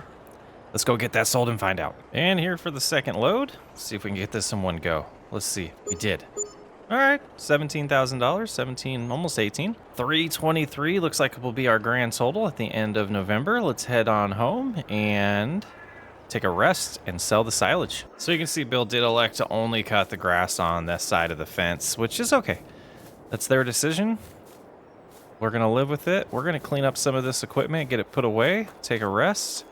Let's go get that sold and find out. And here for the second load. Let's see if we can get this in one go. Let's see. We did. All right, $17,000, 17, almost 18. 323 looks like it will be our grand total at the end of November. Let's head on home and take a rest and sell the silage. So you can see Bill did elect to only cut the grass on this side of the fence, which is okay. That's their decision. We're gonna live with it. We're gonna clean up some of this equipment, get it put away, take a rest,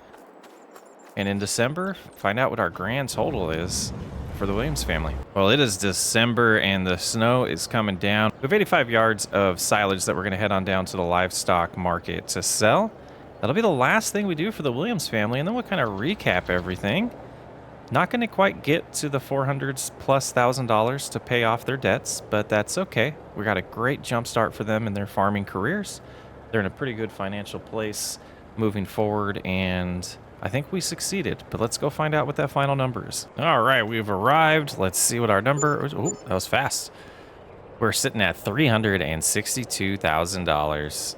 and in December, find out what our grand total is for the Williams family. Well, it is December and the snow is coming down. We have 85 yards of silage that we're gonna head on down to the livestock market to sell. That'll be the last thing we do for the Williams family, and then we'll kind of recap everything. Not going to quite get to the $400,000+ to pay off their debts, but that's okay. We got a great jump start for them in their farming careers. They're in a pretty good financial place moving forward, and I think we succeeded. But let's go find out what that final number is. All right, we've arrived. Let's see what our number is. Oh, that was fast. We're sitting at $362,000.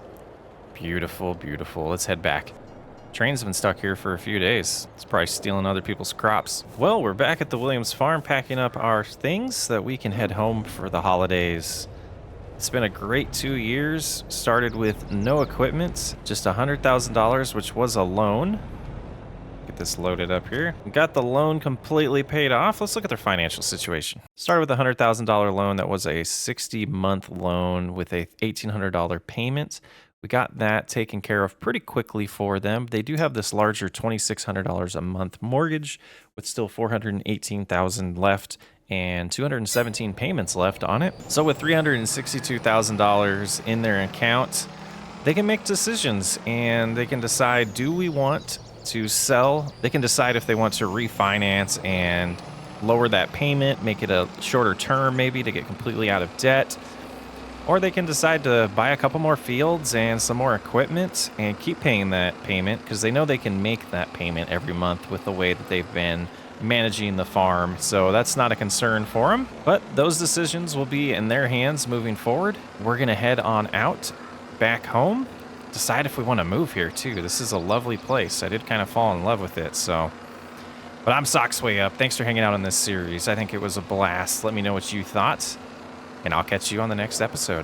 Beautiful, beautiful. Let's head back. Train's been stuck here for a few days. It's probably stealing other people's crops. Well, we're back at the Williams farm packing up our things so that we can head home for the holidays. It's been a great 2 years. Started with no equipment, just $100,000, which was a loan. Get this loaded up here. We got the loan completely paid off. Let's look at their financial situation. Started with a $100,000 loan that was a 60-month loan with a $1,800 payment. We got that taken care of pretty quickly for them. They do have this larger $2,600 a month mortgage with still $418,000 left and 217 payments left on it. So with $362,000 in their account, they can make decisions and they can decide, do we want to sell? They can decide if they want to refinance and lower that payment, make it a shorter term maybe to get completely out of debt. Or they can decide to buy a couple more fields and some more equipment and keep paying that payment because they know they can make that payment every month with the way that they've been managing the farm. So that's not a concern for them. But those decisions will be in their hands moving forward. We're going to head on out back home, decide if we want to move here too. This is a lovely place. I did kind of fall in love with it. So, but I'm Socks Way Up. Thanks for hanging out on this series. I think it was a blast. Let me know what you thought, and I'll catch you on the next episode.